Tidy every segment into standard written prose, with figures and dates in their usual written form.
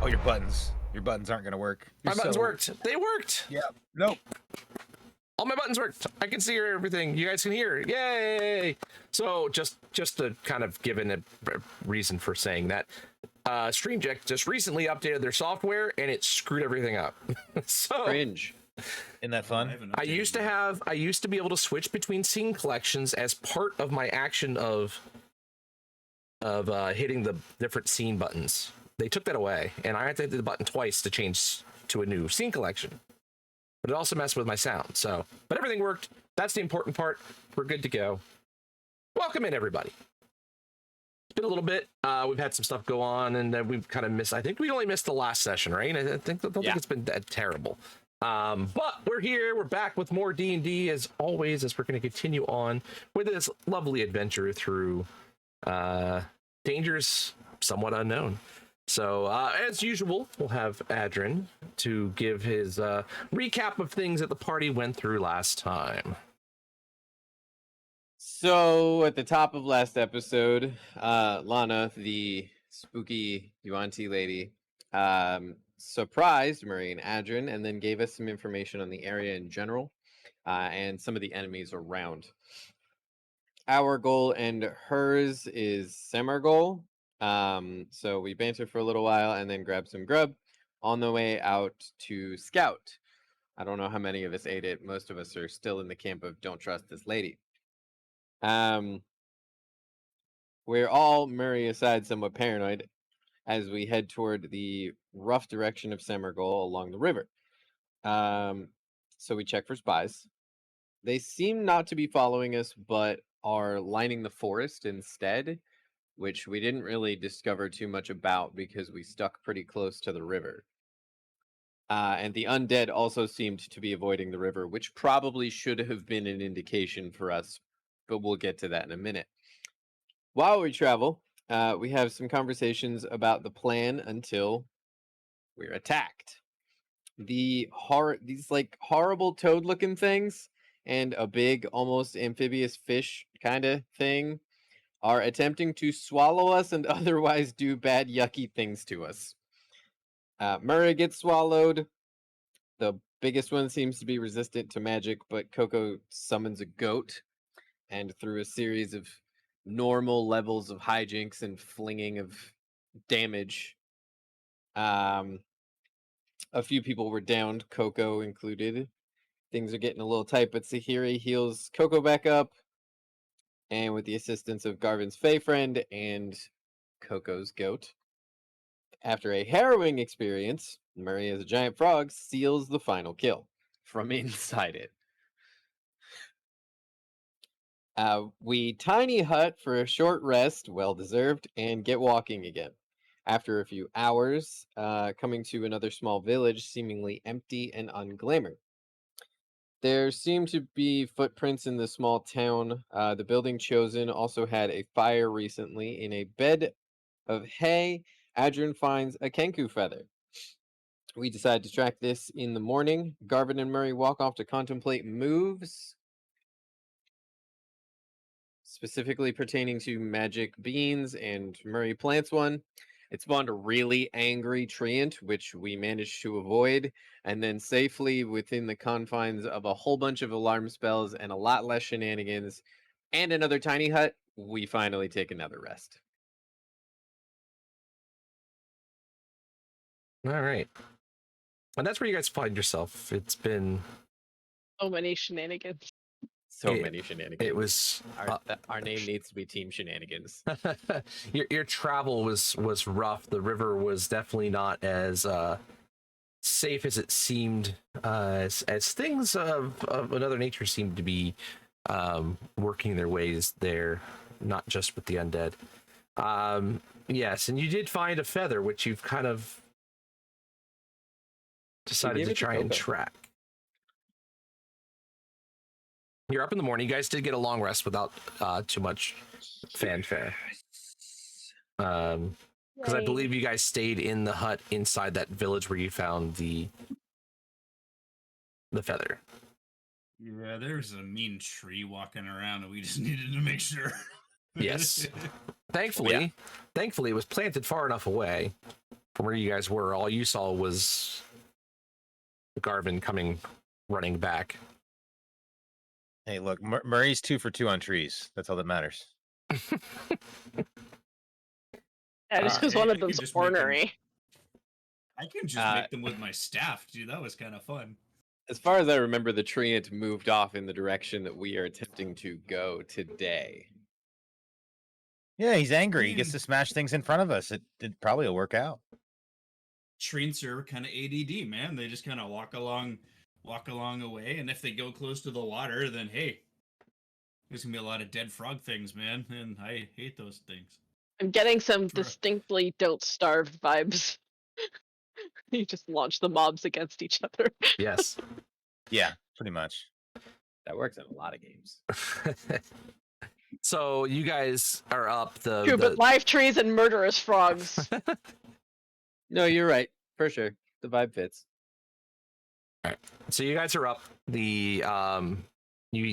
Oh, your buttons. Your buttons aren't gonna work. My buttons worked. They worked. Yeah. Nope. All my buttons worked. I can see everything. You guys can hear. Yay! So just to kind of give a reason for saying that, StreamJect just recently updated their software and it screwed everything up. So Cringe. Isn't that fun? I used to be able to switch between scene collections as part of my action of hitting the different scene buttons. They took that away, and I had to hit the button twice to change to a new scene collection. But it also messed with my sound. So, but everything worked. That's the important part. We're good to go. Welcome in, everybody. It's been a little bit. We've had some stuff go on, and then we've kind of missed. I think we only missed the last session, right? I don't think it's been that terrible. But we're here. We're back with more D&D as always, as we're going to continue on with this lovely adventure through dangers somewhat unknown. So, as usual, we'll have Adrin to give his recap of things that the party went through last time. So, at the top of last episode, Lana, the spooky Yuan-Ti lady, surprised Murray and Adrin and then gave us some information on the area in general and some of the enemies around. Our goal and hers is similar goal. So we banter for a little while and then grab some grub on the way out to scout. I don't know how many of us ate it. Most of us are still in the camp of don't trust this lady. We're all, Murray aside, somewhat paranoid as we head toward the rough direction of Semergol along the river. So we check for spies. They seem not to be following us, but are lining the forest instead, which we didn't really discover too much about because we stuck pretty close to the river. And the undead also seemed to be avoiding the river, which probably should have been an indication for us, but we'll get to that in a minute. While we travel, we have some conversations about the plan until we're attacked. These like horrible toad-looking things and a big, almost amphibious fish kind of thing are attempting to swallow us and otherwise do bad, yucky things to us. Murray gets swallowed. The biggest one seems to be resistant to magic, but Coco summons a goat, and through a series of normal levels of hijinks and flinging of damage, a few people were downed, Coco included. Things are getting a little tight, but Sahiri heals Coco back up, and with the assistance of Garvin's Fey friend and Coco's goat. After a harrowing experience, Murray as a giant frog seals the final kill from inside it. We tiny hut for a short rest, well deserved, and get walking again. After a few hours, coming to another small village, seemingly empty and unglamoured. There seem to be footprints in the small town. The building chosen also had a fire recently. In a bed of hay, Adrian finds a Kenku feather. We decide to track this in the morning. Garvin and Murray walk off to contemplate moves, specifically pertaining to magic beans, and Murray plants one. It spawned a really angry treant, which we managed to avoid, and then safely within the confines of a whole bunch of alarm spells and a lot less shenanigans, and another tiny hut, we finally take another rest. All right. And that's where you guys find yourself. It's been so many shenanigans. Many shenanigans. It was our name needs to be Team Shenanigans. your travel was rough. The river was definitely not as safe as it seemed. As things of another nature seemed to be working their ways there, not just with the undead. Yes, and you did find a feather, which you've kind of decided to try and track. You're up in the morning. You guys did get a long rest without too much fanfare. Because I believe you guys stayed in the hut inside that village where you found the feather. Yeah, there's a mean tree walking around, and we just needed to make sure. Yes. Thankfully, it was planted far enough away from where you guys were, all you saw was Garvin coming running back. Hey, look, Murray's 2 for 2 on trees. That's all that matters. Yeah, just because Hey, one I of could them's just make 'em- ornery. I can just make them with my staff, dude. That was kind of fun. As far as I remember, the treant moved off in the direction that we are attempting to go today. Yeah, he's angry. He gets Man. to smash things in front of us. It probably will work out. Treants are kind of ADD, man. They just kind of walk along away, and if they go close to the water, then hey, there's gonna be a lot of dead frog things, man, and I hate those things. I'm getting some Sure. distinctly "Don't Starve" vibes. You just launch the mobs against each other. Yes. Yeah, pretty much. That works in a lot of games. So you guys are up True, but live trees and murderous frogs. No, you're right. For sure. The vibe fits. So you guys are up. You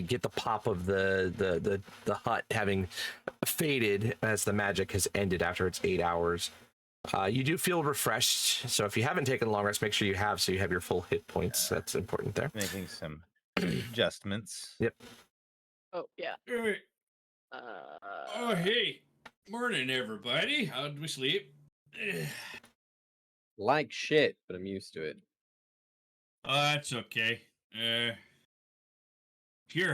get the pop of the hut having faded as the magic has ended after its 8 hours. You do feel refreshed, so if you haven't taken a long rest, make sure you have, so you have your full hit points. That's important there. Making some adjustments. Yep. Oh yeah. Hey, oh hey, morning everybody. How'd we sleep? Like shit, but I'm used to it. Oh, that's okay. Here,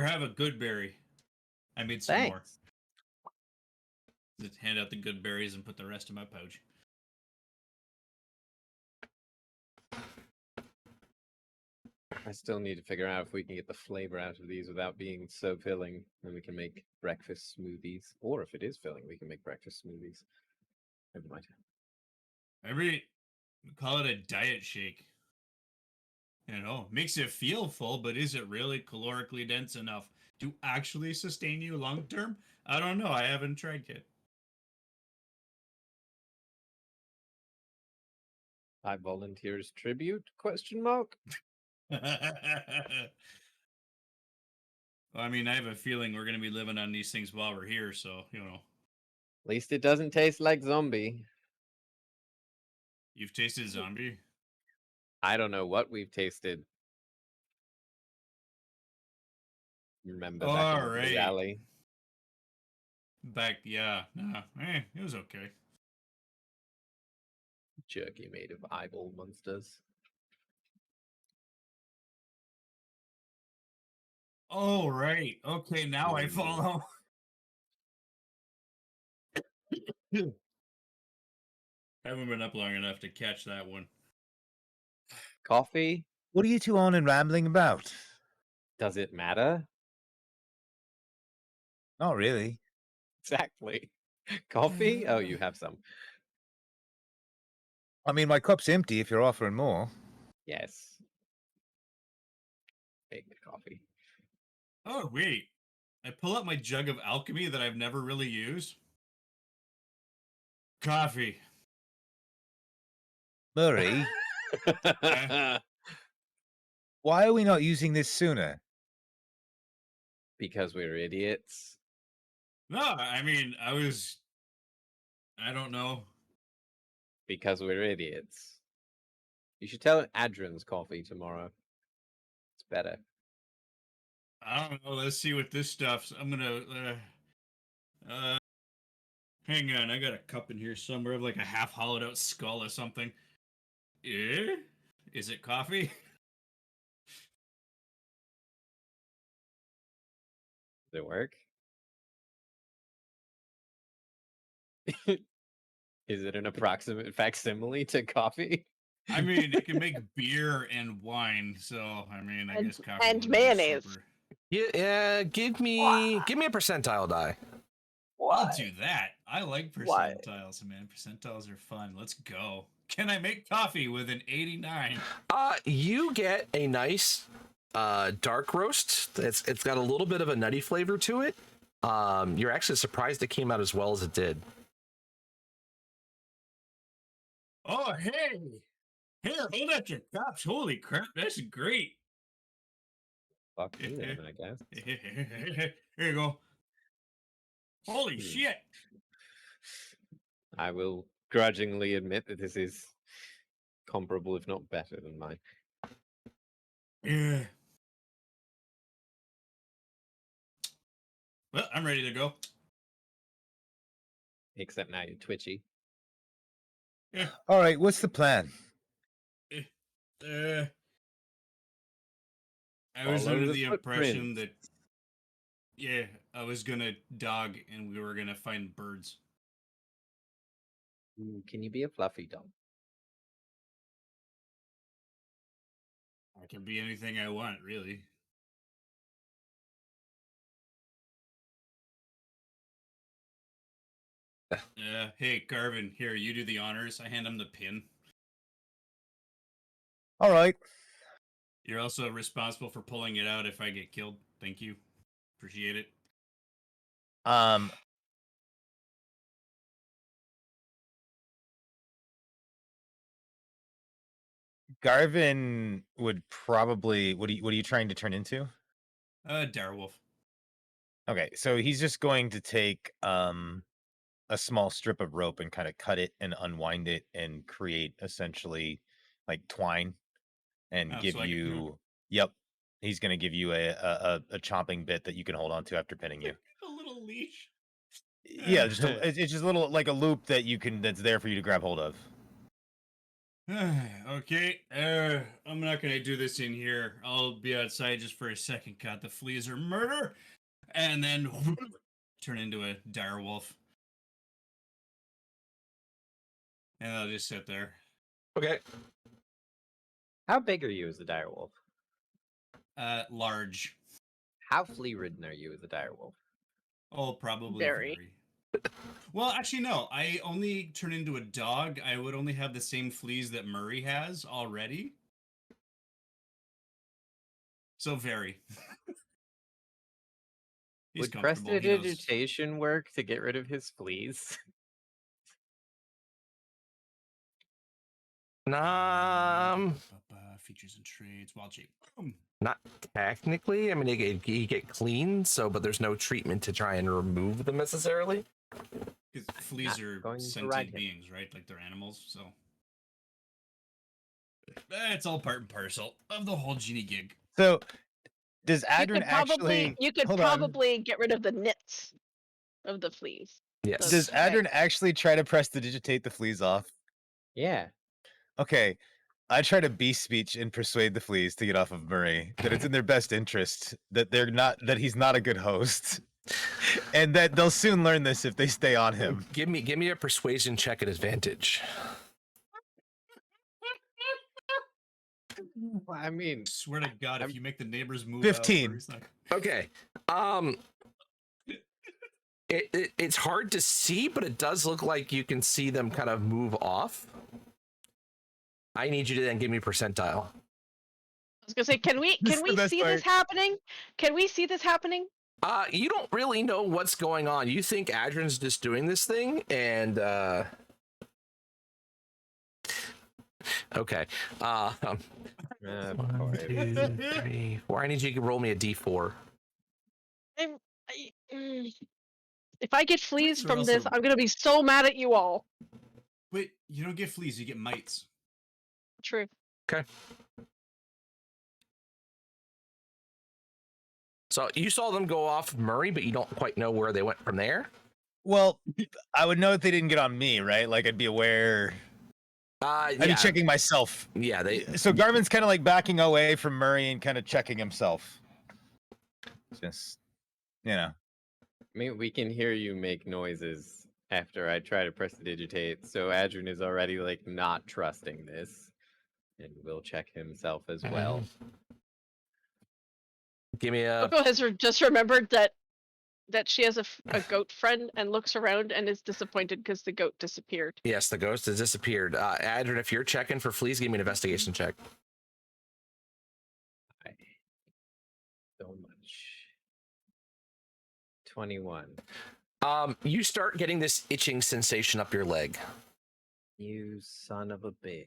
have a good berry. I made some more. Thanks. Just hand out the good berries and put the rest in my pouch. I still need to figure out if we can get the flavor out of these without being so filling. Then we can make breakfast smoothies. Or if it is filling, we can make breakfast smoothies. Never mind. Maybe call it a diet shake. You know, makes you feel full, but is it really calorically dense enough to actually sustain you long term? I don't know. I haven't tried yet. 5 volunteers tribute? Question mark. I mean, I have a feeling we're going to be living on these things while we're here, so, you know. At least it doesn't taste like zombie. You've tasted zombie? I don't know what we've tasted. Remember back in the Alright. valley. Yeah. Nah, it was okay. Jerky made of eyeball monsters. Oh, right. Okay, now I follow. Haven't been up long enough to catch that one. Coffee? What are you two on and rambling about? Does it matter? Not really. Exactly. Coffee? Oh, you have some. I mean, my cup's empty if you're offering more. Yes. Make the coffee. Oh, wait. I pull out my jug of alchemy that I've never really used. Coffee. Murray, why are we not using this sooner? Because we're idiots. No, I mean, I don't know. Because we're idiots. You should tell Adrian's coffee tomorrow. It's better. I don't know. Let's see what this stuff's. I'm gonna. Hang on. I got a cup in here somewhere of like a half hollowed out skull or something. Yeah? Is it coffee? Does it work? Is it an approximate facsimile to coffee? I mean, it can make beer and wine, so I mean, I guess coffee and would be mayonnaise. super. Yeah, give me a percentile die. I'll do that. I like Why? percentiles, man. Percentiles are fun. Let's go. Can I make coffee with an 89? You get a nice dark roast. It's got a little bit of a nutty flavor to it. You're actually surprised it came out as well as it did. Oh, hey! Here, hold out your cups. Holy crap, that's great. Fuck me then, I guess. Here you go. Holy shit! I will grudgingly admit that this is comparable, if not better than mine. Yeah. Well, I'm ready to go. Except now you're twitchy. All right, what's the plan? Uh, I was Follow under the the impression footprints. that, yeah, I was gonna dog and we were gonna find birds. Can you be a fluffy dog? I can be anything I want, really. Hey, Garvin, here, you do the honors. I hand him the pin. All right. You're also responsible for pulling it out if I get killed. Thank you. Appreciate it. Garvin would probably. What are you trying to turn into? Direwolf. Okay, so he's just going to take a small strip of rope and kind of cut it and unwind it and create essentially like twine and Oh, give so I can- you. Yep, he's going to give you a chomping bit that you can hold on to after pinning you. A little leash. Yeah, just it's just a little like a loop that you can that's there for you to grab hold of. Okay, I'm not gonna do this in here. I'll be outside just for a second. Cut the fleas or murder, and then turn into a dire wolf, and I'll just sit there. Okay. How big are you as a direwolf? Large. How flea-ridden are you as a direwolf? Oh, probably Very. Well, actually, no. I only turn into a dog. I would only have the same fleas that Murray has already. So very. He's Would comfortable. He knows. prestidigitation work to get rid of his fleas? Features and traits. Wild shape. Not technically. I mean, you get clean, but there's no treatment to try and remove them necessarily. Because fleas Not are going to ride sentient him. beings, right? Like they're animals, so it's all part and parcel of the whole genie gig. So, does You Adrin could probably actually? you could hold on. probably get rid of the nits of the fleas. Yes. Does Okay. Adrin actually try to prestidigitate the fleas off? Yeah. Okay, I try to beast speech and persuade the fleas to get off of Murray. That it's in their best interest that he's not a good host, and that they'll soon learn this if they stay on him. Give me a persuasion check at advantage. I mean, Swear to God, I'm- if you make the neighbors move, 15. Murray's not- Okay. It's hard to see, but it does look like you can see them kind of move off. I need you to then give me percentile. I was gonna say, can we This is the best see this part. happening? Can we see this happening? You don't really know what's going on. You think Adrin's just doing this thing, and okay. 1, boy. 2, 3, 4. I need you to roll me a d4. If I get fleas Fleas are from this, also- I'm gonna be so mad at you all. But you don't get fleas, you get mites. True. So you saw them go off Murray, but you don't quite know where they went from there. Well, I would know if they didn't get on me, right? Like I'd be aware. I'd be Yeah, checking myself. yeah. So Garvin's kind of like backing away from Murray and kind of checking himself. Just, I mean, we can hear you make noises after I try to prestidigitate, so Adrin is already like not trusting this, and will check himself as well. Give me a. Coco has just remembered that she has a goat friend and looks around and is disappointed because the goat disappeared. Yes, the ghost has disappeared. Adrin, if you're checking for fleas, give me an investigation check. So much. 21. You start getting this itching sensation up your leg. You son of a bitch.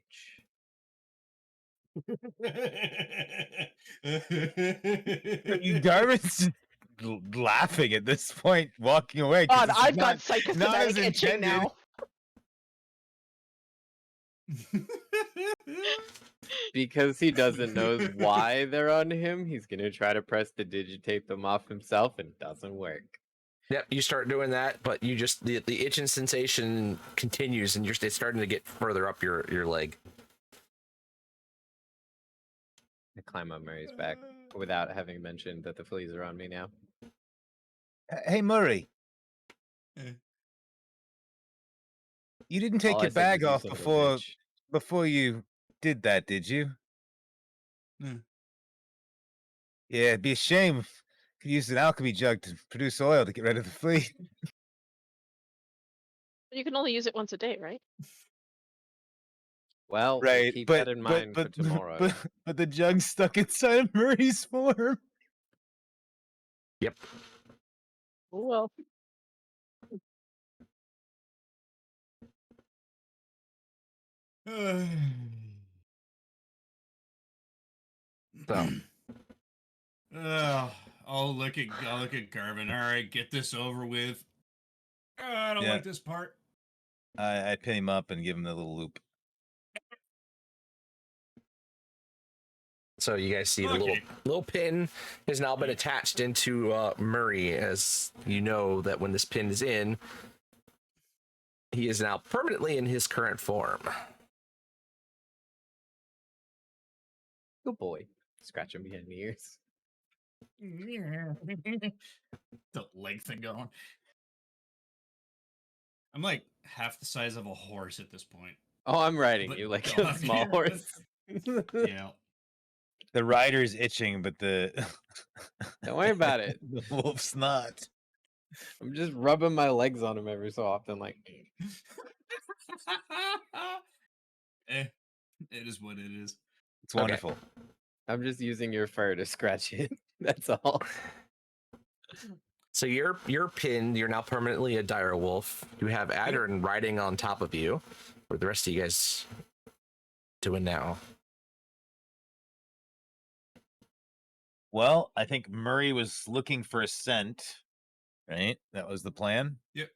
Garvin's laughing at this point, walking away. 'cause God, this is I've got not as psychosomatic itching intended. now. Because he doesn't know why they're on him, he's gonna try to press to digitate them off himself, and it doesn't work. Yep, you start doing that, but you just the itching sensation continues, and it's starting to get further up your leg. I climb up Murray's back without having mentioned that the fleas are on me now. Hey, Murray. Eh. You didn't take All I your said bag was, "You off son of a bitch." before you did that, did you? No. Yeah, it'd be a shame if you could use an alchemy jug to produce oil to get rid of the flea. You can only use it once a day, right? Well, we'll Right, keep but that in mind for tomorrow. but the jug's stuck inside of Murray's form. Yep. Oh, well. So I'll look at Garvin. All right, get this over with. I don't Yeah. like this part. I pin him up and give him the little loop. So you guys see the Okay. little pin has now been attached into Murray, as you know that when this pin is in, he is now permanently in his current form. Good boy. Scratch him behind the ears. The leg thing going. I'm like half the size of a horse at this point. Oh, I'm riding But you like God, a small horse. Yeah. The rider's itching, but the Don't worry about it. the wolf's not. I'm just rubbing my legs on him every so often, like. It is what it is. It's wonderful. I'm just using your fur to scratch it. That's all. So you're pinned. You're now permanently a dire wolf. You have Adern riding on top of you. What are the rest of you guys doing now? Well, I think Murray was looking for a scent, right? That was the plan. Yep.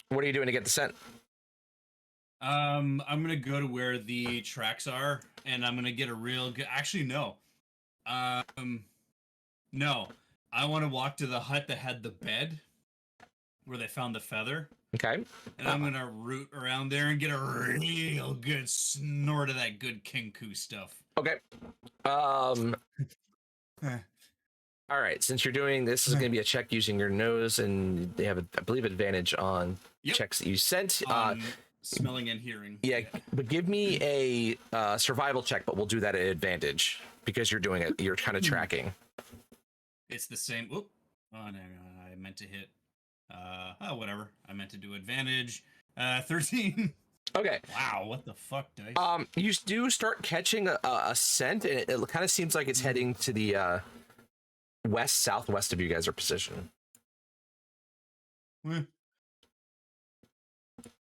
What are you doing to get the scent? I'm gonna go to where the tracks are, and I'm gonna get a real good. Actually, no. No. I want to walk to the hut that had the bed, where they found the feather, Okay. and I'm gonna root around there and get a real good snort of that good Kenku stuff. Okay. All right. Since you're doing this, is going to be a check using your nose, and they have, I believe, advantage on Yep. checks that you sent. Smelling and hearing. Yeah, but give me a survival check, but we'll do that at advantage because you're doing it. You're kind of tracking. It's the same. Oop. Oh no, I meant to hit. Whatever. I meant to do advantage. 13. Okay. Wow, what the fuck, dice? You do start catching a scent, and it kind of seems like it's heading to the southwest of you guys are positioned.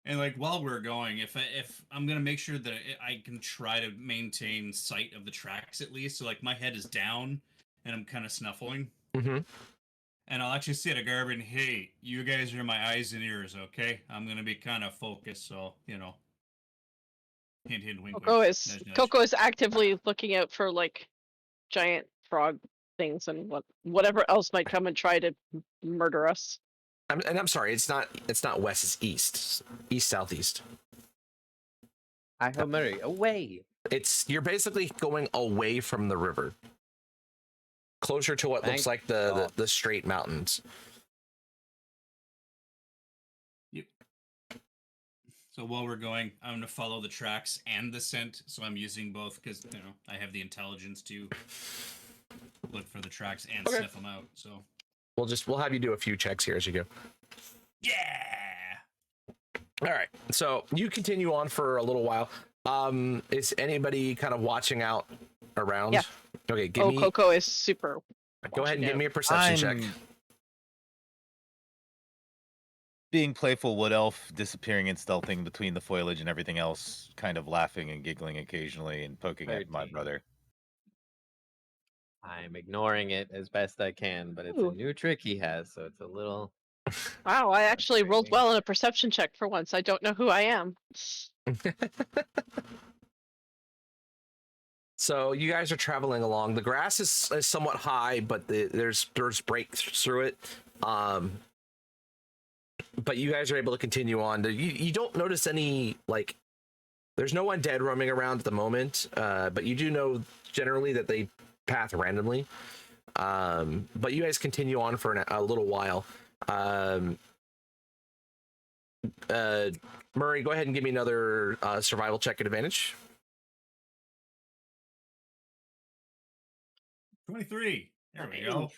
And like while we're going, if I'm gonna make sure that I can try to maintain sight of the tracks at least, so like my head is down and I'm kind of snuffling, Mm-hmm. and I'll actually say to Garvin, "Hey, you guys are my eyes and ears, okay? I'm gonna be kind of focused, so hint, hint, wink, Coco wink, is nudge, nudge." Coco is actively looking out for like giant frog things and whatever else might come and try to murder us. I'm sorry. It's not west. It's east southeast. I Hail Mary, away. You're basically going away from the river, closer to what looks like Thank the God. straight mountains. Yep. So while we're going, I'm gonna follow the tracks and the scent. So I'm using both because I have the intelligence to look for the tracks and Okay. sniff them out. So We'll have you do a few checks here as you go. yeah. All right. So you continue on for a little while. Is anybody kind of watching out around? Yeah. Okay. Give me. Coco is super. Go ahead and give watching me a perception check. I'm being playful wood elf, disappearing and stealthing between the foliage and everything else, kind of laughing and giggling occasionally and poking at my 13. brother. I'm ignoring it as best I can, but it's Ooh. a new trick he has, so it's a little. Wow, I actually rolled Frustrating. well in a perception check for once. I don't know who I am. So you guys are traveling along. The grass is somewhat high, but there's break through it. But you guys are able to continue on. You don't notice any, like, there's no undead roaming around at the moment, but you do know generally that they path randomly. But you guys continue on for a little while. Murray, go ahead and give me another survival check at advantage. 23. There we go.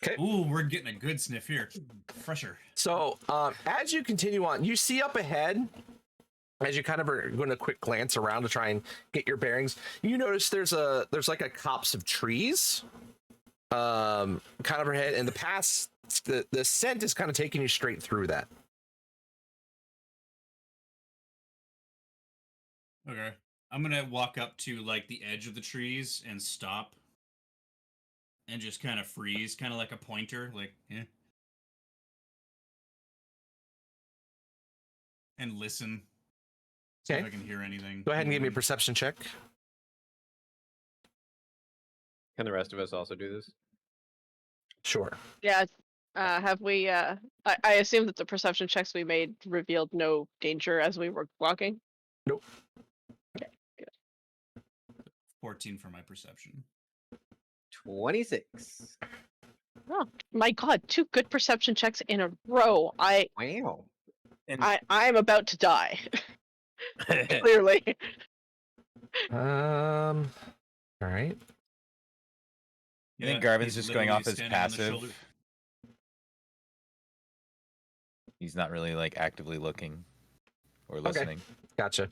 Okay. Ooh, we're getting a good sniff here. Fresher. So as you continue on, you see up ahead, as you kind of are going to quick glance around to try and get your bearings, you notice there's like a copse of trees kind of ahead, and the scent is kind of taking you straight through that. Okay. I'm gonna walk up to like the edge of the trees and stop. And just kind of freeze, kind of like a pointer, like, yeah. And listen. See if I can hear anything. Go ahead and give me a perception check. Can the rest of us also do this? Sure. Yeah. Have we? I assume that the perception checks we made revealed no danger as we were walking. Nope. 14 for my perception. 26. Oh my God! 2 good perception checks in a row. Wow. I'm about to die. Clearly. All right. You think Garvin's he's just going off literally as standing on the shoulder. passive? He's not really like actively looking or listening. Gotcha.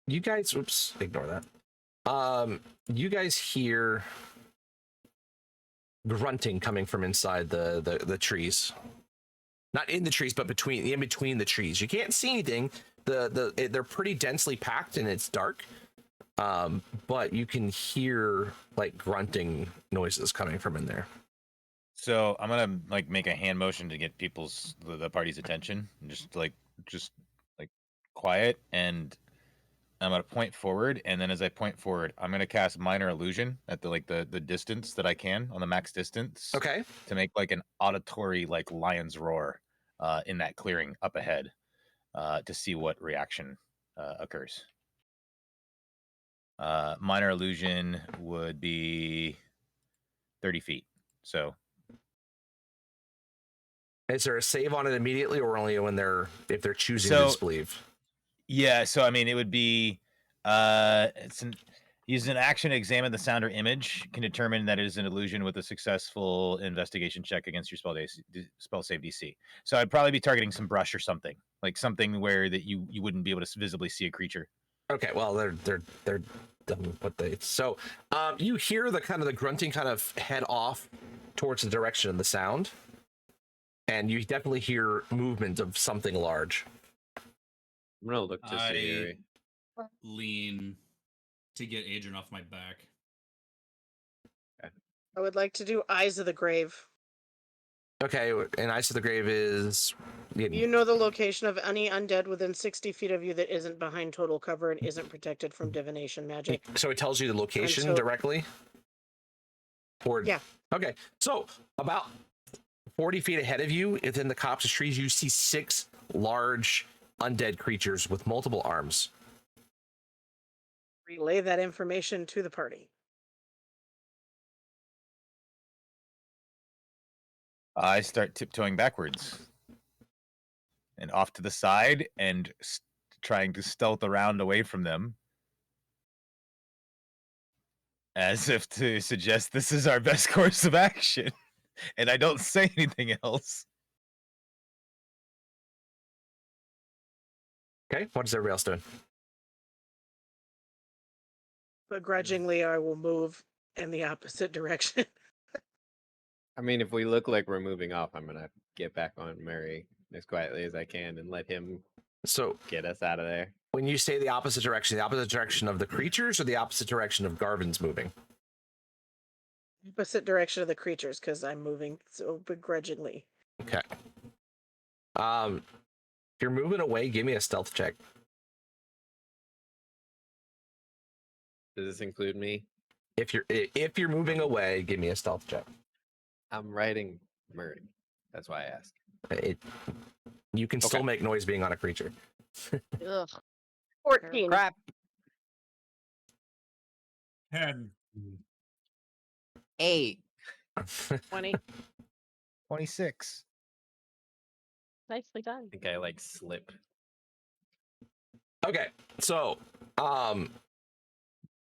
You guys, oops, ignore that. You guys hear grunting coming from inside the trees. Not in the trees, but in between the trees. You can't see anything. They're pretty densely packed and it's dark. But you can hear like grunting noises coming from in there. So I'm gonna like make a hand motion to get the party's attention, and just like quiet, and I'm gonna point forward, and then as I point forward, I'm gonna cast Minor Illusion at the distance that I can on the max distance. Okay. To make like an auditory like lion's roar in that clearing up ahead to see what reaction occurs. Minor Illusion would be 30 feet. So is there a save on it immediately, or only if they're choosing to disbelieve? Yeah, so I mean, it would be use an action to examine the sound or image, can determine that it is an illusion with a successful investigation check against your spell save DC. So I'd probably be targeting some brush or something, like something where that you wouldn't be able to visibly see a creature. Okay, well they're done what they so you hear the grunting kind of head off towards the direction of the sound, and you definitely hear movement of something large. I'm gonna look to see. Lean to get Adrian off my back. I would like to do Eyes of the Grave. Okay, and Eyes of the Grave is... You know the location of any undead within 60 feet of you that isn't behind total cover and isn't protected from divination magic. So it tells you the location directly? Yeah. Okay, so about 40 feet ahead of you, within the copse of trees, you see 6 large undead creatures with multiple arms. Relay that information to the party. I start tiptoeing backwards and off to the side and trying to stealth around away from them, as if to suggest this is our best course of action. And I don't say anything else. Okay, what is everybody else doing? Begrudgingly, I will move in the opposite direction. I mean, if we look like we're moving off, I'm gonna get back on Murray as quietly as I can and let him get us out of there. When you say the opposite direction of the creatures or the opposite direction of Garvin's moving? Opposite direction of the creatures, because I'm moving so begrudgingly. Okay. If you're moving away, give me a stealth check. Does this include me? If you're moving away, give me a stealth check. I'm riding Murray. That's why I ask. You can still Okay. make noise being on a creature. Ugh. 14. Crap. 10. 8. 20. 26. Nicely done. I think I like slip. Okay, so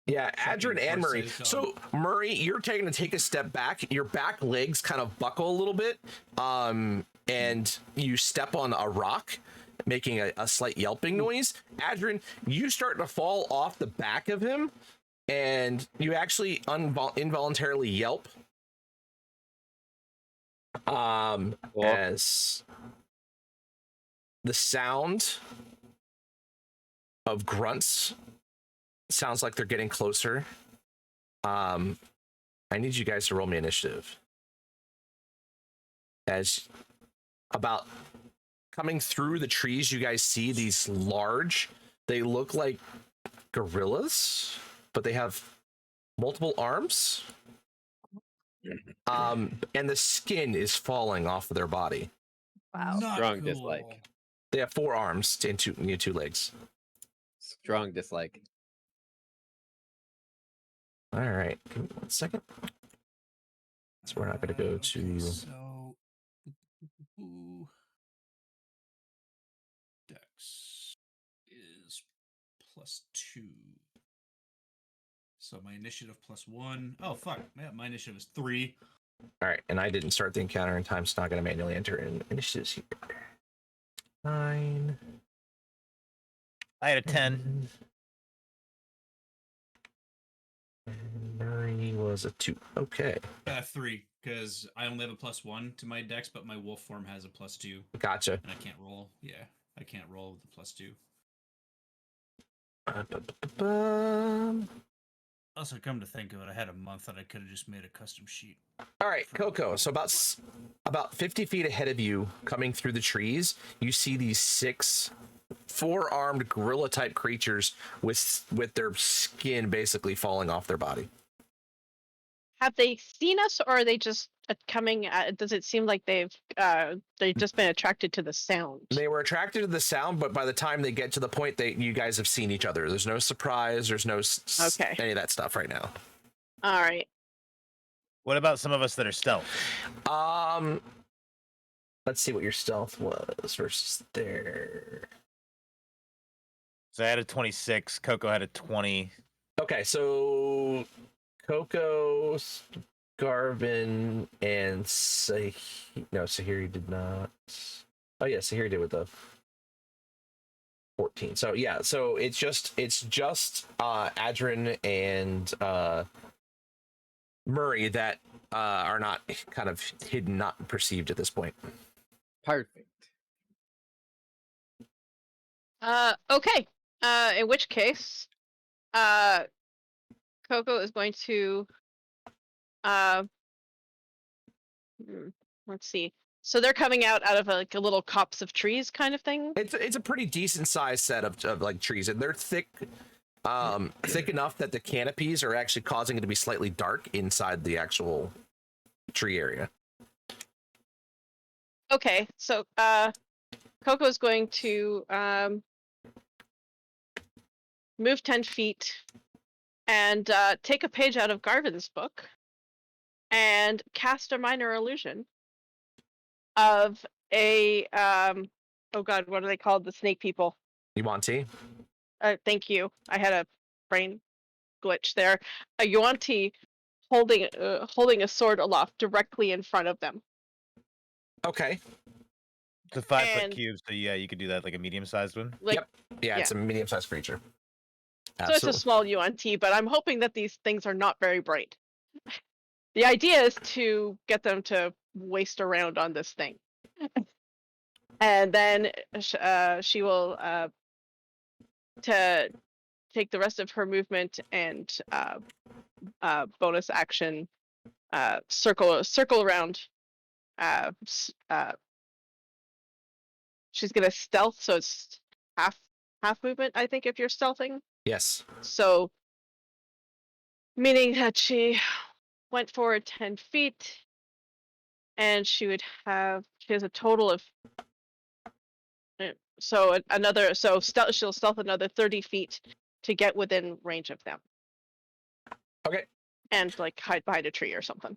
yeah, Fucking Adrian and Murray. horses, So Murray, you're taking to take a step back. Your back legs kind of buckle a little bit, and you step on a rock, making a slight yelping noise. Adrian, you start to fall off the back of him, and you actually involuntarily yelp. As the sound of grunts sounds like they're getting closer. I need you guys to roll me initiative. As about coming through the trees, you guys see these large, they look like gorillas, but they have multiple arms. And the skin is falling off of their body. Wow. Not Strong cool. dislike. They have 4 arms and two legs. Strong dislike. All right, give me 1 second. So we're not going to go to. So, Dex is +2. So my initiative +1. Oh fuck! Yeah, my initiative is 3. All right, and I didn't start the encounter in time, so not going to manually enter in initiatives here. 9. I had a 10. And Murray was a 2. Okay, 3 because I only have a +1 to my Dex, but my wolf form has a +2, gotcha. and I can't roll. Yeah, I can't roll with the +2. Also, come to think of it, I had a month that I could have just made a custom sheet. All right, Coco. So about 50 feet ahead of you, coming through the trees, you see these 6 4-armed gorilla-type creatures with their skin basically falling off their body. Have they seen us, or are they just coming? Does it seem like they've just been attracted to the sound? They were attracted to the sound, but by the time they get to the point, you guys have seen each other. There's no surprise. There's no Okay. any of that stuff right now. All right. What about some of us that are stealth? Let's see what your stealth was versus their. So I had a 26. Coco had a 20. Okay, so Coco, Garvin, and Sahiri did not. Oh yeah, Sahiri did with the 14. So yeah, so it's just Adrian and Murray that are not kind of hidden, not perceived at this point. Perfect. Okay. In which case, Coco is going to let's see. So they're coming out of like a little copse of trees kind of thing. It's a pretty decent sized set of like trees, and they're thick enough that the canopies are actually causing it to be slightly dark inside the actual tree area. Okay, so Coco is going to move 10 feet and take a page out of Garvin's book and cast a minor illusion of a oh god, what are they called? The snake people. Yuan-Ti? Thank you. I had a brain glitch there. A Yuan-Ti holding a sword aloft directly in front of them. Okay. It's a 5-foot And- cube, so yeah, you could do that like a medium-sized one. Like, Yep. Yeah, it's a medium-sized creature. so it's a Absolutely. small Yuan-Ti, but I'm hoping that these things are not very bright. The idea is to get them to waste around on this thing. And then she will to take the rest of her movement and bonus action circle around she's gonna stealth, so it's half movement, I think, if you're stealthing. Yes. So, meaning that she went forward 10 feet, and she has a total of she'll stealth another 30 feet to get within range of them. Okay. And like hide behind a tree or something.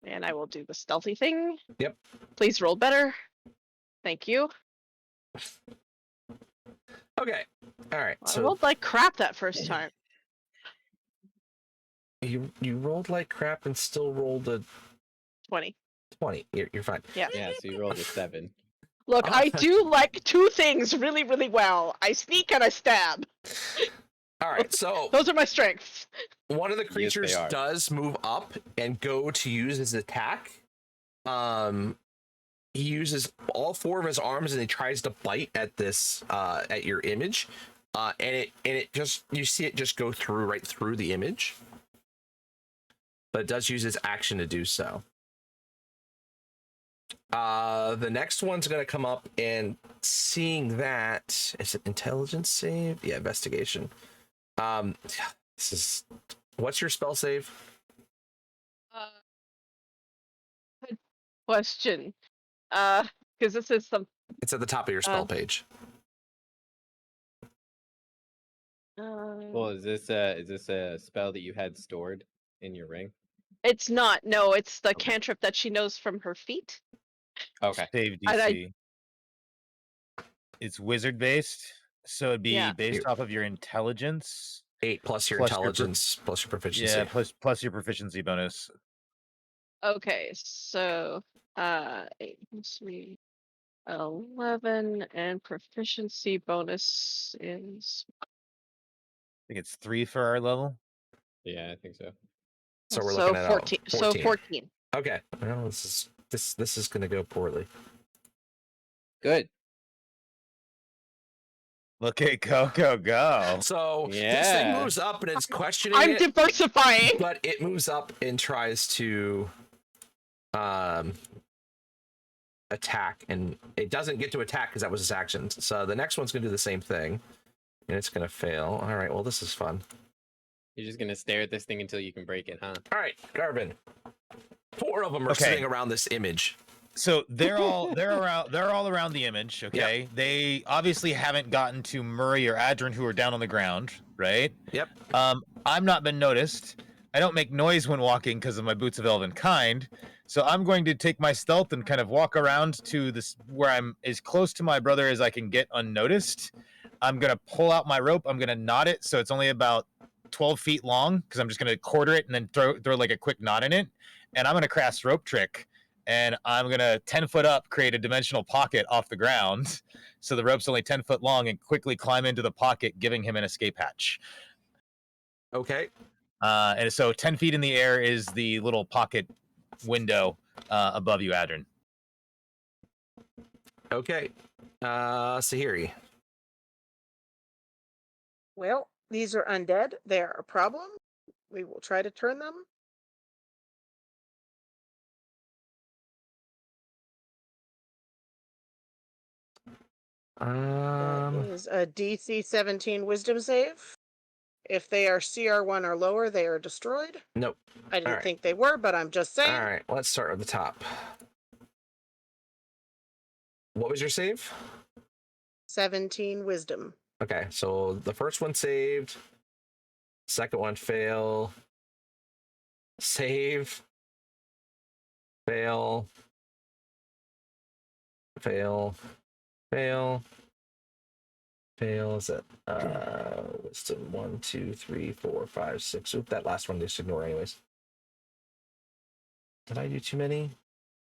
And I will do the stealthy thing. Yep. Please roll better. Thank you. Okay. All right. I So rolled like crap that first time. you rolled like crap and still rolled a 20. 20. You're fine. Yeah, so you rolled a 7. Look, I do like 2 things really, really well. I sneak and I stab. All right. So Those are my strengths. one of the Yes, they creatures are. does move up and go to use his attack. He uses all 4 of his arms and he tries to bite at this at your image. And it just, you see it just go through right through the image. But it does use its action to do so. The next one's gonna come up, and seeing that, is it intelligence save? Yeah, investigation. This is, what's your spell save? Good question. Because this is some. It's at the top of your spell page. Well, is this a spell that you had stored in your ring? It's not. No, it's the cantrip that she knows from her feet. Okay. Save I- DC. It's wizard based, so it'd be Yeah. based off of your intelligence. 8 plus your Plus your intelligence plus your proficiency. Yeah, plus your proficiency bonus. Okay, so 8 plus 3, 11, and proficiency bonus is. I think it's 3 for our level. Yeah, I think so. So we're looking at 14. 14. So 14. Okay. Well, this is gonna go poorly. Good. Okay, go. So this thing Yeah. moves up and it's questioning I'm it, diversifying. but it moves up and tries to attack, and it doesn't get to attack because that was its action. So the next one's gonna do the same thing, and it's gonna fail. All right. Well, this is fun. You're just gonna stare at this thing until you can break it, huh? All right, Garvin. 4 of them are Okay. sitting around this image. So they're all around the image. Okay, they obviously haven't gotten to Murray or Adrin, who are down on the ground, right? Yep. I'm not been noticed. I don't make noise when walking because of my boots of elven kind. So I'm going to take my stealth and kind of walk around to this where I'm as close to my brother as I can get unnoticed. I'm gonna pull out my rope. I'm gonna knot it so it's only about 12 feet long because I'm just gonna quarter it and then throw like a quick knot in it. And I'm gonna cast rope trick. And I'm gonna 10 foot up, create a dimensional pocket off the ground, so the rope's only 10 foot long, and quickly climb into the pocket, giving him an escape hatch. Okay. And so 10 feet in the air is the little pocket window above you, Adrin. Okay. Sahiri. Well, these are undead. They are a problem. We will try to turn them. That is a DC 17 wisdom save. If they are CR1 or lower, they are destroyed. Nope. I didn't Alright. think they were, but I'm just saying. All right. Let's start at the top. What was your save? 17 wisdom. Okay, so the first one saved. Second one fail. Save. Fail. Fail. Fail. Fail. Is it wisdom 1, 2, 3, 4, 5, 6. Oop, that last one just ignore anyways. Did I do too many?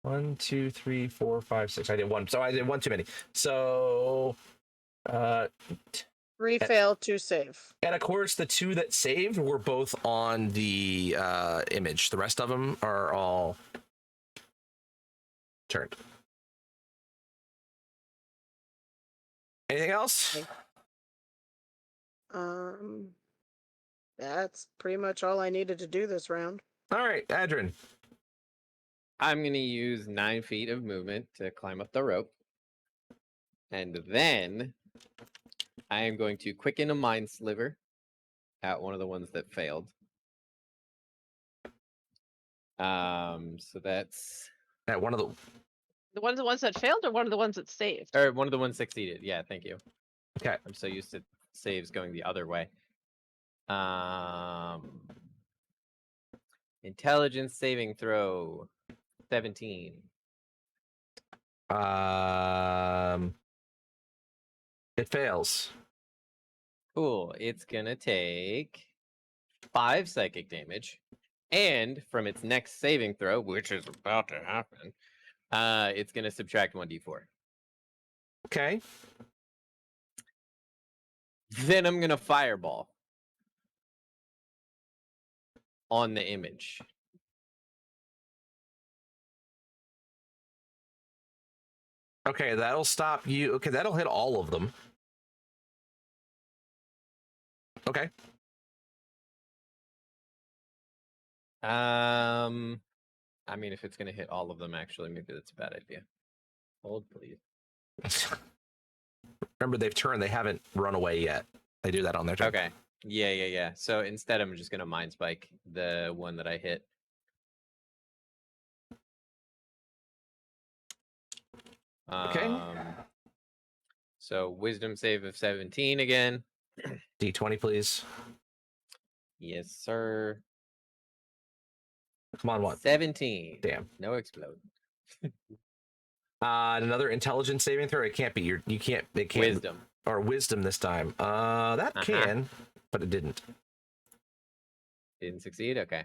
1, 2, 3, 4, 5, 6. I did one. So I did one too many. So 3 fail, 2 save. and of course the 2 that saved were both on the image. The rest of them are all turned. Anything else? That's pretty much all I needed to do this round. All right, Adrin. I'm gonna use 9 feet of movement to climb up the rope. And then I am going to quicken a mind sliver at one of the ones that failed. So that's At one of the. The ones that failed, or one of the ones that saved? or one of the ones succeeded. Yeah, thank you. Okay. I'm so used to saves going the other way. Intelligence saving throw 17. It fails. Cool. It's gonna take 5 psychic damage. And from its next saving throw, which is about to happen, it's gonna subtract 1d4. Okay. Then I'm gonna fireball on the image. Okay, that'll stop you. Okay, that'll hit all of them. Okay. I mean, if it's gonna hit all of them, actually, maybe that's a bad idea. Hold, please. Remember, they've turned. They haven't run away yet. They do that on their turn. Okay. Yeah. So instead, I'm just gonna mind spike the one that I hit. Okay. So wisdom save of 17 again. D20, please. Yes, sir. Come on, what? 17. Damn. No explode. Another intelligence saving throw. It can't be. You can't. It can't. Wisdom. Or wisdom this time. That can, but it didn't. Didn't succeed? Okay.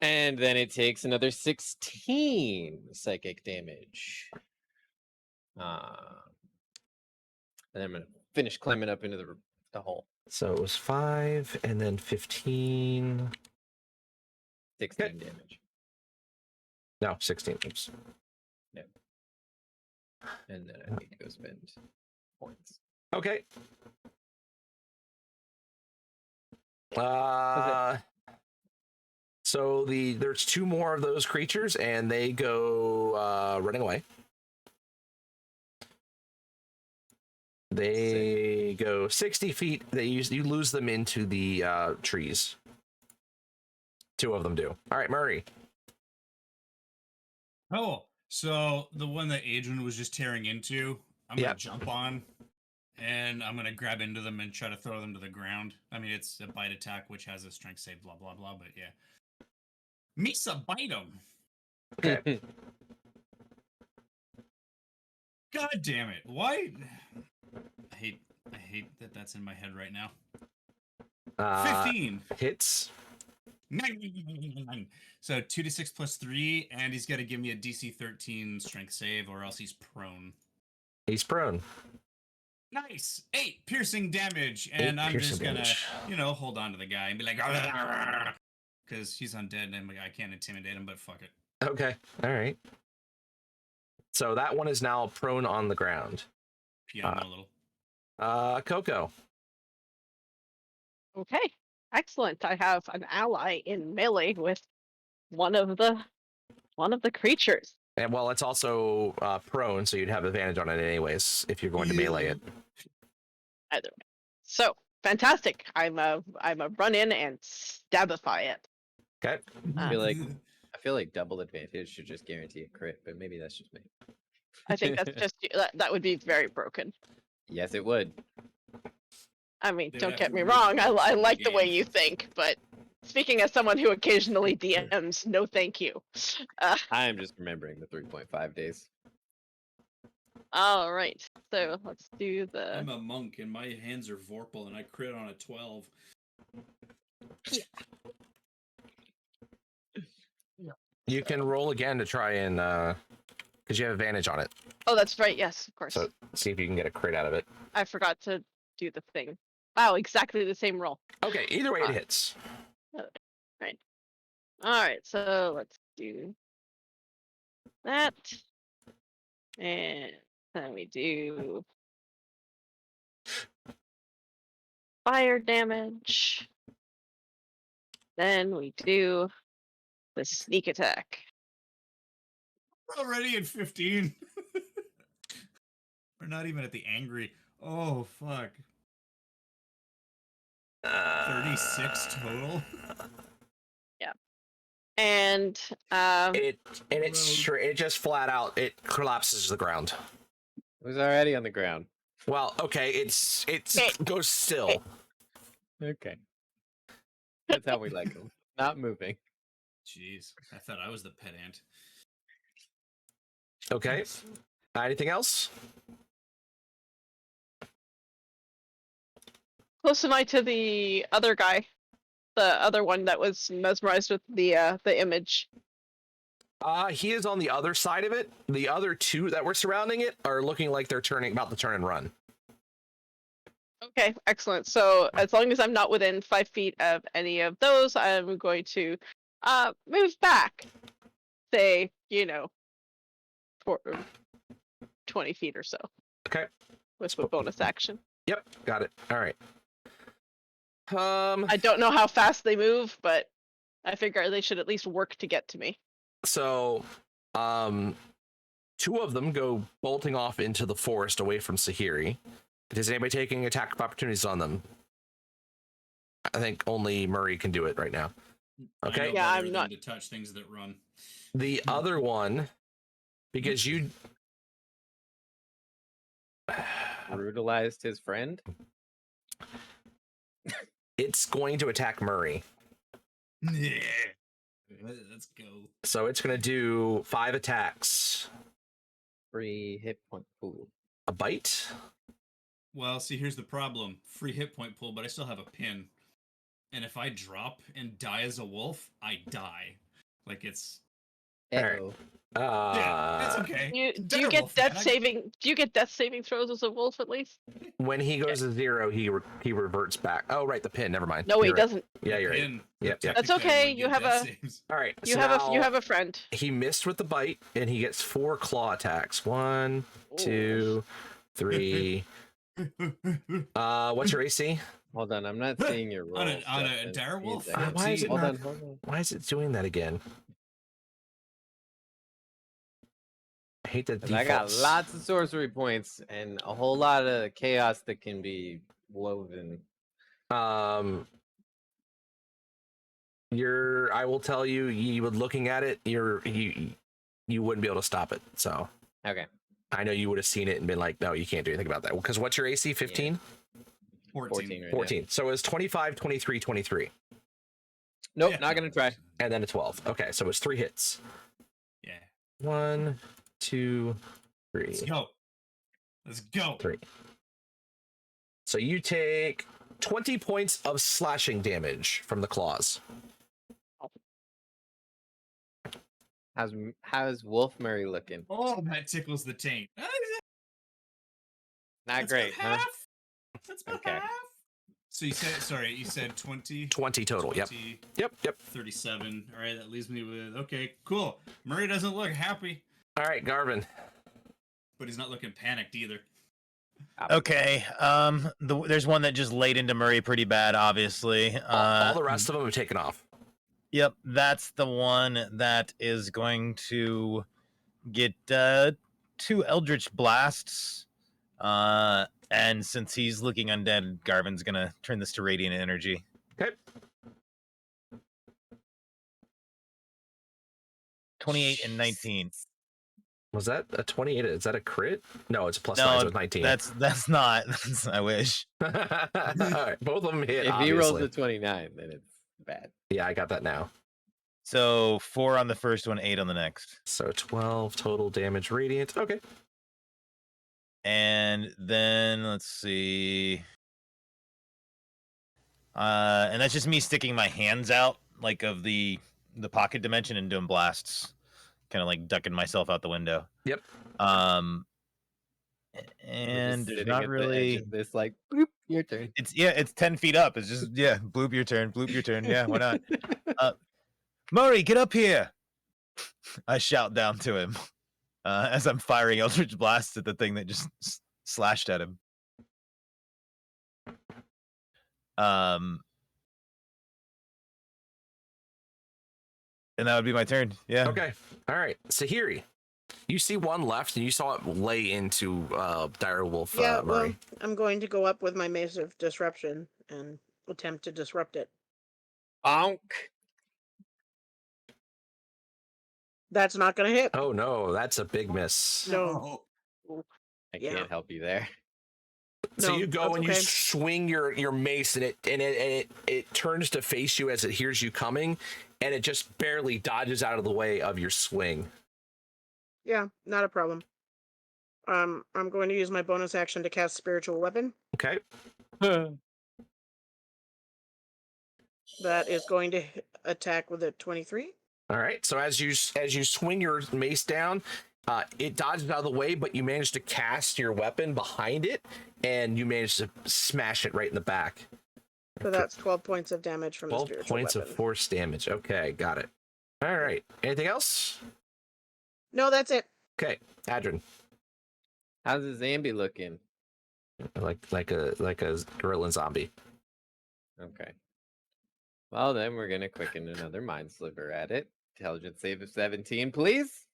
And then it takes another 16 psychic damage. And I'm going to finish climbing up into the hole. So it was 5 and then 15. 16 Okay. damage. No, 16. Oops. And then I need to go spend points. Okay. So there's 2 more of those creatures, and they go running away. They go 60 feet. You lose them into the trees. 2 of them do. All right, Murray. Oh, so the one that Adrian was just tearing into, I'm gonna jump on, and I'm gonna grab into them and try to throw them to the ground. I mean, it's a bite attack, which has a strength save, blah blah blah. But yeah, Misa bite him. Okay. God damn it! Why? I hate that that's in my head right now. 15 hits. So 2d6 plus 3, and he's got to give me a DC 13 strength save, or else he's prone. He's prone. Nice! 8 piercing damage, and I'm just gonna, hold on to the guy and be like, because he's undead, and I can't intimidate him, but fuck it. Okay. All right. So that one is now prone on the ground. Piano a little. Coco. Okay, excellent. I have an ally in melee with one of the creatures. And well, it's also prone, so you'd have advantage on it anyways if you're going to melee it. Either way. So fantastic. I'm a run in and stabify it. Okay. I feel like double advantage should just guarantee a crit, but maybe that's just me. I think that's just that would be very broken. Yes, it would. I mean, They'd don't have get to me read wrong. the I rules of the like the way game. you think, but speaking as someone who occasionally DMs, no thank you. I am just remembering the 3.5 days. All right, so let's do the. I'm a monk, and my hands are Vorpal, and I crit on a 12. You can roll again to try and because you have advantage on it. Oh, that's right. Yes, of course. So see if you can get a crit out of it. I forgot to do the thing. Wow, exactly the same roll. Okay, either way it hits. Right. All right, so let's do that, and then we do fire damage. Then we do the sneak attack. We're already at 15. We're not even at the angry. Oh fuck. 36 total. And It just flat out it collapses to the ground. It was already on the ground. Well, okay, it goes still. Okay. That's how we like them. Not moving. Jeez, I thought I was the pet ant. Okay. Anything else? close am I to the other guy? The other one that was mesmerized with the image. He is on the other side of it. The other two that were surrounding it are looking like they're about to turn and run. Okay, excellent. So as long as I'm not within 5 feet of any of those, I'm going to move back. Say, 20 feet or so. Okay. With a bonus action. Yep, got it. All right. I don't know how fast they move, but I figure they should at least work to get to me. So, two of them go bolting off into the forest away from Sahiri. Is anybody taking attack opportunities on them? I think only Murray can do it right now. Okay. I know Yeah, better I'm than not- to touch things that run. The other one, because you Brutalized his friend. it's going to attack Murray. Yeah. Let's go. So it's going to do 5 attacks. Free hit point pool. A bite. Well, see, here's the problem. Free hit point pool, but I still have a pin. And if I drop and die as a wolf, I die. Like it's Alright. Uh-oh. yeah, that's okay. Do Better you get wolf than death I- saving? Do you get death saving throws as a wolf at least? When he goes to 0, he reverts back. Oh, right, the pin. Never mind. No, he You're right. doesn't. Yeah, you're right. Pin. Yeah, yeah. That's Technically, I okay, would you get have death a- saves. All right. You so have now you have a friend. He missed with the bite, and he gets 4 claw attacks. 1, 2, 3. What's your AC? Hold on, I'm not seeing your roll. On a dire wolf? Why is it Hold not- on, hold on. Why is it doing that again? I hate the 'Cause I got defaults. lots of sorcery points and a whole lot of chaos that can be woven. I will tell you, you would looking at it, you wouldn't be able to stop it. So Okay. I know you would have seen it and been like, no, you can't do anything about that. Because what's your AC? 15? 14 right 14. So it's 25, 23, 23. now. Nope, Yeah, not gonna try. And then a 12. Okay, so it's 3 hits. Yeah. 1, 2, 3, Let's go. Let's go. 3. So you take 20 points of slashing damage from the claws. How's Wolf Murray looking? Oh, that tickles the taint. Not That's great, about huh? half. That's about Okay. half. So you said 20? 20 total. Yep. 20, Yep. 37. All right, that leaves me with, okay, cool. Murray doesn't look happy, All right, Garvin. but he's not looking panicked either. Okay. There's one that just laid into Murray pretty bad, obviously. All the rest of them have taken off. Yep, that's the one that is going to get 2 Eldritch Blasts. And since he's looking undead, Garvin's gonna turn this to Radiant Energy. Okay. 28 and 19. Was that a 28? Is that a crit? No, it's a plus No, 9, so it's 19. That's not. I wish. All right, both of them hit. If he rolls obviously. a 29, then it's bad. Yeah, I got that now. So 4 on the first one, 8 on the next. So 12 total damage radiant. Okay. And then let's see. And that's just me sticking my hands out, like of the pocket dimension, and doing blasts, kind of like ducking myself out the window. Yep. And We're just there's sitting not at the edge really. of this like, bloop, your turn. It's 10 feet up. It's just bloop your turn, bloop your turn. Yeah, why not? Murray, get up here! I shout down to him as I'm firing Eldritch Blasts at the thing that just slashed at him. And that would be my turn. Yeah. Okay. All right. Sahiri. You see one left, and you saw it lay into Direwolf Yeah, well, Murray. I'm going to go up with my Mace of Disruption and attempt to disrupt it. Bonk. That's not going to hit. Oh no, that's a big miss. No. I Yeah. can't help you there. So No, you go that's and you okay. swing your mace, and it turns to face you as it hears you coming, and it just barely dodges out of the way of your swing. Yeah, not a problem. I'm going to use my bonus action to cast Spiritual Weapon. Okay. That is going to attack with a 23. All right. So as you swing your mace down, it dodges out of the way, but you manage to cast your weapon behind it, and you manage to smash it right in the back. So that's 12 points of damage from the 12 Spiritual points Weapon. of force damage. Okay, got it. All right. Anything else? No, that's it. Okay, Adrian. How's the Zambi looking? Like a gorilla zombie. Okay. Well, then we're gonna quicken another mind sliver at it. Intelligence save of 17, please.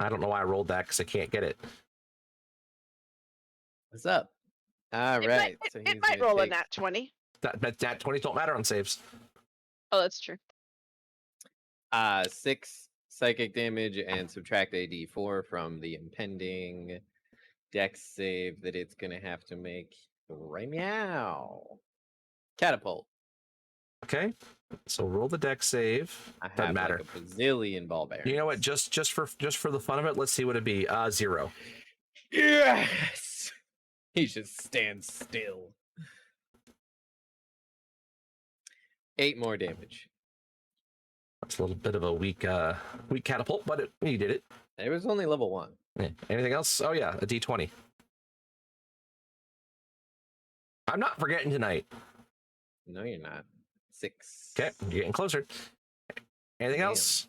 I don't know why I rolled that because I can't get it. What's up? All It right. might, So it he's might gonna roll a take nat 20. That 20s don't matter on saves. Oh, that's true. 6 psychic damage and subtract a d4 from the impending dex save that it's gonna have to make right meow. Catapult. Okay, so roll the dex save. I Doesn't have matter. like a bazillion ball bearings. You know what? Just for the fun of it, let's see what it'd be. 0. Yes. He just stands still. 8 more damage. That's a little bit of a weak catapult, but you did it. It was only level 1. Yeah. Anything else? Oh yeah, a d20. I'm not forgetting tonight. No, you're not. 6. Okay, you're getting closer. Anything Damn. else?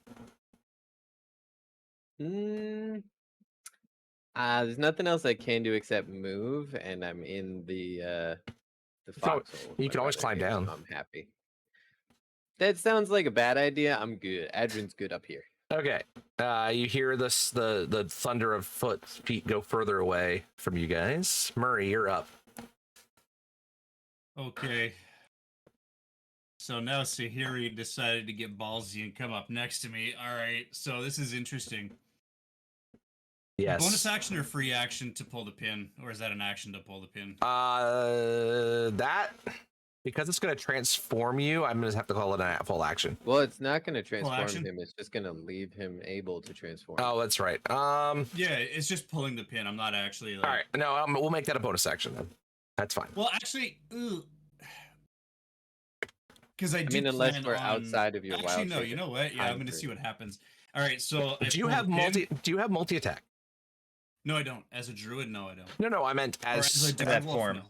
There's nothing else I can do except move, and I'm in the foxhole. you can always climb down. So I'm happy. That sounds like a bad idea. I'm good. Adrian's good up here. Okay. You hear this the thunder of feet go further away from you guys. Murray, you're up. Okay. So now Sahiri decided to get ballsy and come up next to me. All right. So this is interesting. Yes. Bonus action or free action to pull the pin, or is that an action to pull the pin? That because it's going to transform you, I'm going to have to call it a full action. Well, it's not going to transform action? him. It's just going to leave him able to transform. Oh, that's right. Yeah, it's just pulling the pin. I'm not actually like. All right. No, we'll make that a bonus action then. That's fine. Well, actually, because I mean, unless plan we're on... outside of your Actually, wild no. shape, You know what? Yeah, I'm I'm going to free. see what happens. All right. So Do you have multi attack? No, I don't. As a druid, no, I don't. No, I meant Or as a that werewolf, form. no.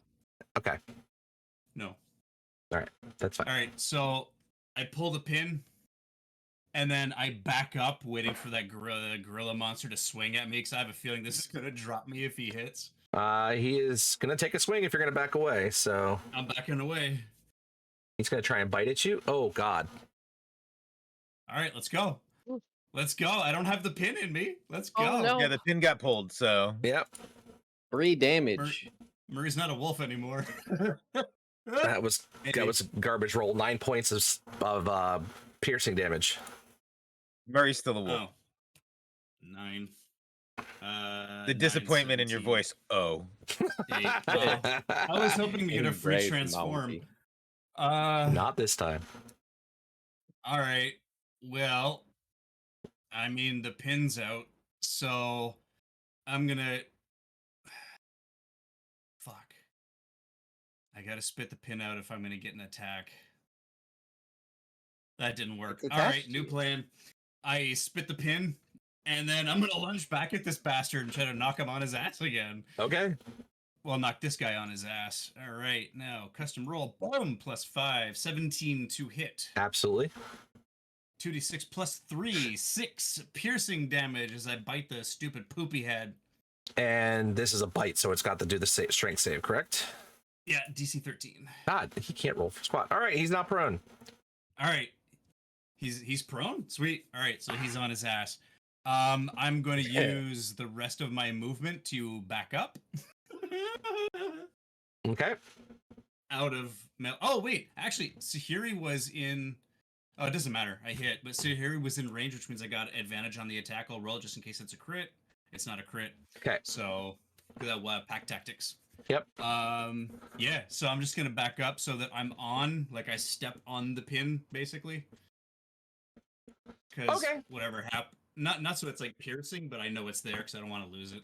okay. No. That's fine. All right, so I pull the pin, and then I back up, waiting for that gorilla monster to swing at me, because I have a feeling this is gonna drop me if he hits. He is going to take a swing if you're going to back away. So I'm backing away. he's going to try and bite at you. Oh God. All right, let's go. Let's go. I don't have the pin in me. Let's go. Oh, no. Yeah, the pin got pulled, so Yep. 3 damage. Murray's not a wolf anymore. That was garbage roll. 9 points of piercing damage. Murray's still a wolf. Oh. 9. The disappointment in your voice. Oh. 8. Well, I was hoping to get a free Embrace transform. Malty. Not this time. All right. Well, I mean, the pin's out, so I'm gonna. Fuck. I gotta spit the pin out if I'm gonna get an attack. That didn't work. It's All right, attached new to you. plan. I spit the pin, and then I'm gonna lunge back at this bastard and try to knock him on his ass again. Okay. Well, knock this guy on his ass. All right, now custom roll. Boom, +5, 17 to hit. Absolutely. 2d6 plus 3, 6 piercing damage as I bite the stupid poopy head. And this is a bite, so it's got to do the strength save, correct? Yeah, DC 13. God, he can't roll for squat. All right, he's not prone. All right, he's prone. Sweet. All right, so he's on his ass. I'm going to use the rest of my movement to back up. Okay. Out of oh wait, actually, Sahiri was in. Oh, it doesn't matter. I hit, but Sahiri was in range, which means I got advantage on the attack. I'll roll just in case it's a crit. It's not a crit. Okay. So that pack tactics. Yep. Yeah. So I'm just gonna back up so that I'm on, like I step on the pin basically. Because Okay. whatever happened, not so it's like piercing, but I know it's there because I don't want to lose it.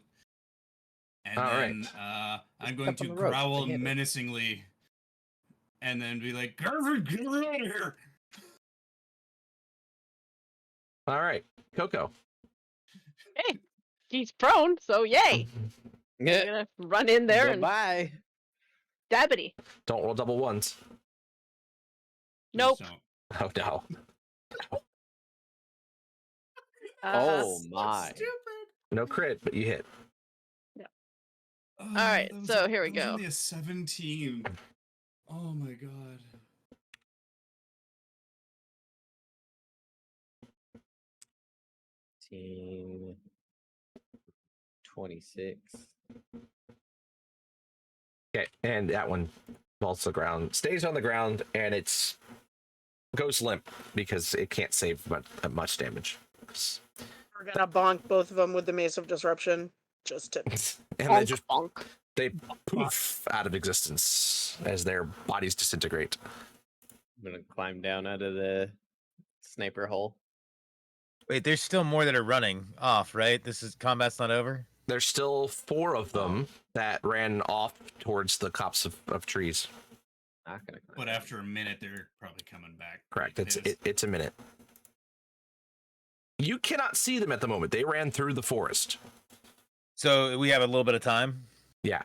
And All then I'm going Step to on the ropes, growl they hit it. menacingly, and then be like, "Garvin, get out of here!" All right. Coco. Hey, he's prone, so yay! I'm Yeah. gonna run in there and Bye. dabbity. Don't roll double ones. Nope. So, Oh no. Oh so my. stupid. No crit, but you hit. Oh, right, that was so a- here we that was go. Only a 17. Oh my god. Team 26. Okay, and that one falls to the ground, stays on the ground, and it's goes limp because it can't save much damage. We're gonna bonk both of them with the Mace of Disruption. Just to And they Bonk, just bonk. they poof out of existence as their bodies disintegrate. I'm gonna climb down out of the sniper hole. Wait, there's still more that are running off, right? This is combat's not over. There's still 4 of them that ran off towards the copse of trees. Not gonna climb But down. after a minute, they're probably coming back. Correct. pretty pissed. It's a minute. You cannot see them at the moment. They ran through the forest. So we have a little bit of time. Yeah.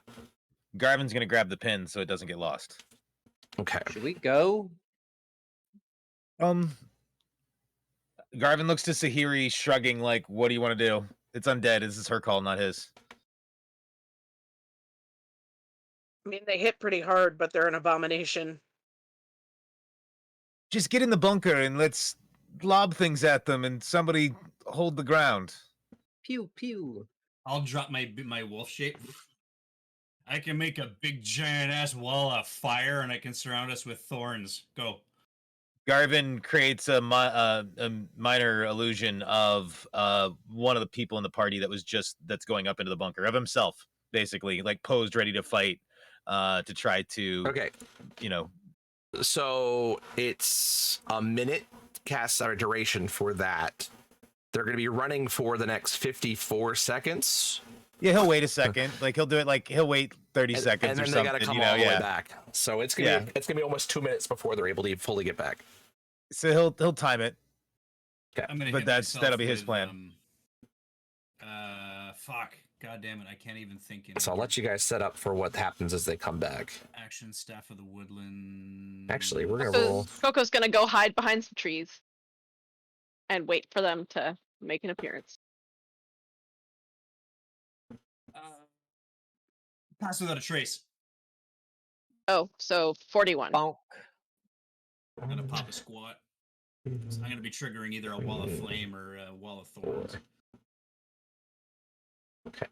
Garvin's gonna grab the pin so it doesn't get lost. Okay. Should we go? Garvin looks to Sahiri, shrugging, like, "What do you want to do? It's undead. This is her call, not his." I mean, they hit pretty hard, but they're an abomination. Just get in the bunker and let's lob things at them, and somebody hold the ground. Pew pew. I'll drop my wolf shape. I can make a big giant ass wall of fire, and I can surround us with thorns. Go. Garvin creates a minor illusion of one of the people in the party that's going up into the bunker, of himself, basically, like posed ready to fight, to try to, Okay. So it's a minute cast or duration for that. They're going to be running for the next 54 seconds. Yeah, he'll wait a second. Like he'll do it. Like he'll wait 30 seconds and then or they something. got to come you know, all the way yeah. back. So it's gonna be, it's gonna be almost 2 minutes before they're able to fully get back. So he'll time it. I'm gonna But hit that'll myself be his with, plan. Fuck. God damn it! I can't even think. So I'll anymore. let you guys set up for what happens as they come back. Action staff of the woodland. Actually, we're gonna So roll. Coco's gonna go hide behind some trees and wait for them to make an appearance. Pass without a trace. Oh, so 41. Bonk. I'm gonna pop a squat. So I'm gonna be triggering either a wall of flame or a wall of thorns. Okay.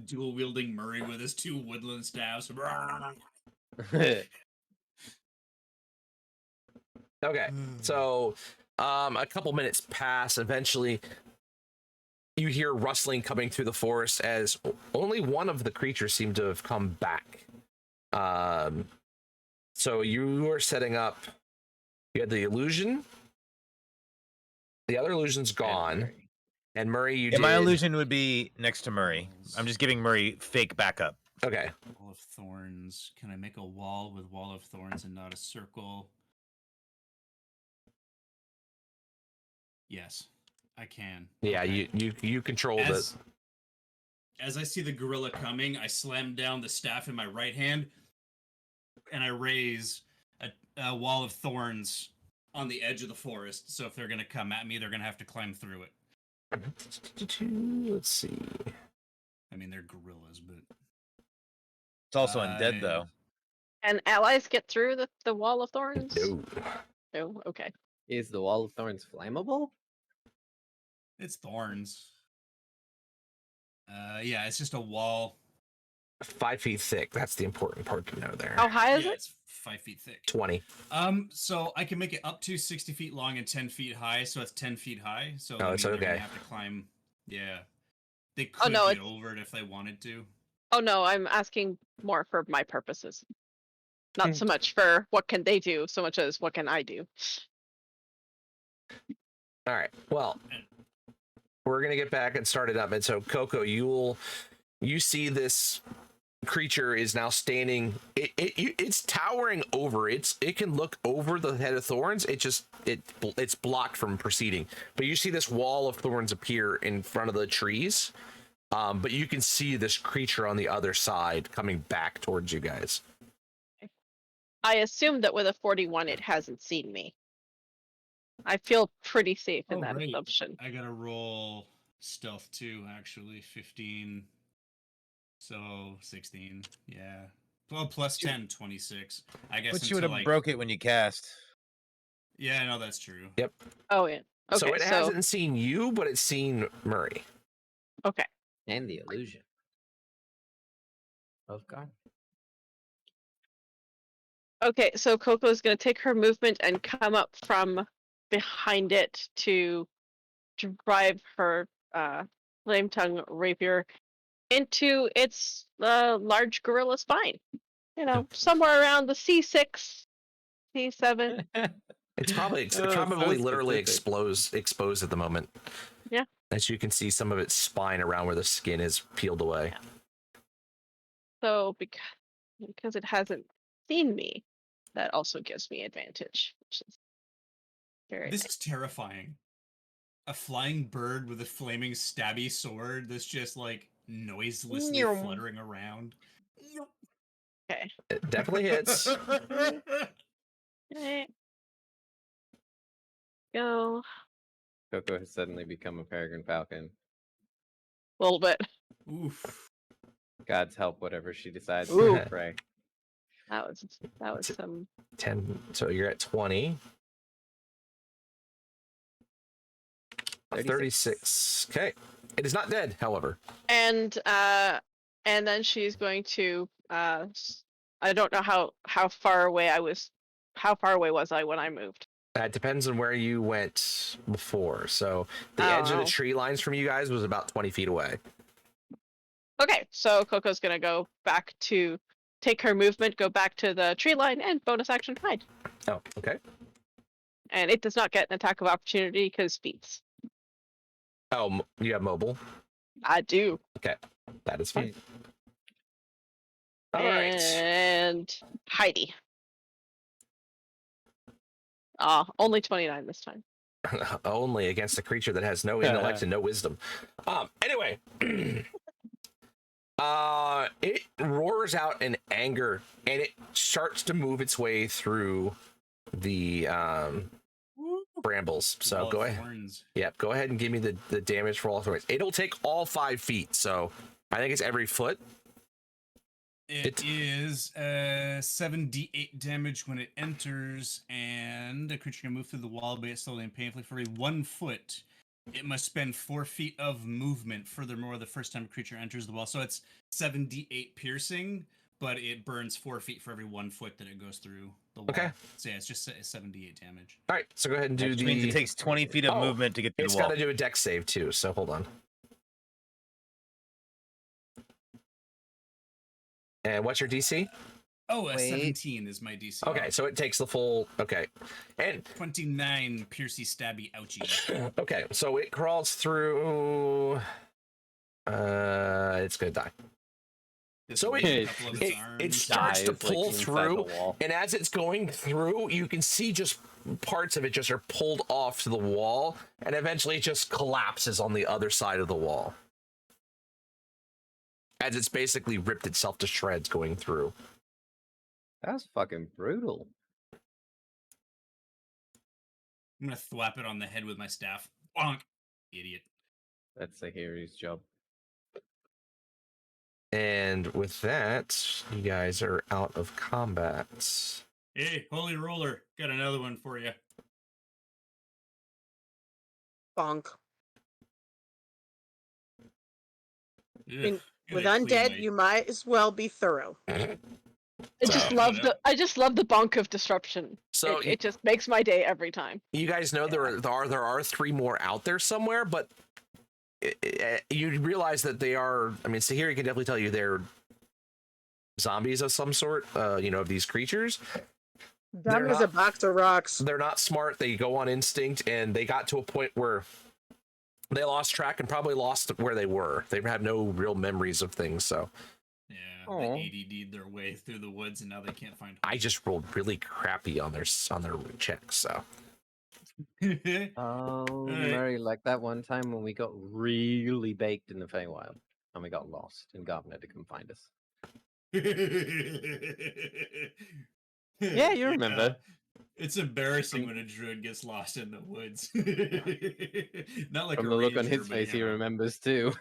Dual wielding Murray with his 2 woodland staffs. Okay. So a couple minutes pass. Eventually, you hear rustling coming through the forest as only one of the creatures seem to have come back. So you are setting up. You had the illusion. The other illusion's gone. And Murray, you Yeah, did. my illusion would be next to Murray. I'm just giving Murray fake backup. Okay. Wall of thorns. Can I make a wall with wall of thorns and not a circle? Yes, I can. Yeah, Okay. you control As, it. as I see the gorilla coming, I slam down the staff in my right hand, and I raise a wall of thorns on the edge of the forest. So if they're gonna come at me, they're gonna have to climb through it. Let's see. I mean, they're gorillas, but It's also undead, though. And allies get through the wall of thorns? No. No? Okay. Is the wall of thorns flammable? It's thorns. Yeah, it's just a wall. 5 feet thick. That's the important part to know there. How high is Yeah, it? it's 5 feet thick. 20. So I can make it up to 60 feet long and 10 feet high, so it's 10 feet high. So Oh, it's they're gonna okay. have to climb. Yeah, they could no, get it's- over it if they wanted to. Oh no, I'm asking more for my purposes. Not so much for what can they do, so much as what can I do. All right. Well, we're gonna get back and start it up. And so, Coco, you see this creature is now standing. It's towering over. It can look over the head of thorns. It's blocked from proceeding. But you see this wall of thorns appear in front of the trees. But you can see this creature on the other side coming back towards you guys. I assume that with a 41, it hasn't seen me. I feel pretty safe in Oh, that right. assumption. I gotta roll stealth too, actually. 15. So 16. Yeah. Well, plus 10, 26. I guess. But you would have until, like, broke it when you cast. Yeah, no, that's true. Yep. Oh yeah. Okay. So it hasn't seen you, but it's seen Murray. Okay. And the illusion of God. Okay, so Coco's gonna take her movement and come up from behind it to drive her flame tongue rapier into its large gorilla spine. You know, somewhere around the C6, C7. It's probably Oh, probably so literally specific. exposed at the moment. Yeah. As you can see, some of its spine around where the skin is peeled away. So because it hasn't seen me, that also gives me advantage, which is very This nice. is terrifying. A flying bird with a flaming stabby sword that's just like noiselessly Meow. fluttering around. Okay. It definitely hits. Okay. Go Coco has suddenly become a peregrine falcon. a little bit. Oof. God's help, whatever she decides Ooh. to pray. That was some 10. So you're at 20. 36. Okay. It is not dead, however. and then she's going to I don't know how far away was I when I moved? That depends on where you went before. So the edge of the Oh. tree lines from you guys was about 20 feet away. Okay, so Coco's gonna go back to take her movement, go back to the tree line, and bonus action hide. Oh, okay. And it does not get an attack of opportunity because speeds. Oh, you have mobile. I do. That is fine. All right. And Heidi. Only 29 this time. Only against a creature that has no intellect and no wisdom. Anyway, it roars out in anger and it starts to move its way through the brambles. So Wall go of ahead. Thorns. Yep, go ahead and give me the damage for all thorns. It'll take all 5 feet, so I think it's every foot. It is 7d8 damage when it enters, and a creature can move through the wall, albeit slowly and painfully. For every 1 foot, it must spend 4 feet of movement. Furthermore, the first time a creature enters the wall, so it's 7d8 piercing, but it burns 4 feet for every 1 foot that it goes through the wall. Okay. So yeah, it's just 7d8 damage. All right, so go ahead and do Which means it the. takes 20 feet of Oh, movement to get to It's the got wall. to do a dex save too, so hold on. And what's your DC? Oh, Wait. 17 is my DC. Okay, so it takes the full. Okay, and 29 piercy stabby ouchie. okay, so it crawls through. It's gonna die. This So will it- lose a couple of its it arms. starts to Dies, like, pull inside through, the wall. and as it's going through, you can see just parts of it just are pulled off to the wall, and eventually it just collapses on the other side of the wall. As it's basically ripped itself to shreds going through. That was fucking brutal. I'm gonna thwap it on the head with my staff. Bonk. Idiot. That's Sahiri's job. And with that, you guys are out of combat. Hey, holy roller, got another one for you. Bonk. Ugh, With gotta clean undead, my- you might as well be thorough. I So- just Yeah, love no, the I just love the bonk of disruption. So it just makes my day every time. you guys know there are 3 more out there somewhere, but you realize that they are. I mean, Sahiri can definitely tell you they're zombies of some sort. Of these creatures. Dumb as a not- box of rocks. They're not smart. They go on instinct, and they got to a point where they lost track and probably lost where they were. They have no real memories of things. So Yeah, Aw. they ADD'd their way through the woods, and now they can't find. I just rolled really crappy on their checks. So Oh, Alright. Murray, like that one time when we got really baked in the Feywild and we got lost and Garvin had to come find us. Yeah, you remember. It's embarrassing when a druid gets lost in the woods. Not like From a the look on ranger, his but, face, he you know. remembers too.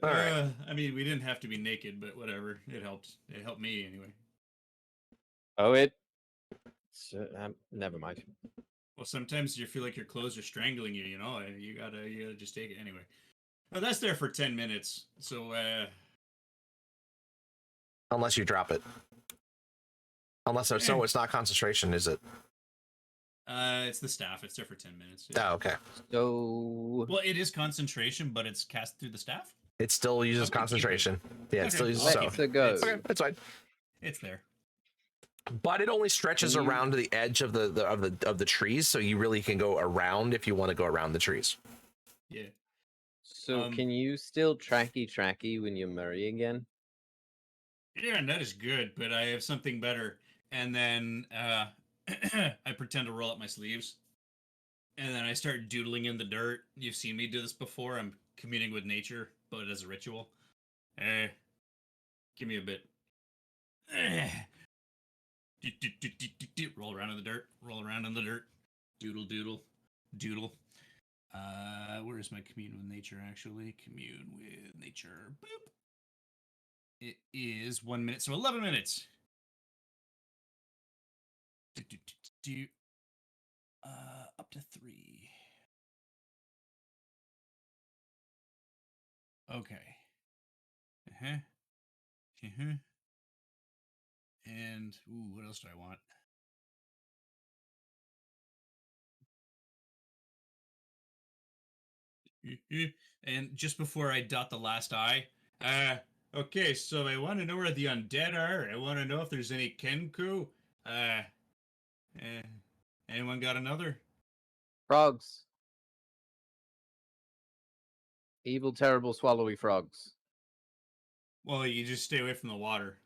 All right. I mean, we didn't have to be naked, but whatever. It helped. It helped me anyway. Oh, never mind. Well, sometimes you feel like your clothes are strangling you. You know, you gotta just take it anyway. Oh, that's there for 10 minutes. So, unless you drop it, unless there's so it's not concentration, is it? it's the staff. It's there for 10 minutes. Yeah. Oh, okay. So Well, it is concentration, but it's cast through the staff. It still uses Okay, keep it. concentration. Yeah, it still Okay, uses I'll so. keep let's go. Okay, that's fine. It's there. But it only stretches Can you- around to the edge of the trees, so you really can go around if you want to go around the trees. Yeah. So Um, can you still tracky when you're Murray again? Yeah, and that is good, but I have something better. And then I pretend to roll up my sleeves. And then I start doodling in the dirt. You've seen me do this before. I'm communing with nature, but as a ritual. Give me a bit. Roll around in the dirt. Roll around in the dirt. Doodle, doodle, doodle. Where is my commune with nature, actually? Commune with nature. Boop. It is 1 minute, so 11 minutes. Up to 3. Okay. Uh-huh. Uh-huh. And, ooh, what else do I want? And just before I dot the last I, okay, so I want to know where the undead are. I want to know if there's any Kenku. Anyone got another? Frogs. Evil, terrible, swallowy frogs. Well, you just stay away from the water.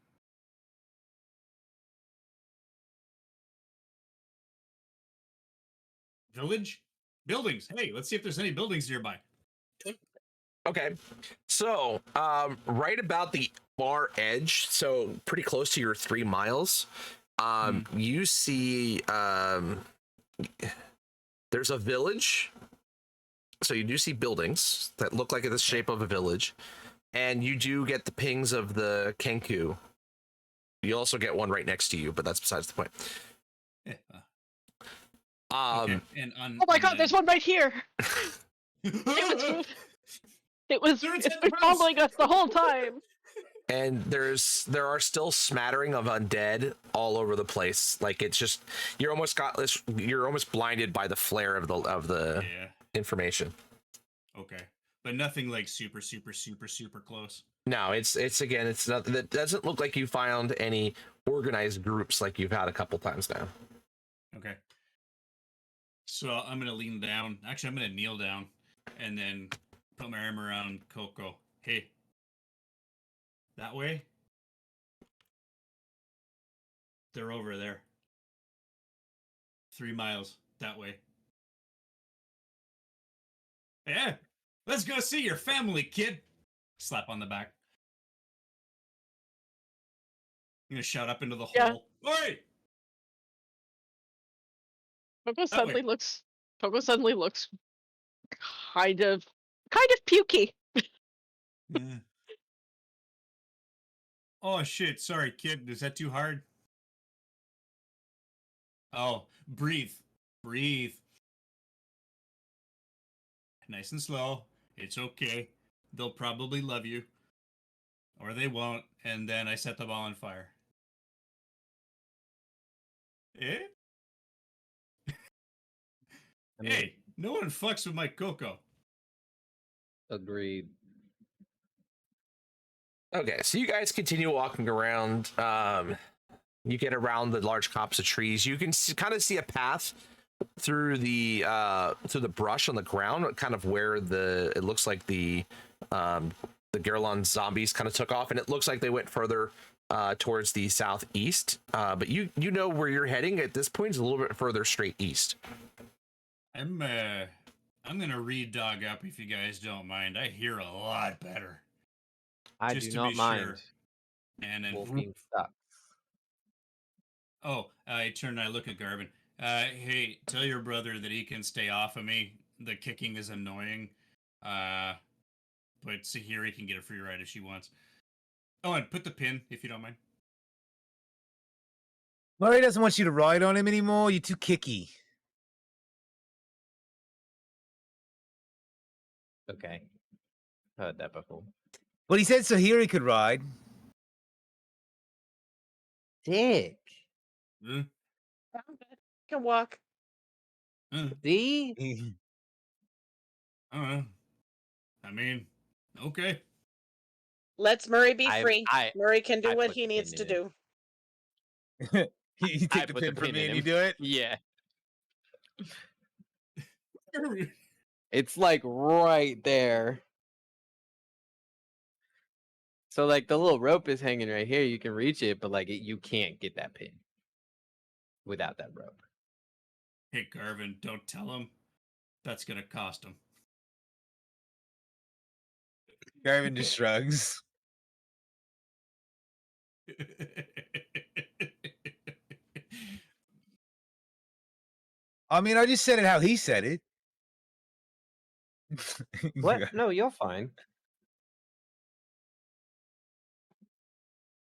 Village? Buildings. Hey, let's see if there's any buildings nearby. Okay, so right about the far edge, so pretty close to your 3 miles, you see there's a village. So you do see buildings that look like the shape of a village, and you do get the pings of the Kenku. You also get one right next to you, but that's besides the point. Yeah, Um, and on, Oh my on god, the- there's one right here. It's They're been inside the house. following us the whole time. and there are still smattering of undead all over the place. Like it's just you're almost blinded by the flare of the Yeah. information. Okay. But nothing like super, super, super, super close. No, it's not. That doesn't look like you found any organized groups like you've had a couple times now. Okay. So I'm gonna lean down. Actually, I'm gonna kneel down and then put my arm around Coco. Hey. That way? They're over there. 3 miles that way. Yeah. Let's go see your family, kid. Slap on the back. I'm gonna shout up into the Yeah. hole. Oi! Pogo way. suddenly looks kind of pukey. Yeah. Oh shit, sorry kid, is that too hard? Oh, breathe. Breathe. Nice and slow. It's okay. They'll probably love you. Or they won't. And then I set them all on fire. Eh? I mean, Hey, no one fucks with my cocoa. agreed. Okay, so you guys continue walking around. You get around the large copse of trees. You can kind of see a path through the brush on the ground, kind of where it looks like the Garelon zombies kind of took off, and it looks like they went further towards the southeast. But you know where you're heading at this point is a little bit further straight east. I'm gonna read dog up if you guys don't mind. I hear a lot better. I Just do to not be mind. sure. And then Wolfing sucks. oh, I turn and I look at Garvin. Hey, tell your brother that he can stay off of me. The kicking is annoying. But Sahiri can get a free ride if she wants. Oh, and put the pin if you don't mind. Murray doesn't want you to ride on him anymore. You're too kicky. Okay. Heard that before. But he said Sahiri could ride. Dick. Hmm? Can walk. See? I don't know. I mean, okay. Let's Murray be I- free. I- Murray can do I what put he the needs pin to in it. do. You I take the put the pin from pin me in and you him. do it. Yeah. It's like right there. So like the little rope is hanging right here. You can reach it, but like you can't get that pin without that rope. Hey, Garvin, don't tell him. That's gonna cost him. Garvin just shrugs. I mean, I just said it how he said it. What? No, you're fine.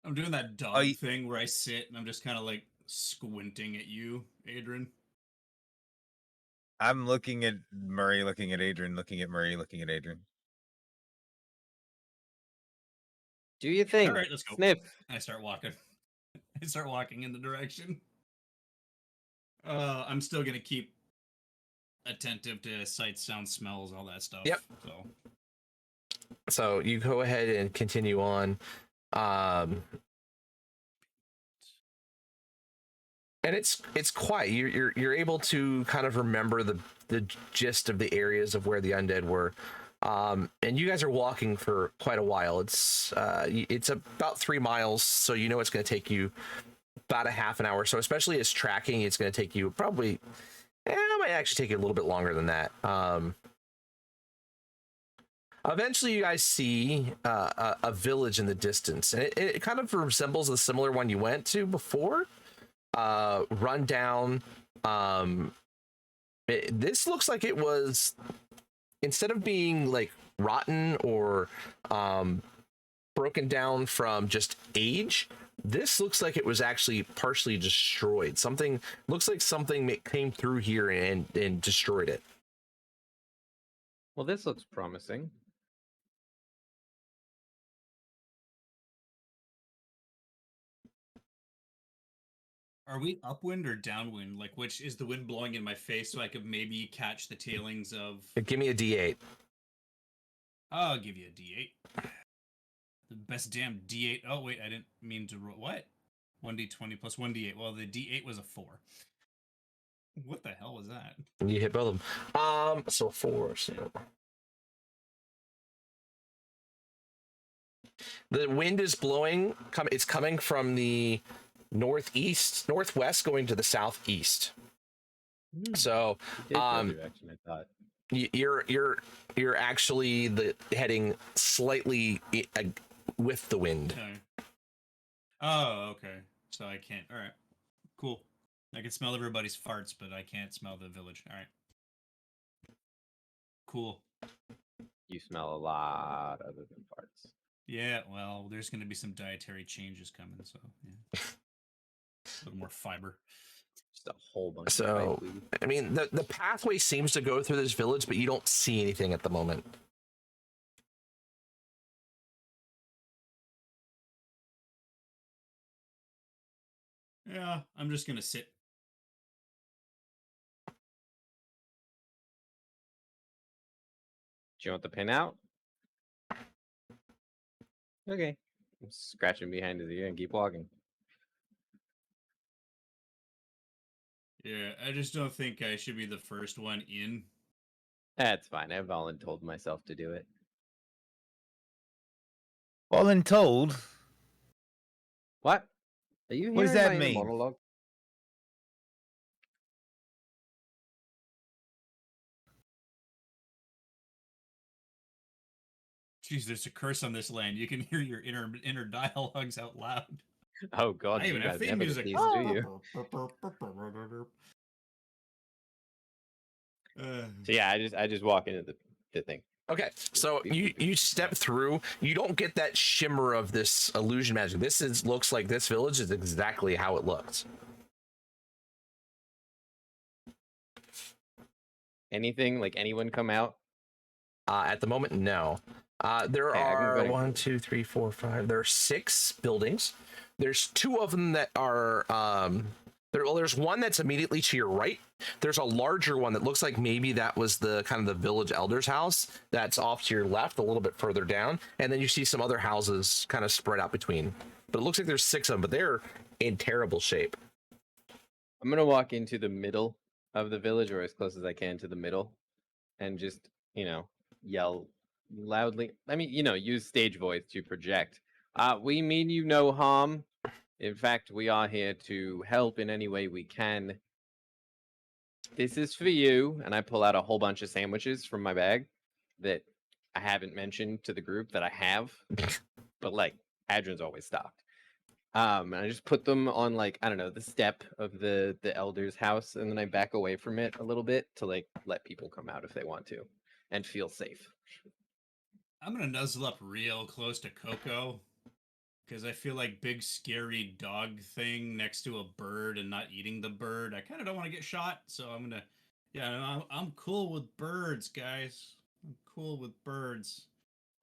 I'm doing that dog you- thing where I sit and I'm just kind of like squinting at you, Adrian. I'm looking at Murray, looking at Adrian, looking at Murray, looking at Adrian. Do you think? All right, let's go. Sniff. I start walking. I start walking in the direction. I'm still gonna keep attentive to sights, sounds, smells, all that stuff. Yep. So you go ahead and continue on. And it's quiet. You're able to kind of remember the gist of the areas of where the undead were. And you guys are walking for quite a while. It's about 3 miles, so you know it's going to take you about a half an hour. So especially as tracking, it's going to take you probably, it might actually take you a little bit longer than that. Eventually, you guys see a village in the distance, and it kind of resembles the similar one you went to before. Run down. This looks like it was, instead of being like rotten or broken down from just age, this looks like it was actually partially destroyed. Something looks like something came through here and destroyed it. Well, this looks promising. Are we upwind or downwind? Like, which is the wind blowing in my face so I could maybe catch the tailings of... Give me a D8. I'll give you a D8. The best damn D8. Oh, wait, I didn't mean to roll. What? 1d20 plus 1d8. Well, the D8 was a 4. What the hell was that? You hit both of them. So 4. So the wind is blowing. It's coming from the northwest, going to the southeast. So It did go the direction I thought. you're actually heading slightly with the wind. Okay. Oh, okay. So I can't. All right. Cool. I can smell everybody's farts, but I can't smell the village. All right. Cool. You smell a lot other than farts. Yeah, well, there's going to be some dietary changes coming, so yeah. A little more fiber. Just a whole bunch. So, of fleas. I mean, the pathway seems to go through this village, but you don't see anything at the moment. Yeah, I'm just gonna sit. Do you want the pin out? Okay. I'm scratching behind his ear and keep walking. Yeah, I just don't think I should be the first one in. That's fine. I've voluntold myself to do it. Voluntold? What? Are you What does hearing that my inner mean? monologue? Jeez, there's a curse on this land. You can hear your inner dialogues out loud. Oh god, I you even have guys theme never get music. these, do you? So yeah, I just walk into the thing. Okay, so you step through. You don't get that shimmer of this illusion magic. Looks like this village is exactly how it looked. Anything like anyone come out? At the moment, no. There Okay, I can go are ahead and- 1, 2, 3, 4, 5. There are 6 buildings. There's 2 of them that are there's one that's immediately to your right. There's a larger one that looks like maybe that was the kind of the village elder's house that's off to your left a little bit further down, and then you see some other houses kind of spread out between. But it looks like there's 6 of them, but they're in terrible shape. I'm gonna walk into the middle of the village, or as close as I can to the middle, and just, yell loudly. I mean, use stage voice to project. We mean you no harm. In fact, we are here to help in any way we can. This is for you. And I pull out a whole bunch of sandwiches from my bag that I haven't mentioned to the group that I have, but like Adrian's always stocked. And I just put them on, like, I don't know, the step of the elder's house, and then I back away from it a little bit to like let people come out if they want to and feel safe. I'm gonna nuzzle up real close to Coco because I feel like big scary dog thing next to a bird and not eating the bird. I kind of don't want to get shot, so I'm gonna. Yeah, I'm cool with birds, guys. I'm cool with birds.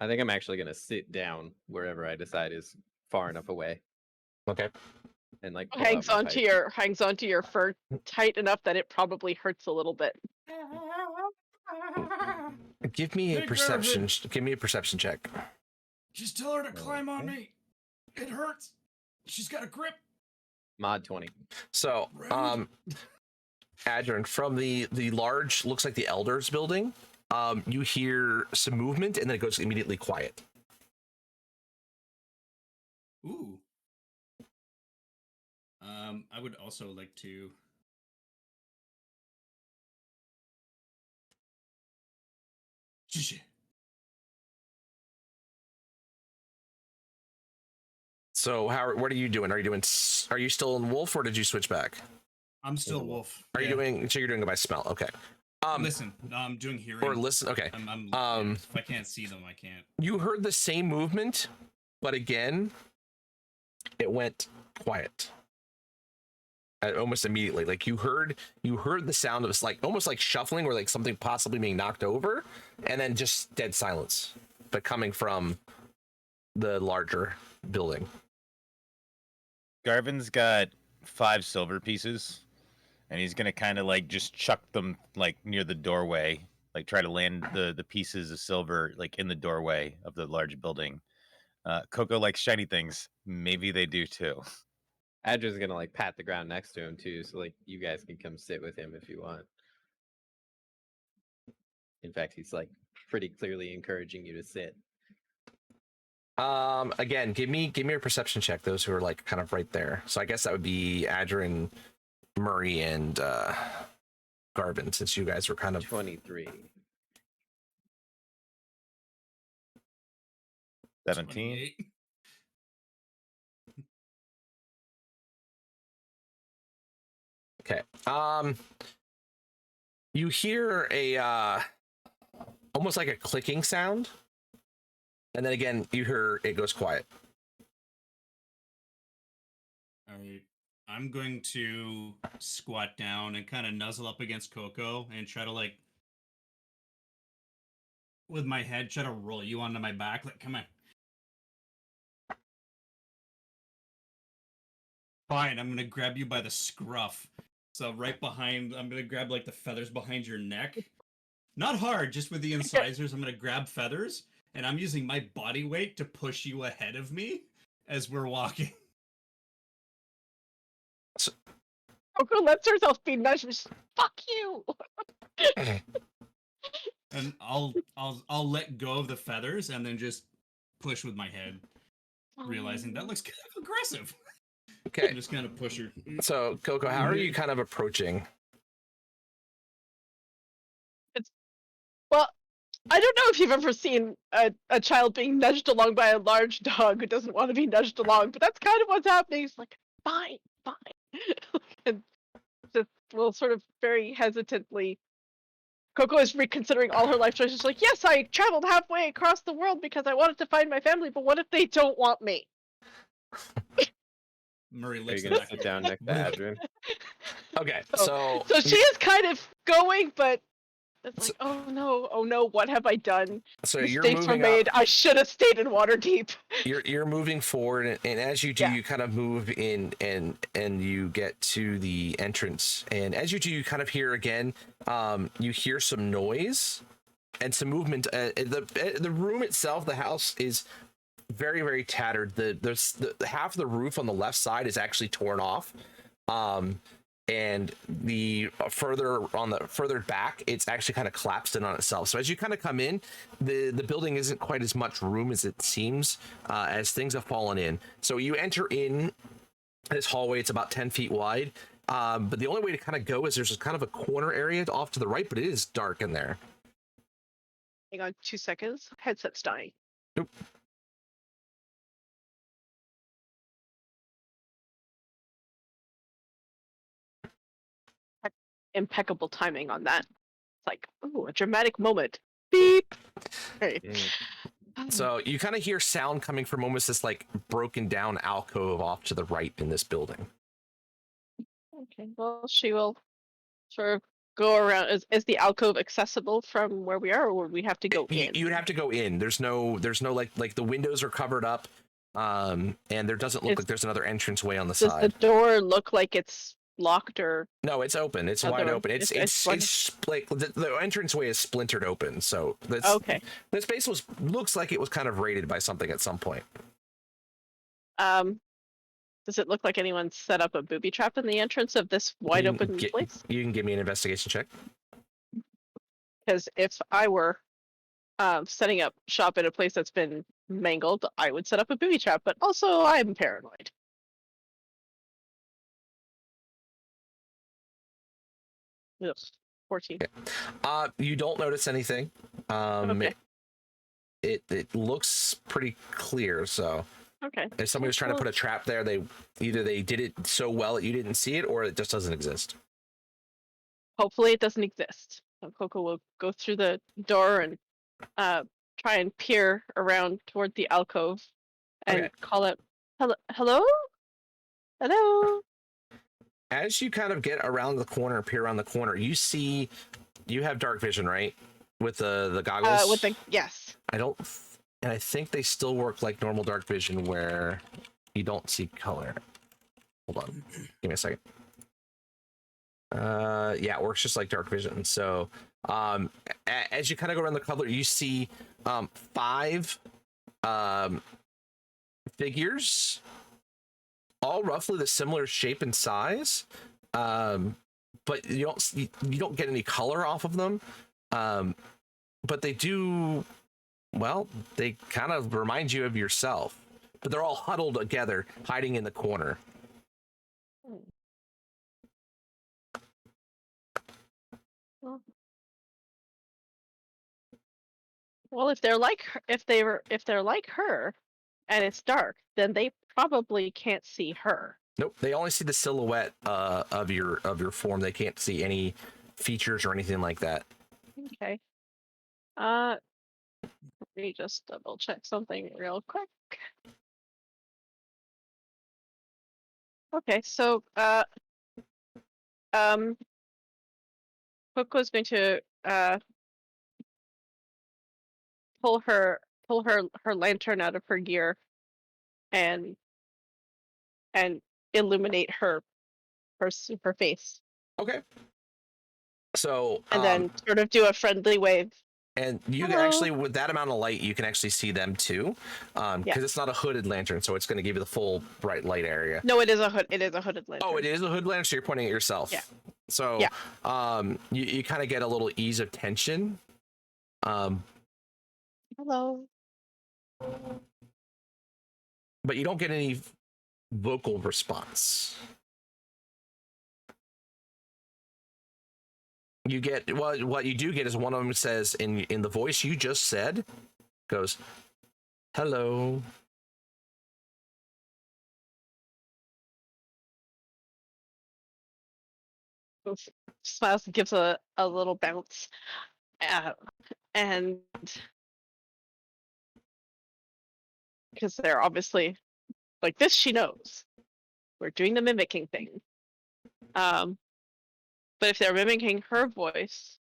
I think I'm actually gonna sit down wherever I decide is far enough away Okay. and like pull out hangs my onto pipe. your fur tight enough that it probably hurts a little bit. Give me a Hey, perception. Garvin. Give me a perception check. Just tell her to climb on Okay. me. It hurts. She's got a grip. Mod 20. So, Rude. Adrian, from the large, looks like the elders building, you hear some movement and then it goes immediately quiet. Ooh. I would also like to. Shh. So, what are you doing? Are you still in wolf or did you switch back? I'm still a wolf. Are you doing? So you're doing it by smell. Okay. Listen, no, I'm doing hearing. Or listen. Okay. If I can't see them, I can't. You heard the same movement, but again, it went quiet. Almost immediately, like you heard the sound of like almost like shuffling or like something possibly being knocked over, and then just dead silence, but coming from the larger building. Garvin's got 5 silver pieces, and he's gonna kind of like just chuck them like near the doorway, like try to land the pieces of silver like in the doorway of the large building. Coco likes shiny things. Maybe they do too. Adrian's gonna like pat the ground next to him too, so like you guys can come sit with him if you want. In fact, he's like pretty clearly encouraging you to sit. Again, give me a perception check. Those who are like kind of right there. So I guess that would be Adrian, Murray, and Garvin, since you guys were kind of 23. 17. 28. okay. You hear a almost like a clicking sound, and then again you hear it goes quiet. All right. I'm going to squat down and kind of nuzzle up against Coco and try to like with my head try to roll you onto my back. Like, come on. Fine, I'm gonna grab you by the scruff. So right behind, I'm gonna grab like the feathers behind your neck. Not hard, just with the incisors. I'm gonna grab feathers, and I'm using my body weight to push you ahead of me as we're walking. Coco lets herself be nudged. She's, fuck you. And I'll let go of the feathers and then just push with my head, realizing that looks kind of aggressive. Okay. And just kind of push her. So, Coco, how are you kind of approaching? Well, I don't know if you've ever seen a child being nudged along by a large dog who doesn't want to be nudged along, but that's kind of what's happening. He's like, fine, fine. And just will sort of very hesitantly. Coco is reconsidering all her life choices. Like, yes, I traveled halfway across the world because I wanted to find my family, but what if they don't want me? Murray Are you licks the gonna back sit of down next to Adrian? Okay, So she is kind of going, but it's like, oh no, what have I done? so you're Mistakes were moving up. made. I should have stayed in Waterdeep. You're moving forward, and as you do, Yeah. you kind of move in, and you get to the entrance. And as you do, you kind of hear again. You hear some noise and some movement. The room itself, the house, is very, very tattered. The half of the roof on the left side is actually torn off. And the further back, it's actually kind of collapsed in on itself. So as you kind of come in, the building isn't quite as much room as it seems, as things have fallen in. So you enter in this hallway. It's about 10 feet wide. But the only way to kind of go is there's kind of a corner area off to the right, but it is dark in there. Hang on 2 seconds. Headset's dying. Nope. Impeccable timing on that. It's like, ooh, a dramatic moment. Beep. Right. So you kind of hear sound coming from almost this like broken down alcove off to the right in this building. Okay. Well, she will sort of go around. Is the alcove accessible from where we are, or would we have to go in? You would have to go in. There's no like the windows are covered up, and there doesn't look like there's another entranceway on the Does side. the door look like it's locked or? No, it's open. It's wide open. It's like the entranceway is splintered open. So this Okay. This space looks like it was kind of raided by something at some point. Does it look like anyone set up a booby trap in the entrance of this wide open place? You can give me an investigation check. Because if I were setting up shop in a place that's been mangled, I would set up a booby trap. But also, I'm paranoid. Ugh, 14. Okay. You don't notice anything. Okay. It looks pretty clear. So Okay. if somebody was trying to put a trap there, they did it so well that you didn't see it, or it just doesn't exist. Hopefully, it doesn't exist. So Coco will go through the door and try and peer around toward the alcove and call out, hello? Hello? As you kind of get around the corner, peer around the corner, you see, you have dark vision, right? With the goggles? Yes. I think they still work like normal dark vision where you don't see color. Hold on. Give me a second. Yeah, it works just like dark vision. So as you kind of go around the color, you see 5 figures, all roughly the similar shape and size, but you don't get any color off of them, but they do, well, they kind of remind you of yourself, but they're all huddled together, hiding in the corner. Well, if they're like her, and it's dark, then they probably can't see her. Nope, they only see the silhouette of your form. They can't see any features or anything like that. Okay. Let me just double check something real quick. Okay, so Hook was going to pull her lantern out of her gear and illuminate her face, Okay. So and then sort of do a friendly wave. and you can Hello. actually, with that amount of light, you can actually see them too, because Yeah. it's not a hooded lantern, so it's going to give you the full bright light area. No, it is a hood. It is a hooded lantern. Oh, it is a hood lantern, so you're pointing at yourself. Yeah. So Yeah. you kind of get a little ease of tension. Hello. But you don't get any vocal response. You get what you do get is one of them says in the voice you just said, goes, "Hello." Smiles and gives a little bounce, and because they're obviously like this, she knows we're doing the mimicking thing. But if they're mimicking her voice,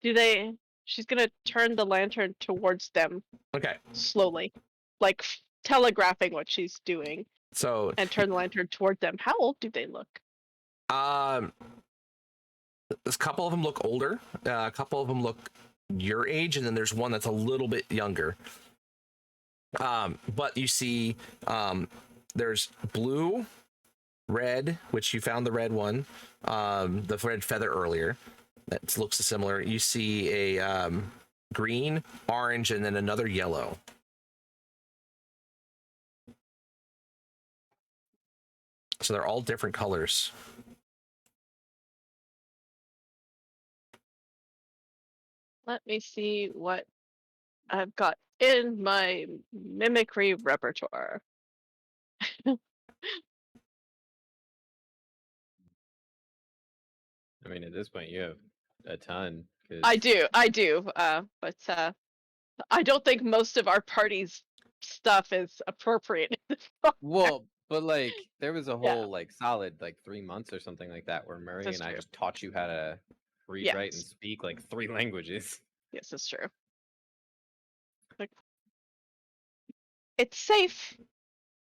she's gonna turn the lantern towards them. Okay. Slowly, like telegraphing what she's doing. So and turn the lantern toward them. How old do they look? A couple of them look older. A couple of them look your age, and then there's one that's a little bit younger. But you see, there's blue, red, which you found the red one, the red feather earlier. That looks similar. You see a green, orange, and then another yellow. So they're all different colors. Let me see what I've got in my mimicry repertoire. I mean, at this point, you have a ton. I do. But I don't think most of our party's stuff is appropriate. Well, but like, there was a Yeah. whole like solid like 3 months or something like that where Murray That's and I true. just taught you how to read, write, and Yes. speak like 3 languages. Yes, that's true. Like, it's safe.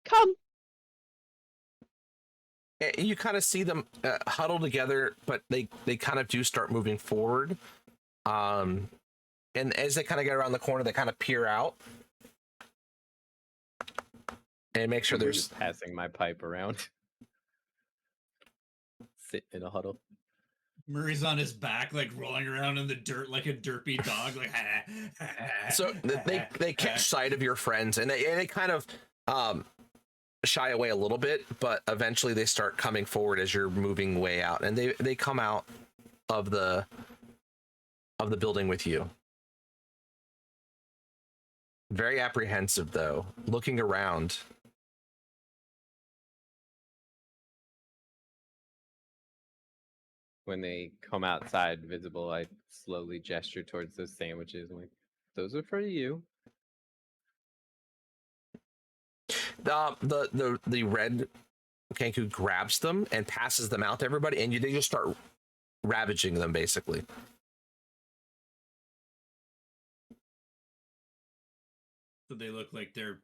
Come. You kind of see them huddle together, but they kind of do start moving forward. And as they kind of get around the corner, they kind of peer out and make sure I'm there's just passing my pipe around. Sit in a huddle. Murray's on his back, like rolling around in the dirt like a derpy dog. Like, so they catch sight of your friends, and they kind of shy away a little bit, but eventually they start coming forward as you're moving way out, and they come out of the building with you. Very apprehensive though, looking around. When they come outside visible, I slowly gesture towards those sandwiches. I'm like, those are for you. The red Kenku grabs them and passes them out to everybody, and they just start ravaging them basically. So they look like they're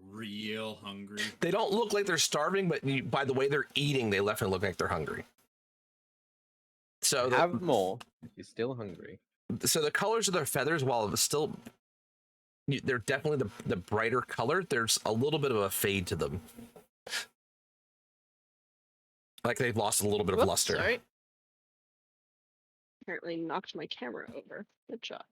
real hungry. They don't look like they're starving, but by the way they're eating, they definitely look like they're hungry. So Have more if you're still hungry. So the colors of their feathers, while still, they're definitely the brighter color. There's a little bit of a fade to them, like they've lost a little bit of luster. Sorry. Apparently knocked my camera over. Good job.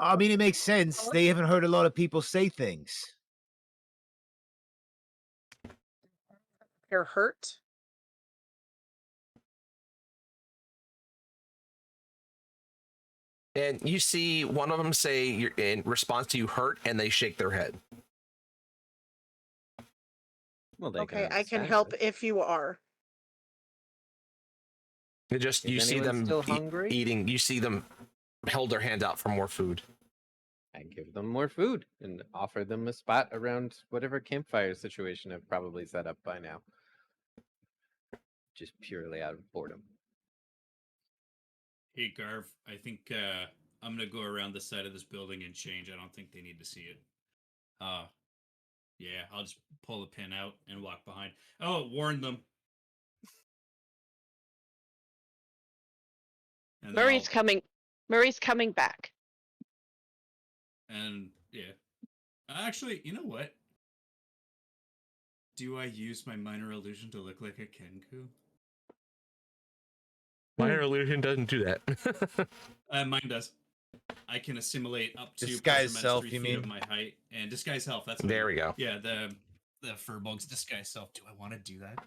I mean, it makes sense. They haven't heard a lot of people say things. You're hurt. And you see one of them say, in response to you, hurt, and they shake their head. Well, they Okay, I can understand help it. if you are. It just Is you see anyone them still hungry? eating. You see them held their hand out for more food. I give them more food and offer them a spot around whatever campfire situation I've probably set up by now. Just purely out of boredom. Hey Garv, I think I'm gonna go around the side of this building and change. I don't think they need to see it. Yeah, I'll just pull the pin out and walk behind. Oh, warn them. And then Murray's coming. Murray's coming back. And yeah. Actually, you know what? Do I use my minor illusion to look like a Kenku? Minor illusion doesn't do that. Mine does. I can assimilate up to Disguise plus or minus self, 3 you feet of mean? my height and disguise self. That's what There we go. Yeah, the Furbolg's disguise self. Do I want to do that?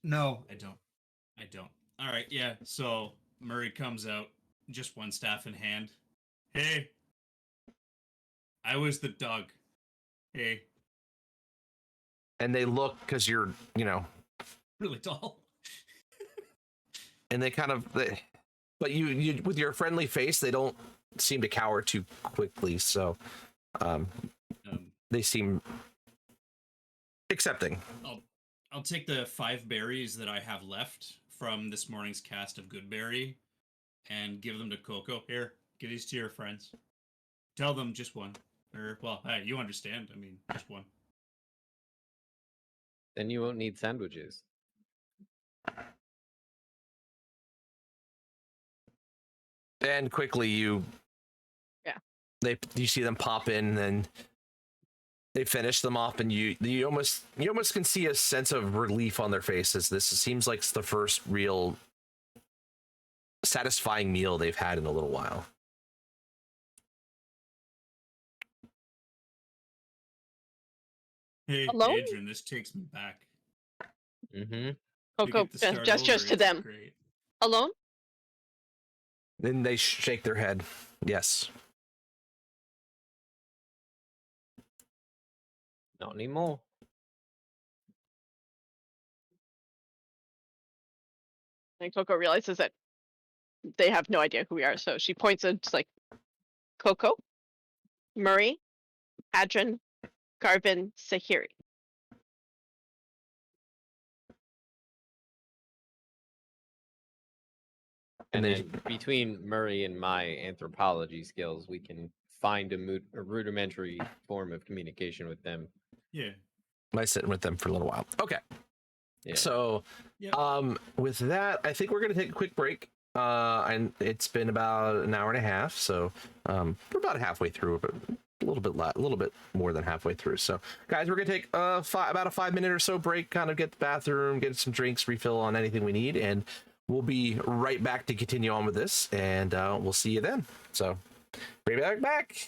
No, I don't. I don't. All right, yeah. So Murray comes out, just one staff in hand. Hey, I was the dog. Hey, And they look because you're, really tall. and they kind of, but you with your friendly face, they don't seem to cower too quickly. So, they seem accepting. I'll take the 5 berries that I have left from this morning's cast of Goodberry and give them to Coco. Here, give these to your friends. Tell them just one. Or, well, hey, you understand. I mean, just one. Then you won't need sandwiches. And quickly you see them pop in, and they finish them off, and you almost can see a sense of relief on their faces. This seems like it's the first real satisfying meal they've had in a little while. Hey, Alone? Adrian, this takes me back. Mm-hmm. Coco gestures to them. Great. Alone? Then they shake their head. Yes. Not anymore. And Coco realizes that they have no idea who we are, so she points and it's like, Coco, Murray, Adrin, Garvin, Sahiri. And And then between Murray and my anthropology skills, we can find a rudimentary form of communication with them. Yeah. I sit with them for a little while. Okay. Yeah. So, Yep. with that, I think we're going to take a quick break. And it's been about an hour and a half, so we're about halfway through, but a little bit more than halfway through. So, guys, we're going to take about a 5-minute or so break, kind of get the bathroom, get some drinks, refill on anything we need, and we'll be right back to continue on with this, and we'll see you then. So, be back.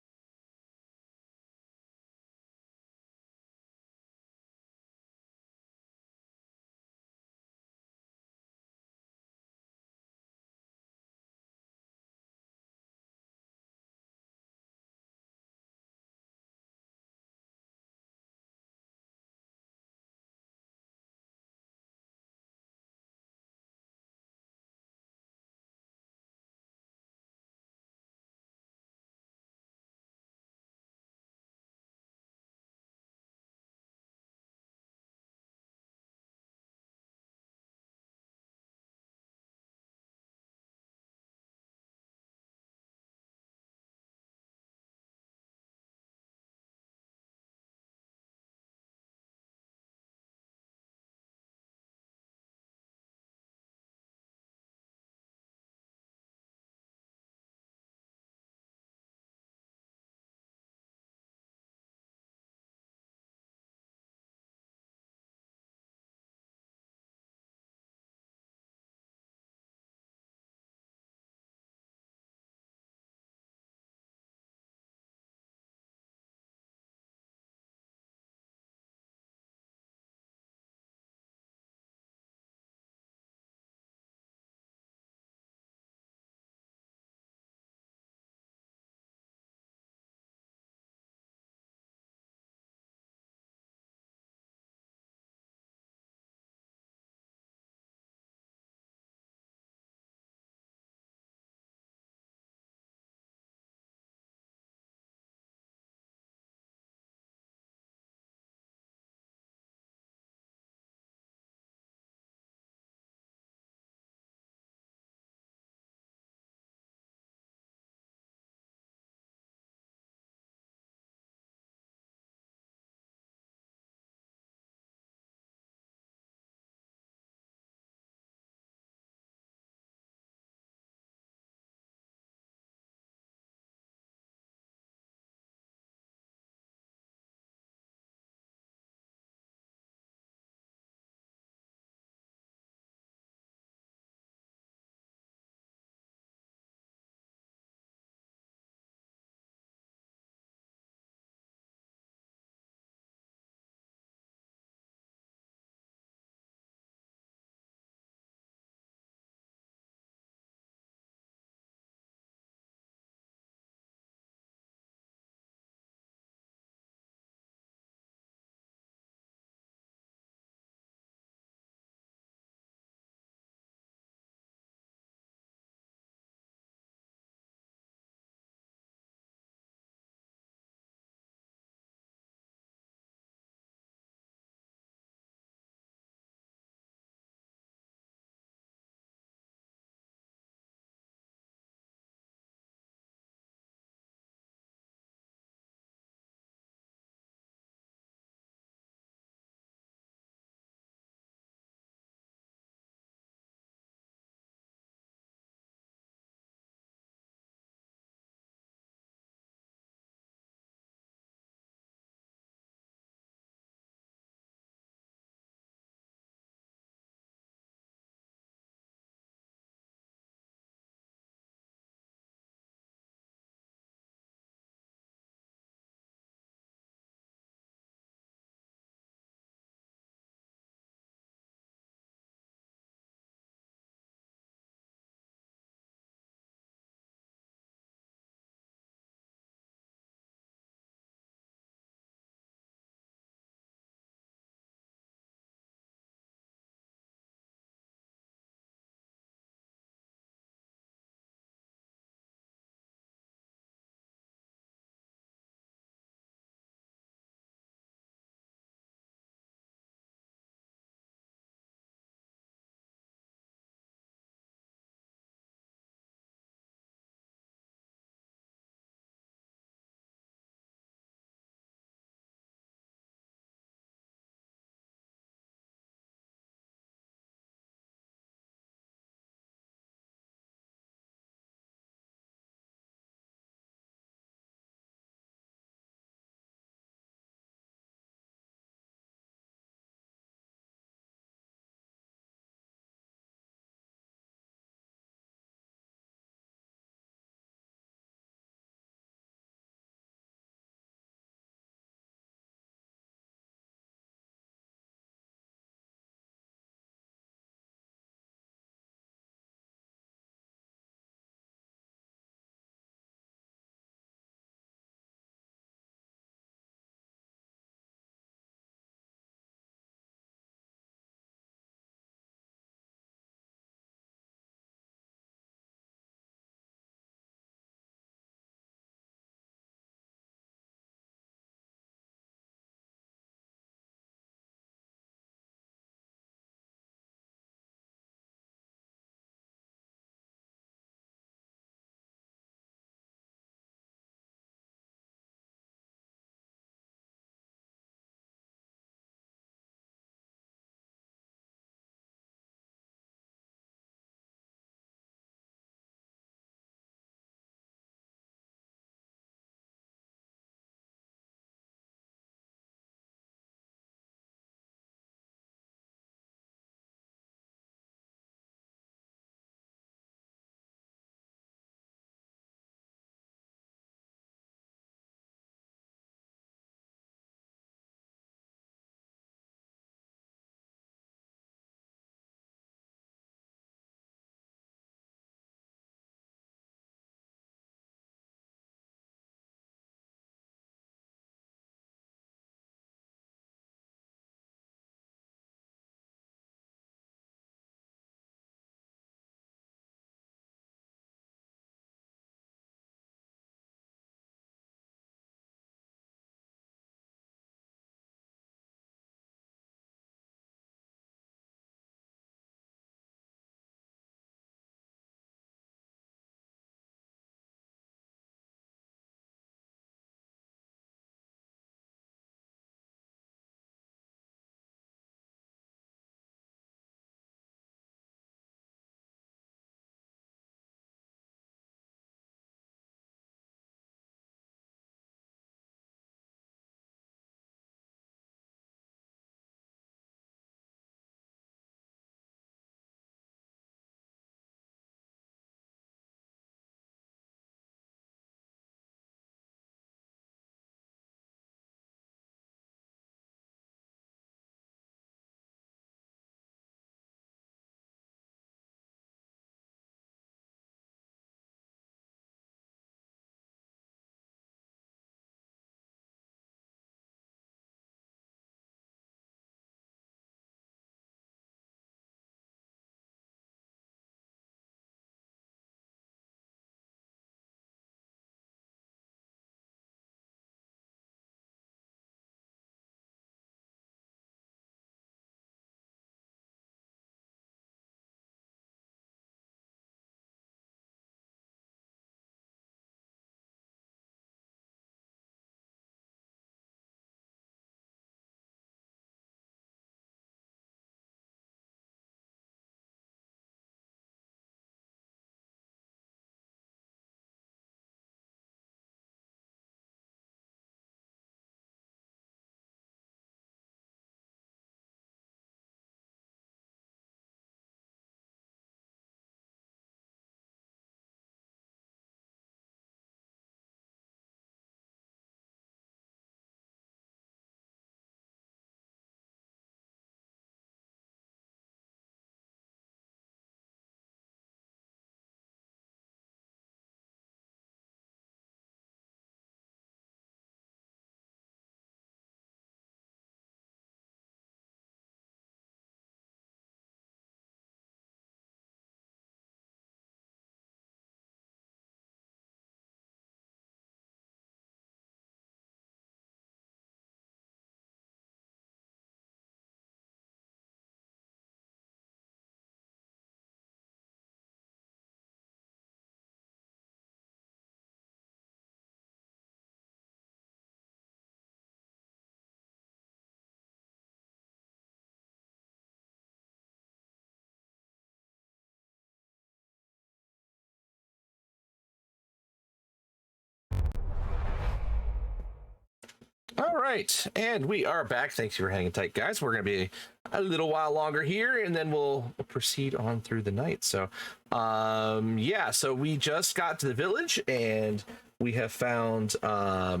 All right, and we are back. Thanks for hanging tight, guys. We're going to be a little while longer here, and then we'll proceed on through the night. So, yeah, so we just got to the village, and we have found a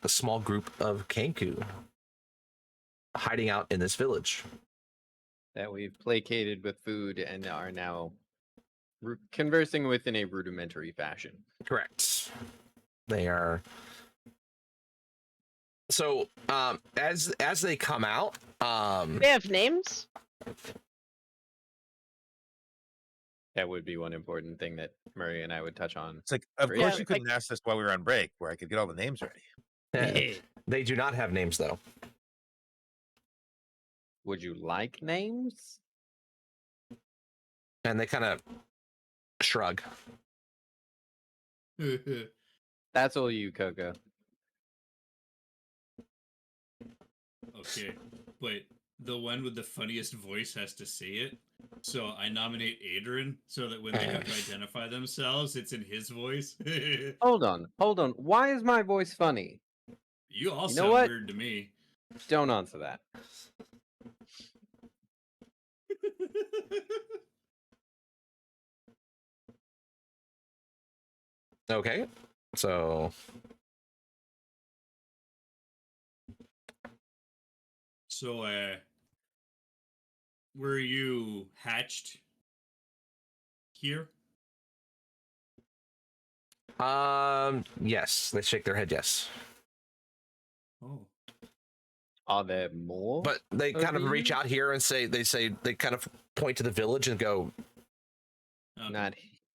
small group of Kenku hiding out in this village. That we've placated with food and are now conversing with in a rudimentary fashion. Correct. They are. So, as they come out, They have names. That would be one important thing that Murray and I would touch on. It's like, of Yeah, course you like- couldn't ask this while we were on break, where I could get all the names ready. they do not have names though. Would you like names? And they kind of shrug. That's all you, Coco. Okay, but the one with the funniest voice has to say it. So I nominate Adrian so that when they have to identify themselves, it's in his voice. Hold on. Why is my voice funny? You all You know sound what? weird to me. Don't answer that. Okay, so So, were you hatched here? yes, they shake their head yes, Oh, Are there more? but they kind of reach Okay. out here and they kind of point to the village and go, okay.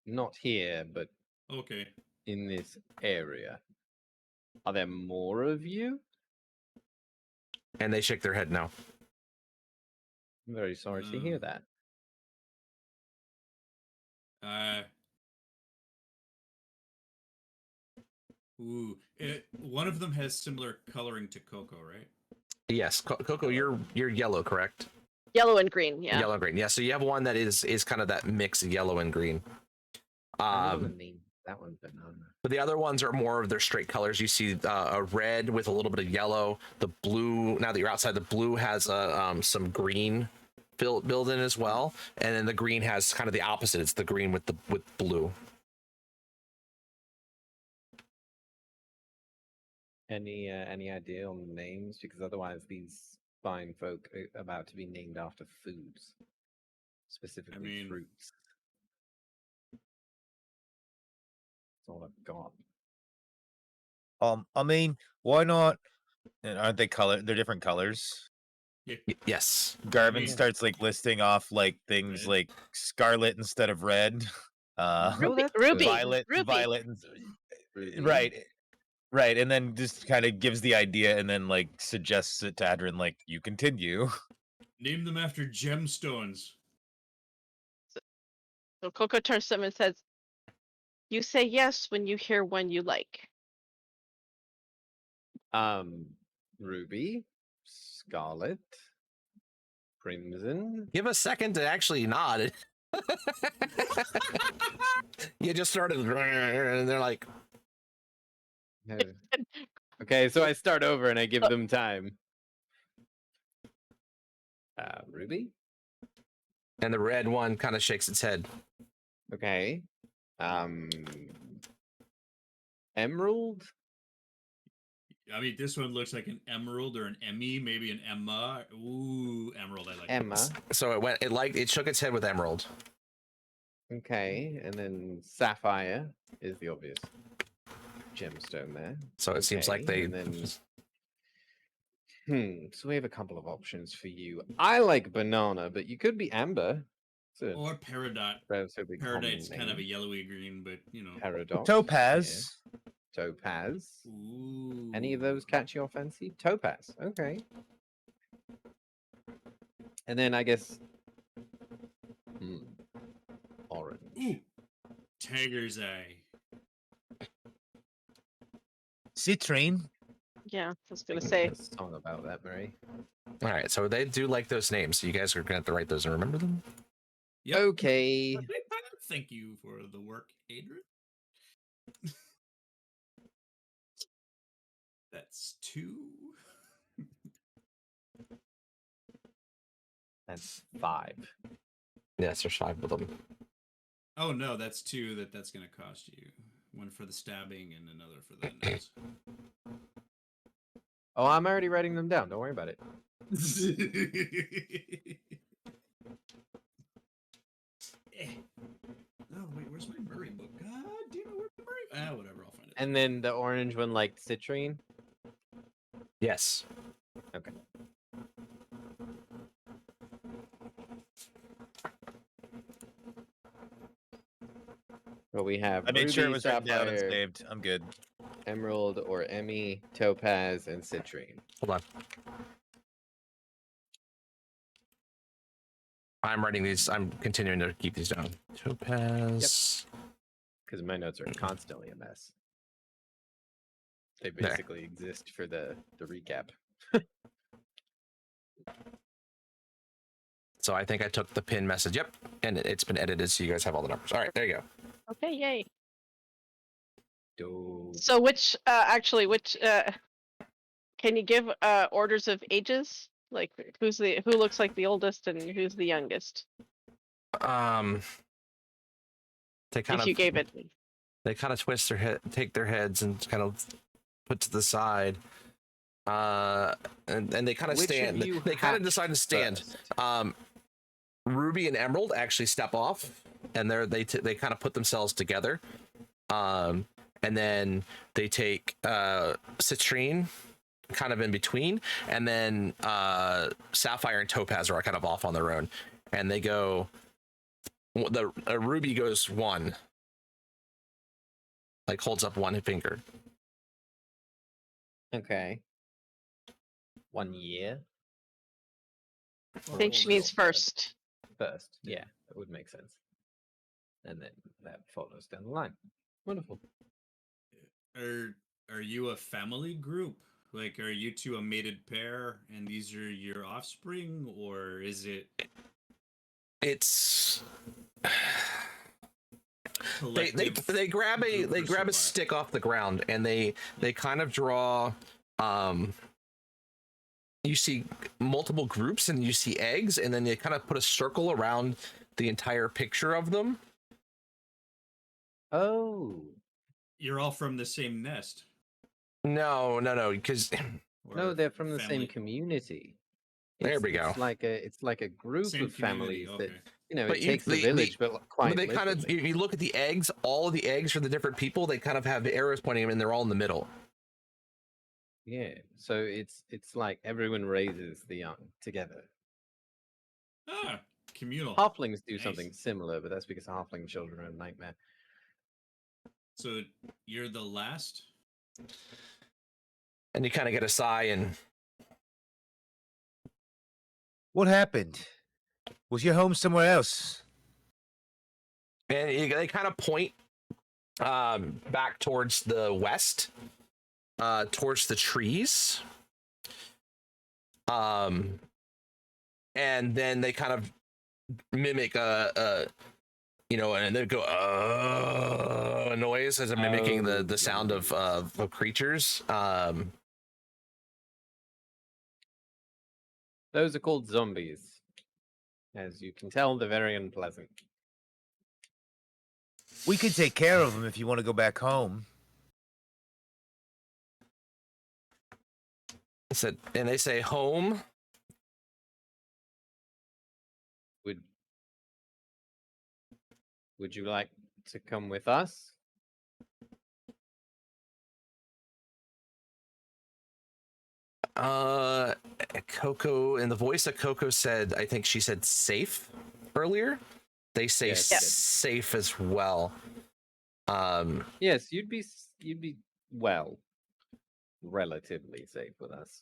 Not here, but Okay. in this area. Are there more of you? and they shake their head no. I'm very sorry to hear Mm. that. One of them has similar coloring to Coco, right? Yes, Coco, you're yellow, correct? Yellow and green. Yeah. Yellow and green. Yeah, so you have one that is kind of that mix of yellow and green. I know the name. That one's banana. But the other ones are more of their straight colors. You see a red with a little bit of yellow. The blue, now that you're outside, the blue has some green built in as well. And then the green has kind of the opposite. It's the green with blue. Any idea on the names? Because otherwise, these fine folk are about to be named after foods, specifically mean- fruits. That's all I've got. I mean, why not? And aren't they color? They're different colors. Yes. Garvin mean- starts like listing off like things Red. like scarlet instead of red. Oh, Ruby. that's Ruby. good. Violet, Ruby. violet, and Ruby. right, and then just kind of gives the idea, and then like suggests it to Adrian, like you continue. Name them after gemstones. So Coco turns to him and says, "You say yes when you hear one you like." Ruby, Scarlet, Crimson. Give a second to actually nod. You just started, and they're like, Okay, so I start over and I give them time. Ruby. and the red one kind of shakes its head. Okay. Emerald. I mean, this one looks like an emerald or an Emmy, maybe an Emma. Ooh, emerald. I like Emma. So it shook its head with emerald. Okay, and then Sapphire is the obvious gemstone there. So it seems like Okay, they. and then- So we have a couple of options for you. I like banana, but you could be amber. It's a Or peridot. relatively common Peridot's kind of a name. yellowy green, but you know. Paradox. Topaz. yeah. Topaz. Ooh. Any of those catch your fancy? Topaz. Okay. And then I guess orange. Ooh. Tiger's eye. Citrine. Yeah, I was gonna Thinking say. of a song about that, Mary. All right, so they do like those names. So you guys are gonna have to write those and remember them. Yep. Okay. Thank you for the work, Adrian. That's That's 2. That's 5. Yes, there's 5 of them. Oh no, that's 2 that's gonna cost you. One for the stabbing and another for the nose. Oh, I'm already writing them down. Don't worry about it. Oh wait, where's my Murray book? God damn it, where's the Murray? Whatever, I'll find it. And then the orange one, like citrine. Yes. Okay. Well, we have I made sure it ruby, was written down and sapphire, saved. I'm good. emerald or emmy, topaz, and citrine. Hold on. I'm writing these. I'm continuing to keep these down. Topaz. Because my notes are constantly a mess. They There. basically exist for the recap. So I think I took the pin message. Yep. And it's been edited so you guys have all the numbers. All right, there you go. Okay, yay. Dope. So which can you give orders of ages? Like who looks like the oldest and who's the youngest? They kind If of you gave it. they kind of twist their head, take their heads and kind of put to the side. And they kind of Which of stand. you They kind of hatched decide to stand. first? Ruby and Emerald actually step off, and they kind of put themselves together. And then they take Citrine kind of in between, and then Sapphire and Topaz are kind of off on their own, and they go. The Ruby goes 1, like holds up 1 finger. Okay. 1 year. I think she means first. First. Yeah, that would make sense. And then that follows down the line. Wonderful. Are you a family group? Like, are you two a mated pair, and these are your offspring, or is it It's collective they grab a group they for grab a survival? stick off the ground, and they kind of draw. You see multiple groups, and you see eggs, and then they kind of put a circle around the entire picture of them. Oh. You're all from the same nest. No, because No, or they're from the family- same community. There we go. It's like a group Same of community, families that okay. But it takes the village, but quite they kind of literally. you look at the eggs. All of the eggs for the different people, they kind of have arrows pointing them, and they're all in the middle. Yeah. So it's like everyone raises the young together. Ah, communal. Halflings do Nice. something similar, but that's because halfling children are a nightmare. So you're the last? And you kind of get a sigh, and What happened? Was your home somewhere else? they kind of point back towards the west, towards the trees. And then they kind of mimic a and they go a noise as they're mimicking the sound of creatures. Those are called zombies. As you can tell, they're very unpleasant. We can take care of them if you want to go back home. And they say home. Would you like to come with us? Coco, in the voice of Coco said, I think she said safe earlier. They say Yes. safe as well. Yes, you'd be well, relatively safe with us.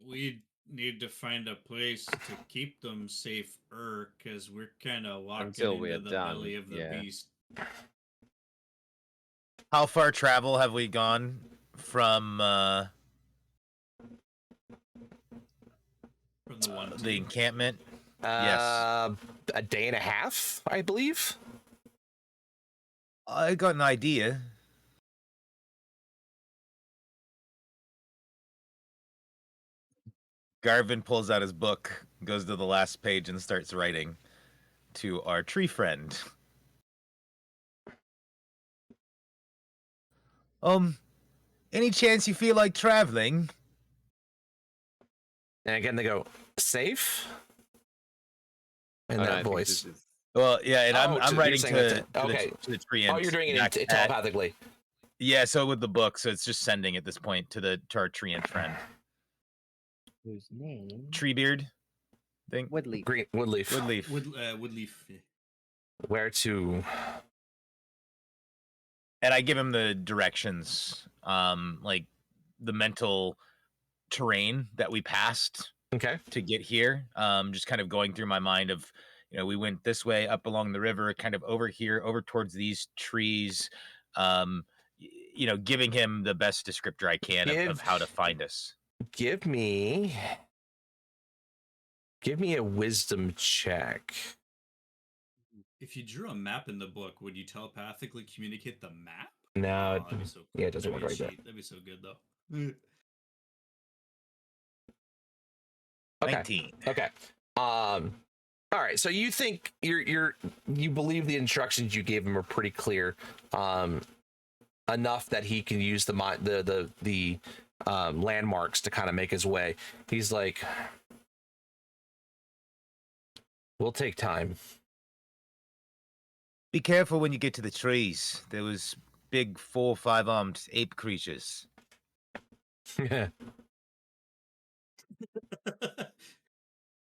We need to find a place to keep them safer, because we're kind of walking Until into we're the done, belly of the yeah. beast. How far travel have we gone from From the one the to encampment? A day and a half, I believe. I got an idea. Garvin pulls out his book, goes to the last page, and starts writing to our tree friend. Any chance you feel like traveling? And again, they go, safe? In Oh, no, I that think voice. this is- Well, yeah, and Oh, I'm you're writing saying to, that okay. to the tree. Oh, and you're doing it back at- telepathically. Yeah, so with the book, so it's just sending at this point to our tree and friend. Whose name? Treebeard, I think. Woodleaf. Green Woodleaf. Woodleaf. Woodleaf. Where to? And I give him the directions, like the mental terrain that we passed Okay. to get here. Just kind of going through my mind of, we went this way up along the river, kind of over here, over towards these trees. Giving him the best descriptor I can of how to find us. Give me a wisdom check. If you drew a map in the book, would you telepathically communicate the map? No, Oh, that'd be so yeah, it doesn't That'd work be like that. cheat. That'd be so good though. Okay. 19. Okay. All right. So you think you believe the instructions you gave him are pretty clear, enough that he can use the landmarks to kind of make his way. He's like, we'll take time. Be careful when you get to the trees. There was big 4 or 5 armed ape creatures.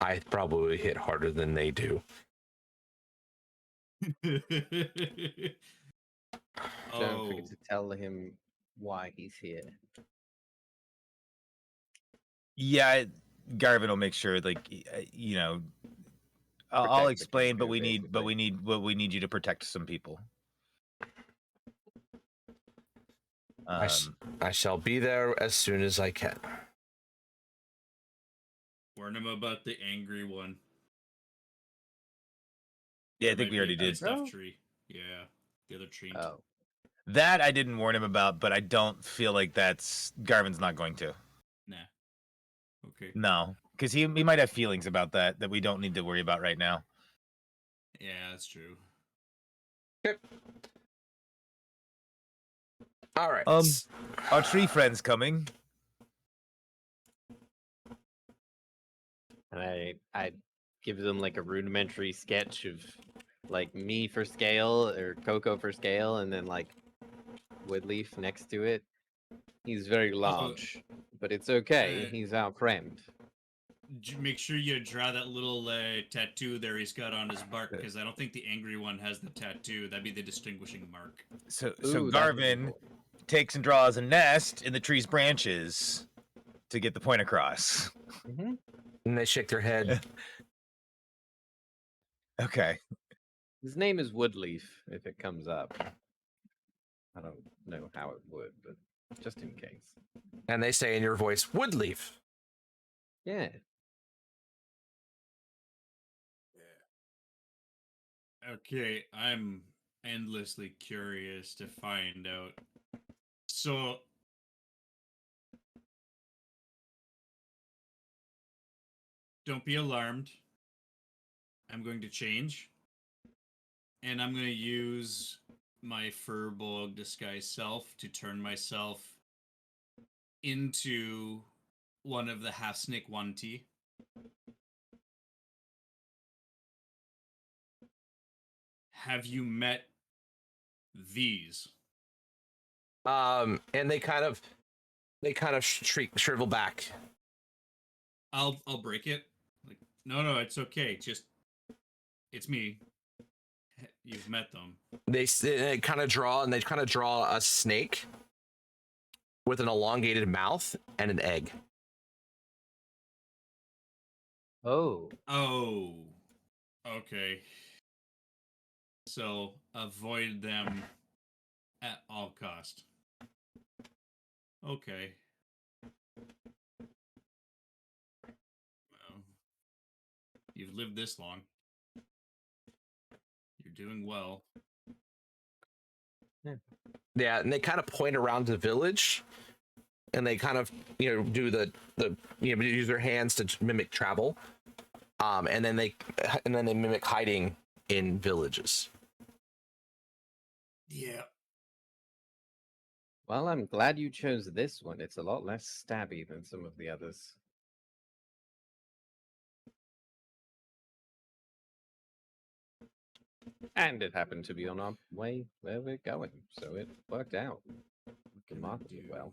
I probably hit harder than they do. Don't forget to tell him why he's here. Yeah, Garvin will make sure, I'll Protect the explain, but country, we need you to protect some people. I shall be there as soon as I can. Warn him about the angry one. Yeah, I There think might we be already a did. stuff Oh. tree. Yeah, the other tree. Oh, That I didn't warn him about, but I don't feel like Garvin's not going to. Nah. Okay. No, because he might have feelings about that we don't need to worry about right now. Yeah, that's true. All right. Our tree friend's coming. and I give them like a rudimentary sketch of like me for scale or Coco for scale, and then like Woodleaf next to it. He's very large, but it's okay. He's our friend. Make sure you draw that little tattoo there he's got on his bark, because I don't think the angry one has the tattoo. That'd be the distinguishing mark. So Ooh, that would be Garvin cool. takes and draws a nest in the tree's branches to get the point across. Mhm. And they shake their head. Okay. His name is Woodleaf. If it comes up, I don't know how it would, but just in case. And they say in your voice, Woodleaf. Yeah. Okay, I'm endlessly curious to find out. So, don't be alarmed. I'm going to change. And I'm going to use my Furbolg disguise self to turn myself into one of the half snake 1T. Have you met these? And they kind of shrivel back. I'll break it. Like, no, it's okay. Just, it's me. You've met them. They kind of draw a snake with an elongated mouth and an egg. Oh. Oh, okay. So avoid them at all cost. Okay. Well, you've lived this long. You're doing well. Yeah, and they kind of point around the village, and they kind of do the use their hands to mimic travel, and then they mimic hiding in villages. Yeah. Well, I'm glad you chose this one. It's a lot less stabby than some of the others. And it happened to be on our way where we're going, so it worked out. We can market it well.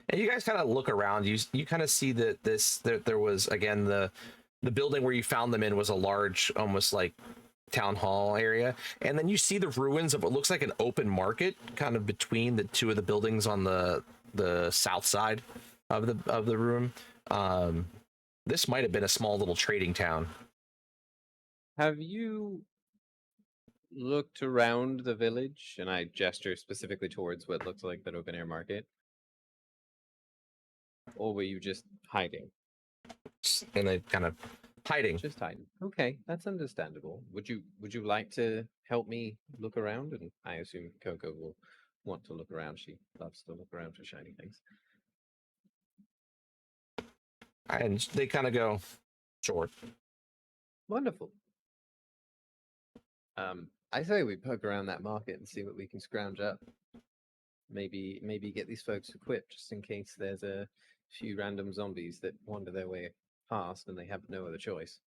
And you guys kind of look around. You kind of see that there was, again, the building where you found them in was a large, almost like town hall area, and then you see the ruins of what looks like an open market, kind of between the two of the buildings on the south side of the room. This might have been a small little trading town. Have you looked around the village? And I gesture specifically towards what looks like that open air market. Or were you just hiding? And they kind of hiding. Just hiding. Okay, that's understandable. Would you like to help me look around? And I assume Coco will want to look around. She loves to look around for shiny things. And they kind of go, sure. Wonderful. I say we poke around that market and see what we can scrounge up. Maybe get these folks equipped just in case there's a few random zombies that wander their way past and they have no other choice.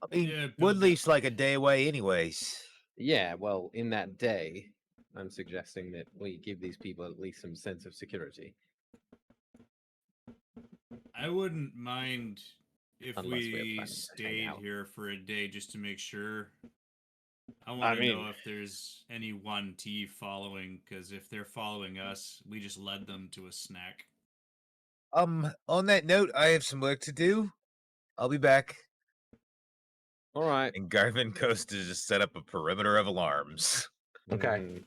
I mean, Yeah, build Woodleaf's like a day away, anyways. Yeah, well, in that day, I'm suggesting that we give these people at least some sense of security. I wouldn't mind if Unless we have we plans to hang stayed out. here for a day just to make sure. I want to know if there's any 1T following, because if they're following us, we just led them to a snack. On that note, I have some work to do. I'll be back. All right. And Garvin goes to just set up a perimeter of alarms. Okay.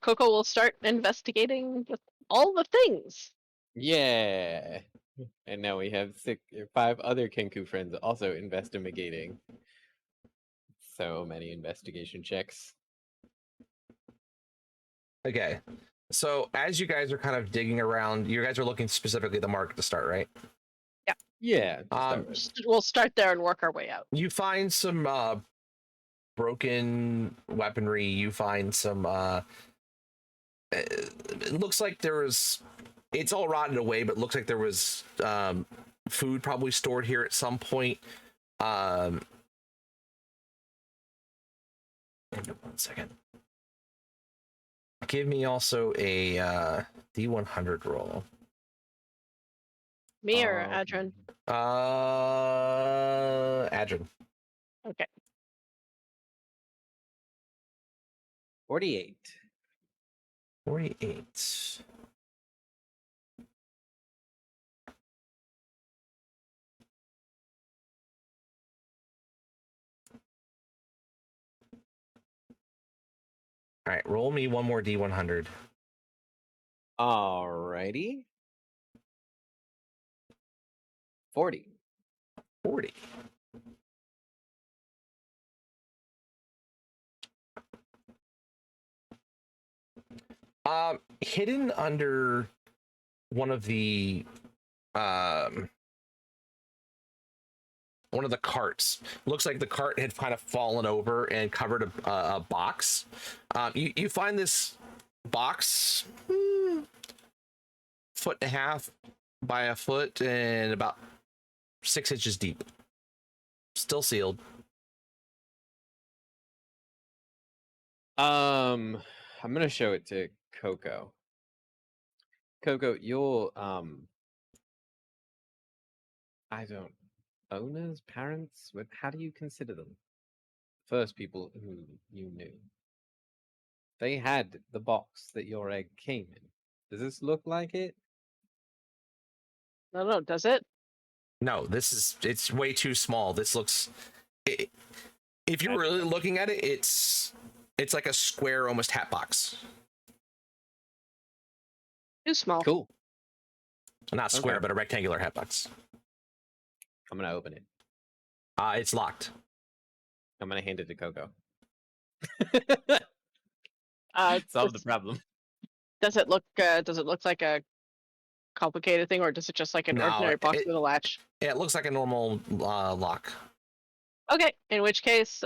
Coco will start investigating with all the things. Yeah. And now we have 5 other Kenku friends also investigating. So many investigation checks. Okay. So as you guys are kind of digging around, you guys are looking specifically at the market to start, right? Yeah. to start with. We'll start there and work our way out. You find some broken weaponry. You find some it looks like there was, it's all rotted away, but it looks like there was food probably stored here at some point. Hang on 1 second. Give me also a D100 roll. Me or Adrin? Adrin. Okay. 48. 48. All right, roll me one more D100. Alrighty. 40. 40. Hidden under one of the carts. Looks like the cart had kind of fallen over and covered a box. You find this box, 1.5 feet by a foot and about 6 inches deep. Still sealed. I'm gonna show it to Coco. Coco, you're I don't, owners, parents, how do you consider them? First people who you knew. They had the box that your egg came in. Does this look like it? No, does it? No, it's way too small. This looks, if you're really looking at it, it's like a square, almost hat box. Too small. Cool. Not square, Okay. but a rectangular hat box. I'm gonna open it. It's locked. I'm gonna hand it to Coco. Solve the problem. Does it look like a complicated thing, or does it just like an No, ordinary box it- with a latch? It looks like a normal lock. Okay, in which case,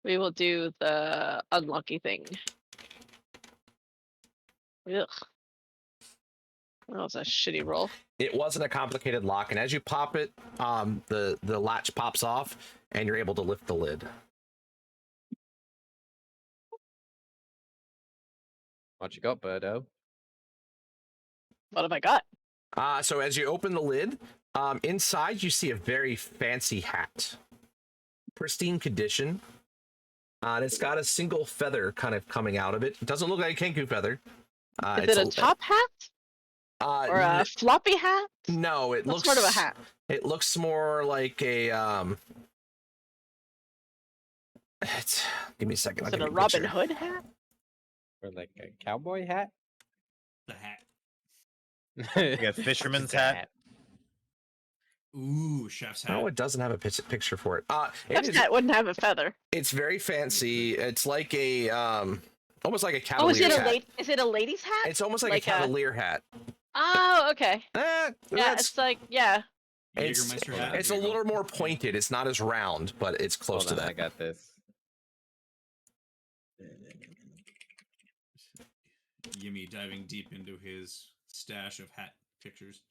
we will do the unlucky thing. Ugh. That was a shitty roll. It wasn't a complicated lock, and as you pop it, the latch pops off, and you're able to lift the lid. What you got, Birdo? What have I got? So as you open the lid, inside you see a very fancy hat, pristine condition. And it's got a single feather kind of coming out of it. It doesn't look like a Kenku feather. Is it a top hat or a floppy hat? No, it What looks sort of a hat? It looks more like a It's, give me a second. Is I'll it give a you Robin picture. Hood hat? Or like a cowboy hat? The hat. Like a fisherman's hat. Ooh, chef's hat. No, it doesn't have a picture for it. Chef's hat wouldn't have a feather. It's very fancy. It's like a almost like a Oh, is cavalier it a hat. Is it a lady's hat? It's almost like like a cavalier hat. Oh, okay. Yeah, That's- it's like Jägermeister hat. It's a There you go. little more pointed. It's not as round, but it's close Hold to on, that. I got this. Yimmy diving deep into his stash of hat pictures.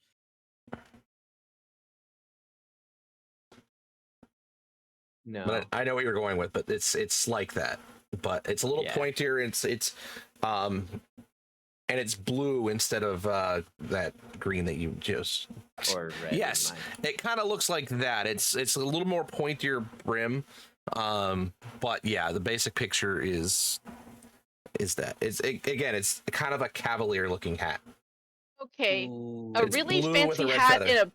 No. But I know what you're going with, but it's like that. But it's a little Yeah. pointier. It's and it's blue instead of that green that you just. Or red. Yes, mine. it kind of looks like that. It's a little more pointier brim. But yeah, the basic picture is that. Again, it's kind of a cavalier looking hat. okay. Ooh. A It's really blue with a fancy red hat feather.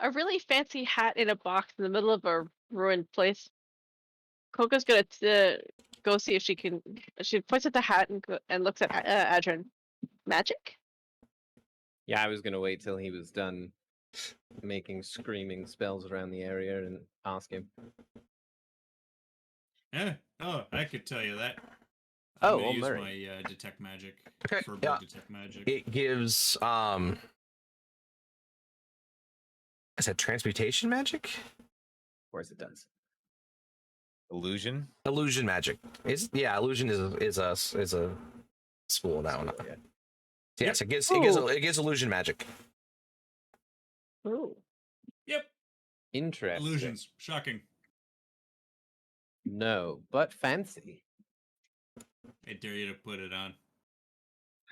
a really fancy hat in a box in the middle of a ruined place. Coco's gonna go see if she can. She points at the hat and looks at Adrian. Magic? Yeah, I was gonna wait till he was done making screaming spells around the area and ask him. Yeah. Oh, I could tell you that. Oh, I'm gonna well, use Murray. my detect magic. Okay, For yeah. detect magic. It gives is that transmutation magic? Of course it does. Illusion. Illusion magic. Illusion is a school in that one. Yeah. Yes, it gives Ooh. it gives illusion magic. Ooh. Yep. Interesting. Illusions. Shocking. No, but fancy. I dare you to put it on.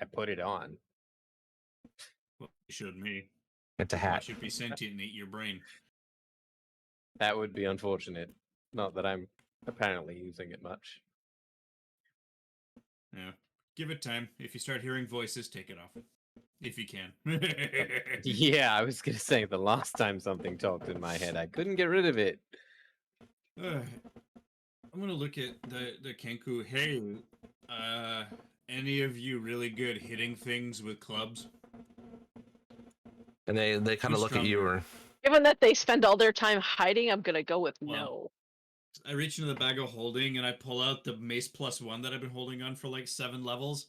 I put it on. Well, you showed me. It's a hat. Watch it be sentient and eat your brain. That would be unfortunate. Not that I'm apparently using it much. Yeah. Give it time. If you start hearing voices, take it off. If you can. Yeah, I was gonna say the last time something talked in my head, I couldn't get rid of it. I'm gonna look at the Kenku. Hey, any of you really good hitting things with clubs? And they kind of Who's look at you stronger? or Given that they spend all their time hiding, I'm gonna go with Well, no. I reach into the bag of holding and I pull out the mace +1 that I've been holding on for like 7 levels.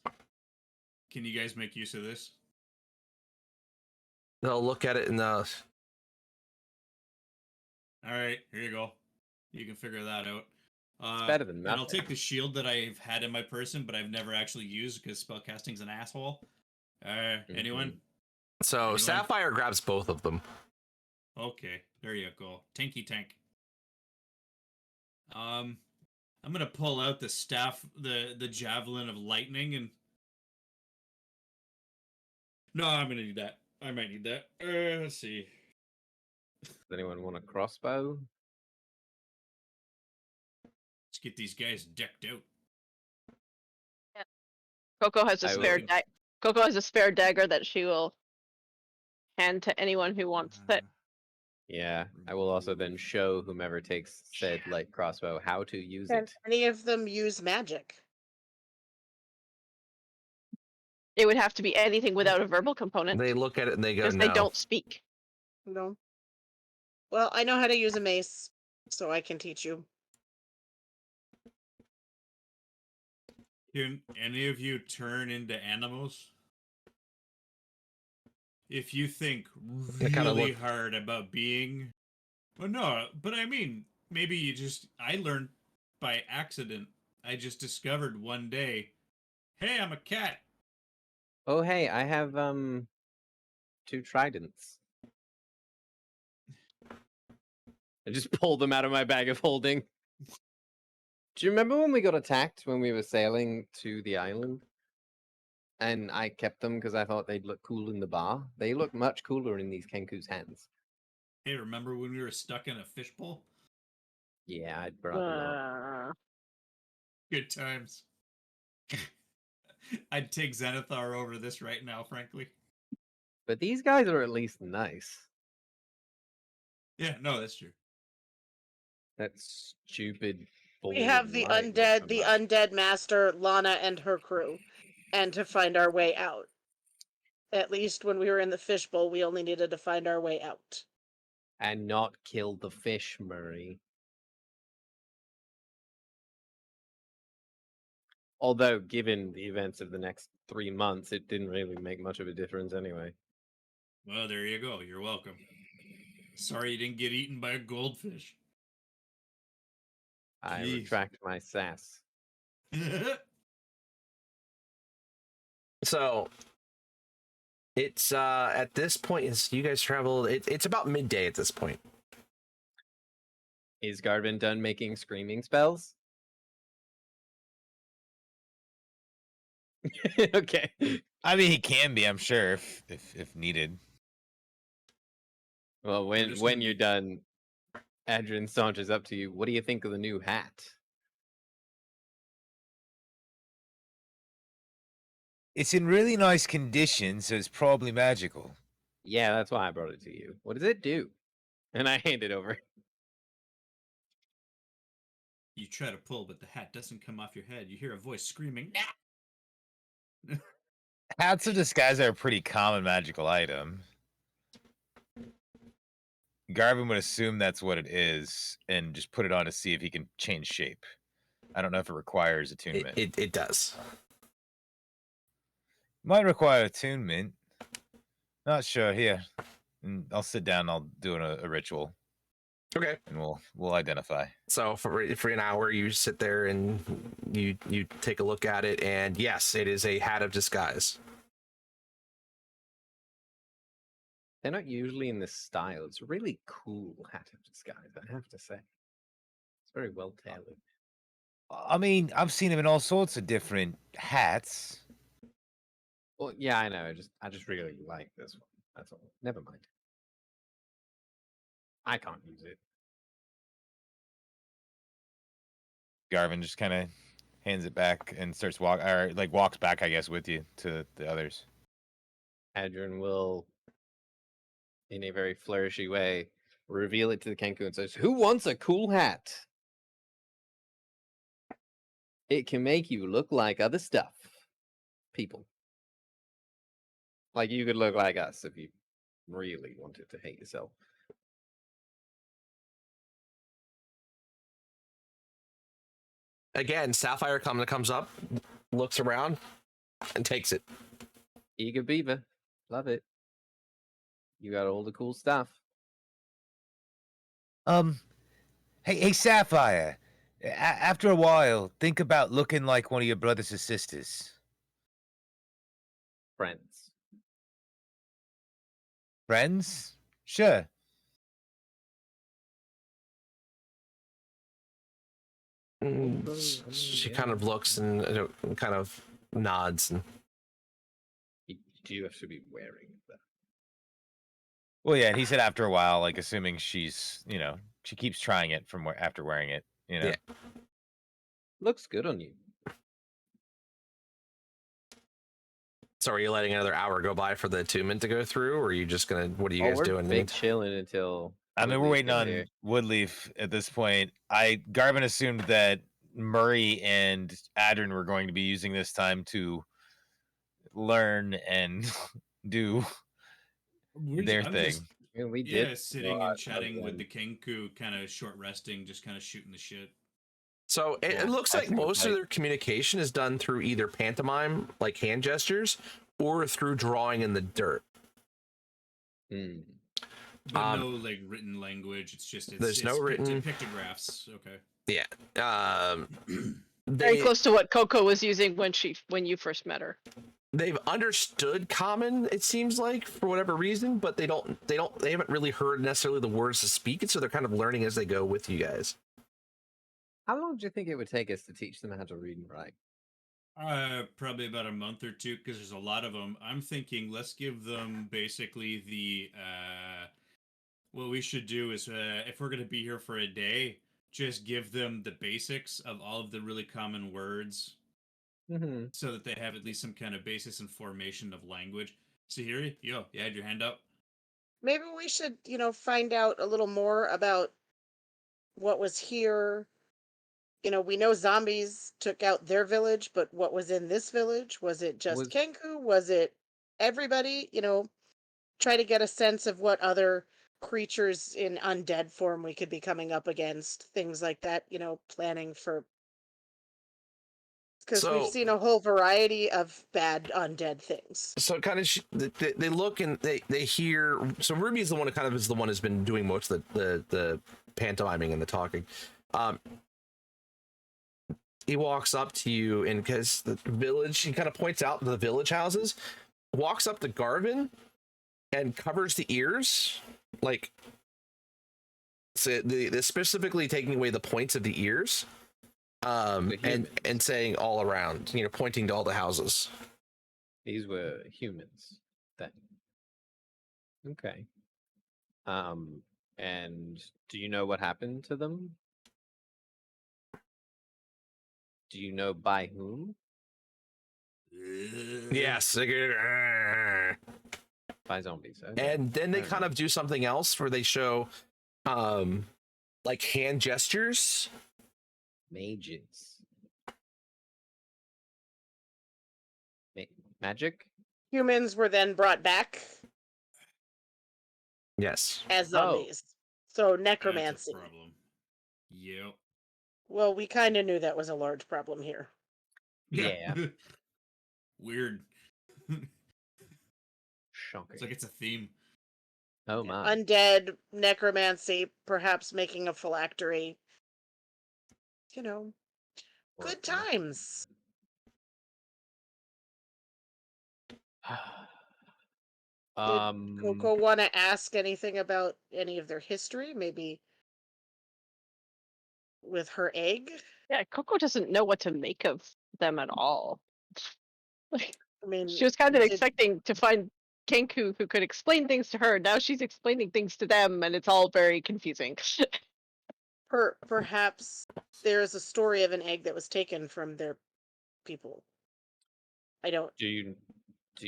Can you guys make use of this? they'll look at it and All right, here you go. You can figure that out. It's better than And I'll nothing. take the shield that I've had in my person, but I've never actually used because spellcasting's an asshole. Anyone? so Anyone? Sapphire grabs both of them. Okay, there you go. Tanky tank. I'm gonna pull out the staff, the javelin of lightning, and no, I'm gonna need that. I might need that. Let's see. Does anyone want a crossbow? Let's get these guys decked out. Coco has a I spare will- Coco has a spare dagger that she will hand to anyone who wants it. Yeah, I will also then show whomever takes said light crossbow how to use Can it. any of them use magic? It would have to be anything without a verbal component They look at it and they go, because no. they don't speak. No. Well, I know how to use a mace, so I can teach you. Can any of you turn into animals? If you think They kinda really look- hard about being. Well, no, but I mean, maybe you just. I learned by accident. I just discovered one day, hey, I'm a cat. Oh, hey, I have 2 tridents. I just pulled them out of my bag of holding. Do you remember when we got attacked when we were sailing to the island? And I kept them because I thought they'd look cool in the bar. They look much cooler in these Kenku's hands. Hey, remember when we were stuck in a fishbowl? Yeah, I brought them out. Good times. I'd take Zenithar over this right now, frankly. But these guys are at least nice. Yeah, no, that's true. That stupid. We have the undead master, Lana, and her crew, and to find our way out. At least when we were in the fishbowl, we only needed to find our way out. And not kill the fish, Murray. Although, given the events of the next 3 months, it didn't really make much of a difference anyway. Well, there you go. You're welcome. Sorry you didn't get eaten by a goldfish. I Jeez. retract my sass. So it's at this point, you guys traveled. It's about midday at this point. Is Garvin done making screaming spells? Okay. I mean, he can be, I'm sure, if needed. Well, when Understand. you're done, Adrian saunters up to you. What do you think of the new hat? It's in really nice condition, so it's probably magical. Yeah, that's why I brought it to you. What does it do? And I hand it over. You try to pull, but the hat doesn't come off your head. You hear a voice screaming, "Nah!" Hats of disguise are a pretty common magical item. Garvin would assume that's what it is and just put it on to see if he can change shape. I don't know if it requires attunement. It does. Might require attunement. Not sure. Here, I'll sit down. I'll do a ritual, Okay. and we'll identify. So for an hour, you sit there and you take a look at it, and yes, it is a hat of disguise. They're not usually in this style. It's a really cool hat of disguise, I have to say. It's very well tailored. I mean, I've seen him in all sorts of different hats. Well, yeah, I know. I just really like this one. That's all. Never mind. I can't use it. Garvin just kind of hands it back and starts walks back, I guess, with you to the others. Adrian will, in a very flourishy way, reveal it to the Kenku and says, "Who wants a cool hat? It can make you look like other stuff. People. Like you could look like us if you really wanted to hate yourself." Again, Sapphire comes up, looks around, and takes it. Eager beaver. Love it. You got all the cool stuff. Hey, Sapphire. After a while, think about looking like one of your brothers or sisters. Friends. Friends? Sure. She kind of looks and kind of nods. And Do you have to be wearing that? Well, yeah, and he said after a while, like assuming she's, she keeps trying it after wearing it, Yeah. Looks good on you. So are you letting another hour go by for the attunement to go through, or are you just gonna? What are you guys we're doing? big chilling until. I mean, we're Woodleaf waiting gets on here. Woodleaf at this point. Garvin assumed that Murray and Adrian were going to be using this time to learn and do their I'm thing. just, Yeah, we yeah, did. sitting lot and of chatting with them. the Kenku, kind of short resting, just kind of shooting the shit. So it Yeah, looks I like think it's most of like- their communication is done through either pantomime, like hand gestures, or through drawing in the dirt. Hmm. But no like written language. It's just There's no written- pictographs. Okay. Yeah. Um, Very they close to what Coco was using when you first met her. they've understood common, it seems like, for whatever reason, but they haven't really heard necessarily the words to speak it, so they're kind of learning as they go with you guys. How long do you think it would take us to teach them how to read and write? Probably about a month or two because there's a lot of them. I'm thinking let's give them basically the what we should do is if we're going to be here for a day, just give them the basics of all of the really common words Mm-hmm. so that they have at least some kind of basis and formation of language. Sahiri, you had your hand up. Maybe we should, find out a little more about what was here. We know zombies took out their village, but what was in this village? Was it just Kenku? Was it everybody? Try to get a sense of what other creatures in undead form we could be coming up against, things like that, planning for. Because we've So- seen a whole variety of bad undead things. So kind of they look and they hear. So Ruby is the one who kind of is the one who's been doing most of the pantomiming and the talking. He walks up to you, and because the village, he kind of points out the village houses, walks up to Garvin and covers the ears, like, so the specifically taking away the points of the ears, and saying all around, pointing to all the houses. These were humans then. Okay. And do you know what happened to them? Do you know by whom? Yes. By zombies. Okay. And then they Fair kind of do something else where they show like hand gestures. Mages. Magic? Humans were then brought back Yes. as Oh. zombies. So That's necromancy. a problem. Yep. Well, we kind of knew that was a large problem here. Yeah. Weird. Shocking. It's like it's a theme. Oh my. Undead, necromancy, perhaps making a phylactery. Good Or- times. Coco want to ask anything about any of their history? Maybe with her egg? Yeah, Coco doesn't know what to make of them at all. Like, I mean, she was kind of did- expecting to find Kenku who could explain things to her. Now she's explaining things to them, and it's all very confusing. perhaps there's a story of an egg that was taken from their people. I don't. Do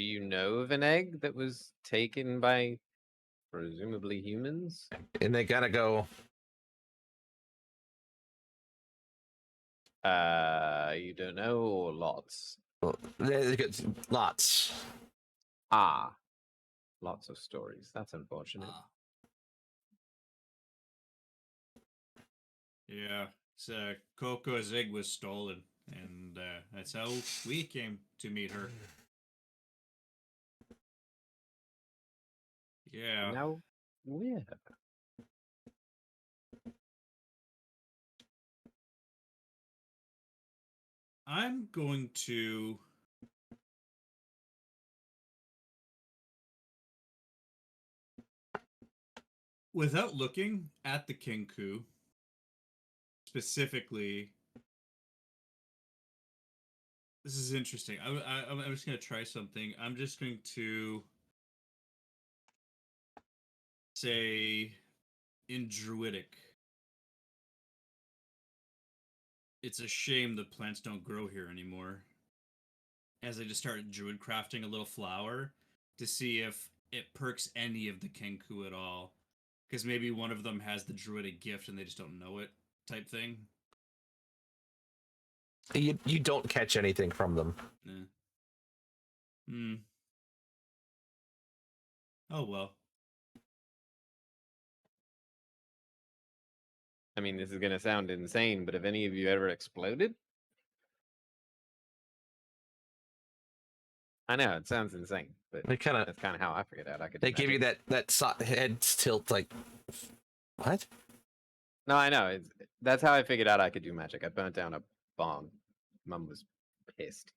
you know of an egg that was taken by presumably humans? And they gotta go. You don't know, or lots? They get lots. Ah, lots of stories. That's unfortunate. Ah. Yeah, so Coco's egg was stolen, and that's how we came to meet her. Yeah. Now, where? I'm going to without looking at the Kenku specifically. This is interesting. I'm just going to try something. I'm just going to say in Druidic. It's a shame the plants don't grow here anymore. As I just started druid crafting a little flower to see if it perks any of the Kenku at all. Because maybe one of them has the druidic gift and they just don't know it, type thing. You don't catch anything from them. Oh well. I mean, this is gonna sound insane, but have any of you ever exploded? I know it sounds insane, but They kind of that's kind of how I figured out I could. they do give you magic. that head tilt like what? No, I know. That's how I figured out I could do magic. I burnt down a barn. Mum was pissed.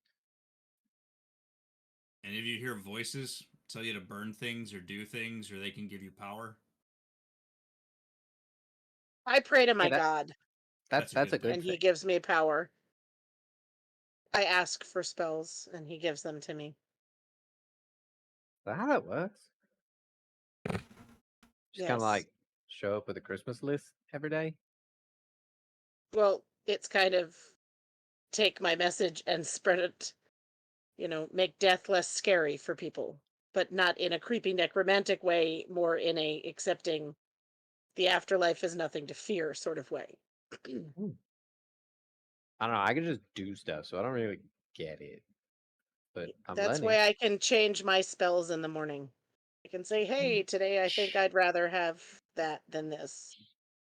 And if you hear voices tell you to burn things or do things, or they can give you power, I pray to my that- God, That's That's a a good good and thing. he gives me power. I ask for spells, and he gives them to me. Is that how that works? Just kind Yes. of like show up with a Christmas list every day. Well, it's kind of take my message and spread it, make death less scary for people, but not in a creepy necromantic way, more in a accepting the afterlife is nothing to fear sort of way. I don't know. I can just do stuff, so I don't really get it. But I'm That's learning. why I can change my spells in the morning. I can say, hey, today I think I'd rather have that than this.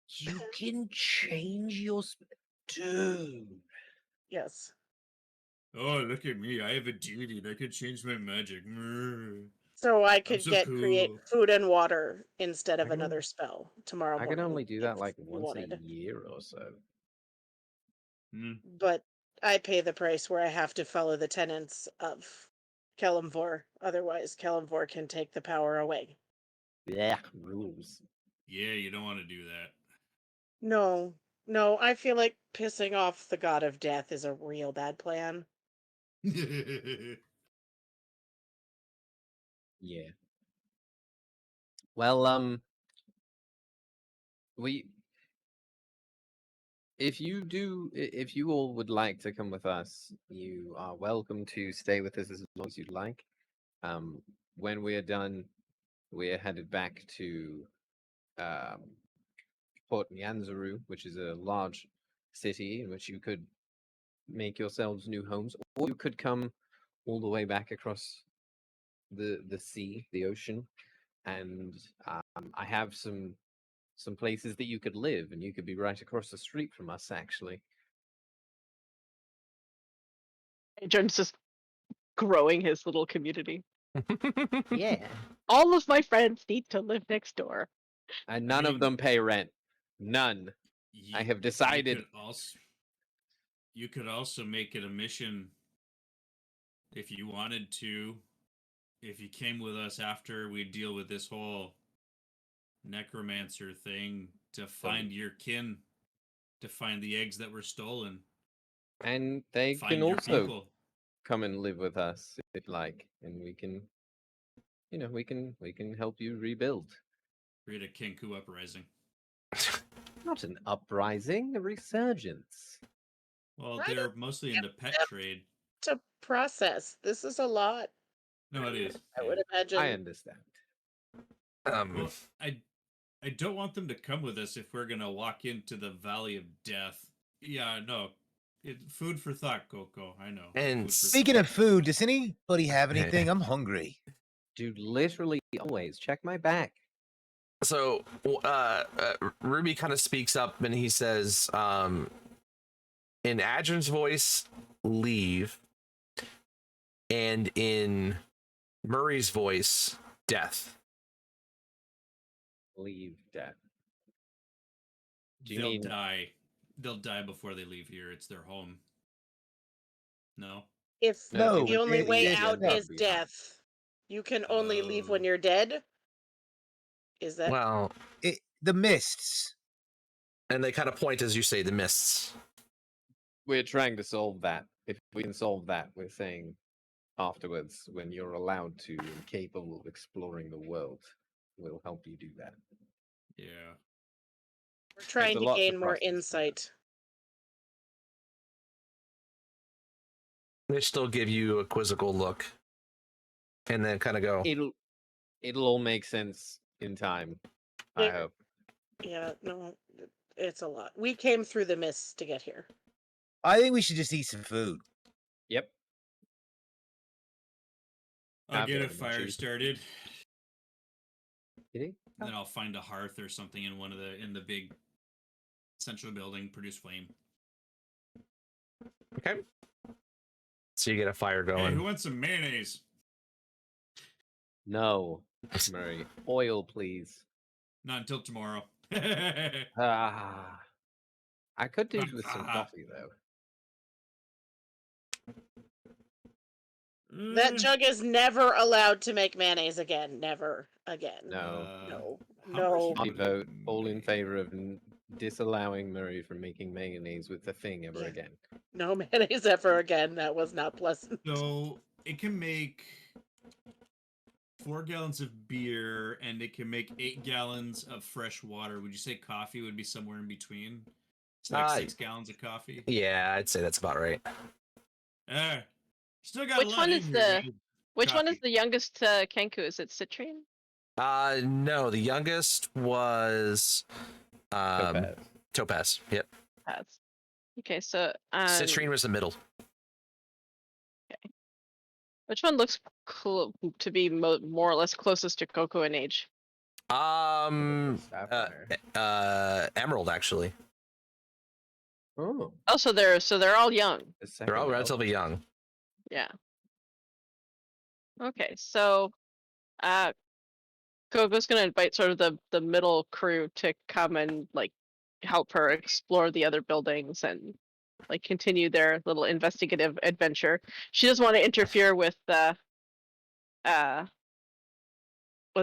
You can change your dude. Yes. oh, look at me! I have a deity that could change my magic. Mrrr. So I could so create cool. food and water instead of I can another spell tomorrow I morning. can only do that if like you once a wanted. year or so. Hmm. But I pay the price where I have to follow the tenets of Kelemvor. Otherwise, Kelemvor can take the power away. Yeah, rules. Yeah, you don't want to do that. No, I feel like pissing off the god of death is a real bad plan. Yeah. Well, we if you all would like to come with us, you are welcome to stay with us as long as you'd like. When we are done, we are headed back to um, Port Nyanzaru, which is a large city in which you could make yourselves new homes, or you could come all the way back across the sea, the ocean, and I have some places that you could live, and you could be right across the street from us, actually. Adrian's just growing his little community. Yeah. All of my friends need to live next door. And none of mean- them pay rent. None. I have decided. You could also make it a mission if you wanted to. If you came with us after we deal with this whole necromancer thing, to find your kin, to find the eggs that were stolen, And they find can your also people. come and live with us if you like, and we can, we can help you rebuild. Create a Kenku uprising. Not an uprising, a resurgence. Well, Right they're mostly into pet trade. To process, this is a lot. No, it is. I would yeah. imagine. I understand. Well, I don't want them to come with us if we're gonna walk into the Valley of Death. Yeah, no. Food for thought, Coco. I know. And Food for Speaking of food, does anybody have anything? I'm hungry. Dude, literally always check my back. So Ruby kind of speaks up and he says, in Adrian's voice, leave, and in Murray's voice, death. Leave death. Do you They'll mean die. They'll die before they leave here. It's their home. No. If No, the only it- way it- out no. is death, you can only leave when you're dead. Is that Well, The mists. and they kind of point as you say the mists. we're trying to solve that? If we can solve that, we're saying afterwards, when you're allowed to and capable of exploring the world, we'll help you do that. Yeah. we're trying a to lot to gain more process, I know. insight? They still give you a quizzical look, and then kind of go. It'll all make sense in time. I Yeah. hope. Yeah, no, it's a lot. We came through the mists to get here. I think we should just eat some food. Yep. I'll I've get a got them fire cheap. started. Kidding? Then I'll find a hearth or something in the big central building, produce flame. Okay. So you get a fire Hey, going. who wants some mayonnaise? No, Murray. Oil, please. Not until tomorrow. Ah, I could do with some coffee though. That jug is never allowed to make mayonnaise again. Never again. No. No. how No. much I vote all in favor of disallowing Murray from making mayonnaise with the thing ever Yeah. again. No mayonnaise ever again. That was not pleasant. So it can make 4 gallons of beer and it can make 8 gallons of fresh water. Would you say coffee would be somewhere in between? It's like 6 gallons of coffee. Yeah, I'd say that's about right. Still got a Which lot one in is here, the dude. which one is Coffee. the youngest Kenku? Is it Citrine? No, the youngest was Topaz. Topaz. Yep. That's okay. So Citrine was the middle. which one looks cool to be more or less closest to Coco in age? Sapphire. Emerald actually. Oh, Oh, so they're all young. the They're all second relatively young. Yeah. Okay, so Coco's gonna invite sort of the middle crew to come and like help her explore the other buildings and like continue their little investigative adventure. She doesn't want to interfere with was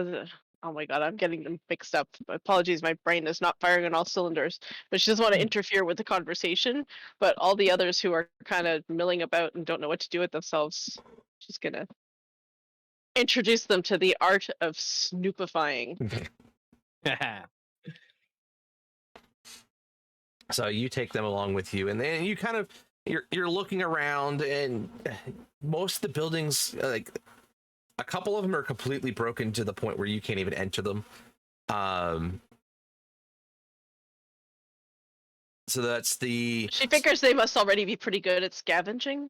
it, oh my god, I'm getting them mixed up. Apologies, my brain is not firing on all cylinders. But she doesn't want to interfere with the conversation. But all the others who are kind of milling about and don't know what to do with themselves, she's gonna introduce them to the art of snoopifying. So you take them along with you, and then you kind of you're looking around, and most of the buildings, like a couple of them, are completely broken to the point where you can't even enter them. So that's the. She figures they must already be pretty good at scavenging.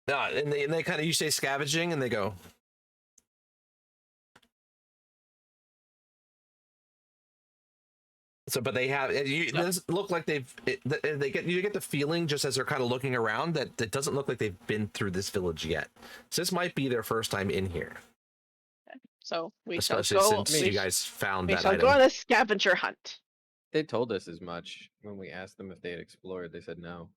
And they kind of, you say scavenging, and they go. So, but they have. It doesn't look like you get the feeling just as they're kind of looking around that it doesn't look like they've been through this village yet. So this might be their first time in here, So we shall especially go. since you guys found We that shall item. go on a scavenger hunt. They told us as much when we asked them if they had explored. They said no.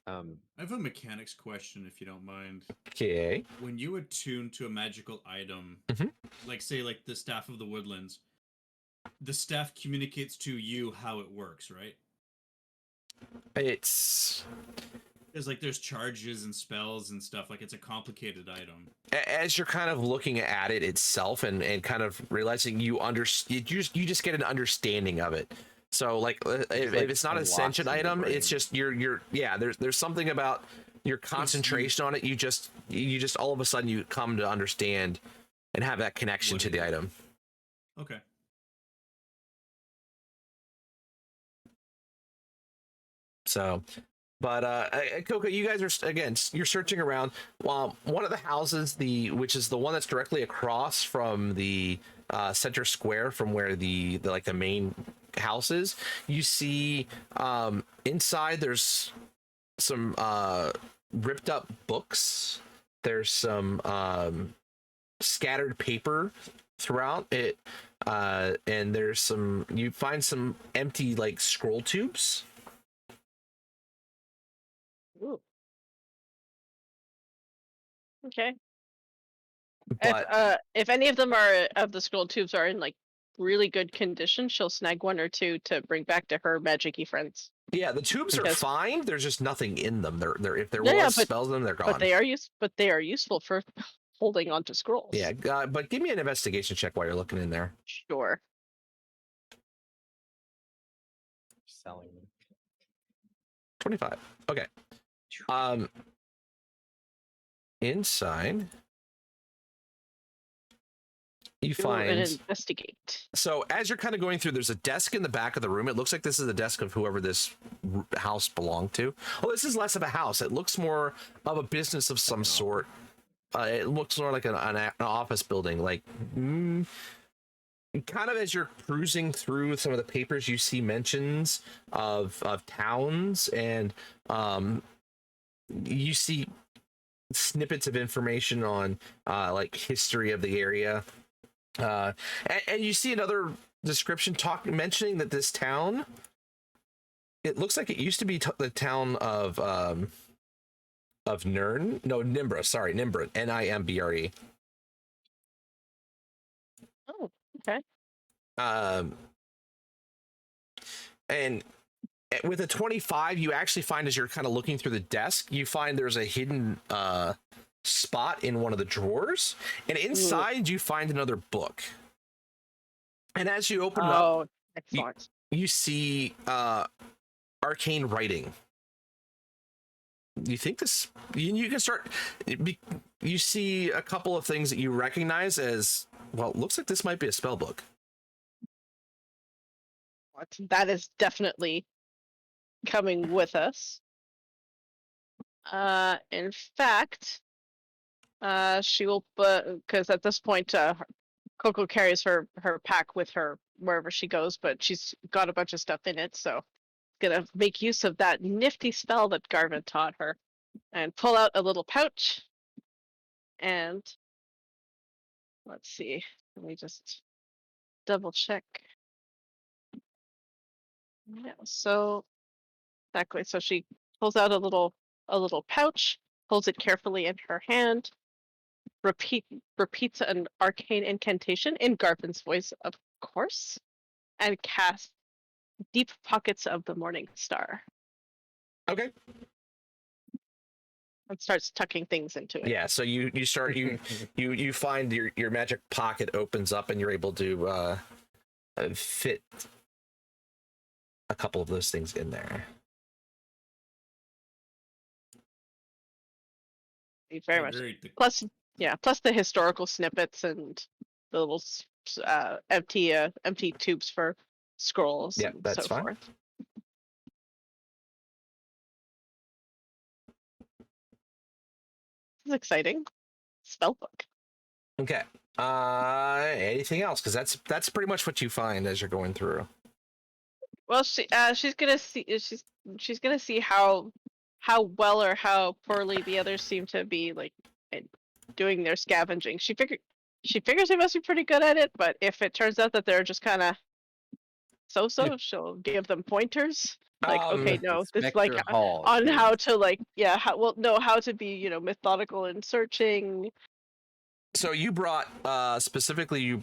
I have a mechanics question, if you don't mind. Okay. When you attune to a magical item, Mhm. like say like the Staff of the Woodlands, the staff communicates to you how it works, right? It's There's like there's charges and spells and stuff. Like it's a complicated item. as you're kind of looking at it itself and kind of realizing you just get an understanding of it. So like if it's not an unlocks ascension in your item, it's brain. just you're there's something about your concentration on it. You just all of a sudden you come to understand and have that connection What to it the is. item. Okay. So, but Coco, you guys are again, you're searching around. One of the houses, which is the one that's directly across from the center square from where the main house is, you see inside there's some ripped up books. There's some scattered paper throughout it, and you find some empty like scroll tubes. Ooh. Okay. But If any of them of the scroll tubes are in like really good condition, she'll snag one or two to bring back to her magic-y friends. yeah, the tubes are Because- fine. There's just nothing in them. They're if there Yeah, was but- spells in them, they're gone. But they are useful for holding onto scrolls. Yeah, but give me an investigation check while you're looking in there. Sure. Selling them. 25. Okay. Inside, you Go and find. investigate. So as you're kind of going through, there's a desk in the back of the room. It looks like this is the desk of whoever this house belonged to. Oh, this is less of a house. It looks more of a business of some sort. It looks more like an office building. Like kind of as you're cruising through some of the papers, you see mentions of towns, and you see snippets of information on like history of the area, and you see another description mentioning that this town, it looks like it used to be the town of Nimbra, sorry, Nimbre, Nimbre. Oh, okay. And with a 25, you actually find, as you're kind of looking through the desk, you find there's a hidden spot in one of the drawers, and inside you find another book. And as you open it up, excellent. you see arcane writing. You think this, you can start, you see a couple of things that you recognize as, well, it looks like this might be a spell book. That is definitely coming with us. In fact, she will, because at this point, Coco carries her pack with her wherever she goes, but she's got a bunch of stuff in it, so gonna make use of that nifty spell that Garvin taught her, and pull out a little pouch. And let's see, let me just double check. Yeah, so exactly. So she pulls out a little pouch, holds it carefully in her hand, repeats an arcane incantation in Garvin's voice, of course, and casts Deep Pockets of the Morning Star. Okay. And starts tucking things into it. Yeah, so you start you find your magic pocket opens up, and you're able to fit a couple of those things in there. Thank you very much. Great. Plus the historical snippets and the little empty tubes for scrolls. Yeah, and that's so fine. forth. This is exciting. Spellbook. Okay. Anything else? Because that's pretty much what you find as you're going through. Well, she's gonna see how well or how poorly the others seem to be like doing their scavenging. She figures they must be pretty good at it, but if it turns out that they're just kind of so, she'll give them pointers. Like, okay, no, this like Hall, on please. how to like, how to be, methodical in searching. So you brought specifically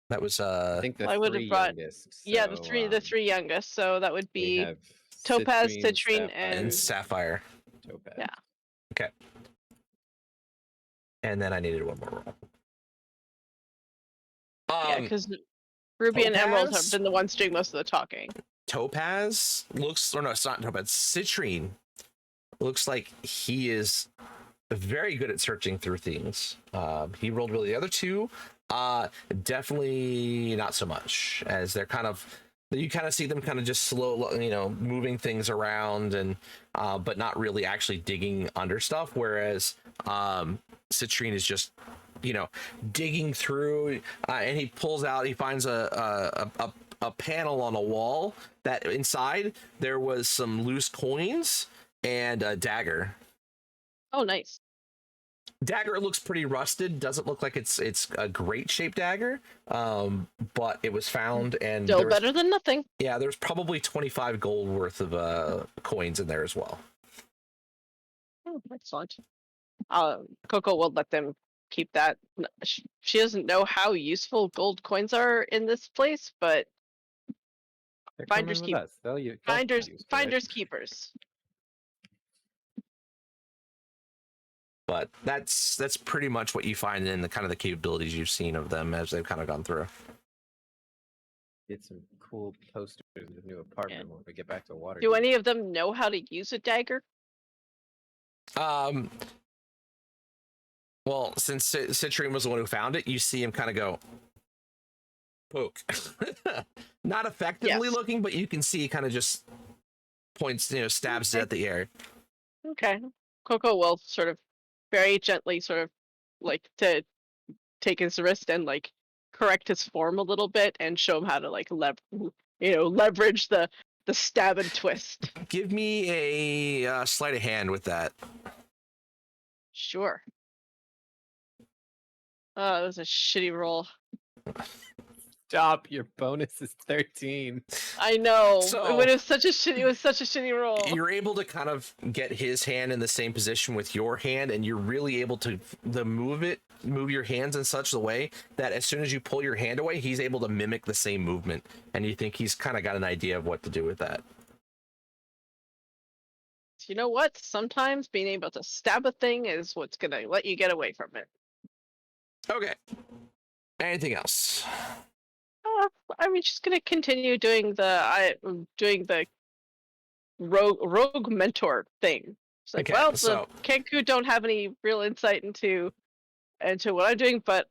that was I think the I would have three brought- youngest. Yeah, so, the three youngest. So that would we be have Topaz, Citrine, Citrine, and Sapphire, Sapphire. Topaz. Yeah. Okay. And then I needed one more roll. yeah, because Ruby and Emerald have Topaz? been the ones doing most of the talking. Topaz looks, or no, it's not Topaz. Citrine looks like he is very good at searching through things. He rolled really, the other two, definitely not so much, as they're kind of, you kind of see them kind of just slow, moving things around, and but not really actually digging under stuff. Whereas Citrine is just, digging through, and he finds a panel on a wall that inside there was some loose coins and a dagger. Oh, nice. Dagger looks pretty rusted. Doesn't look like it's a great shaped dagger, but it was found, and Still better than nothing. Yeah, there's probably 25 gold worth of coins in there as well. Oh, excellent. Coco will let them keep that. She doesn't know how useful gold coins are in this place, but They're Finders coming with keep- us. They'll use finders keepers. But that's pretty much what you find in the kind of the capabilities you've seen of them as they've kind of gone through. Get some cool posters in the new apartment when we get back to water. Do any of them know how to use a dagger? Well, since Citrine was the one who found it, you see him kind of go poke. Not effectively Yes. looking, but you can see he kind of just points, stabs it at the air. Okay. Coco will sort of very gently, sort of like to take his wrist and like correct his form a little bit and show him how to like leverage the stab and twist. Give me a sleight of hand with that. Sure. Oh, it was a shitty roll. Stop. Your bonus is 13. I know. So- It was such a shitty roll. You're able to kind of get his hand in the same position with your hand, and you're really able to move your hands in such a way that as soon as you pull your hand away, he's able to mimic the same movement, and you think he's kind of got an idea of what to do with that. You know what? Sometimes being able to stab a thing is what's gonna let you get away from it. Okay. Anything else? I mean, she's gonna continue doing the rogue mentor thing. It's like, Okay, well, the so- Kenku don't have any real insight into what I'm doing, but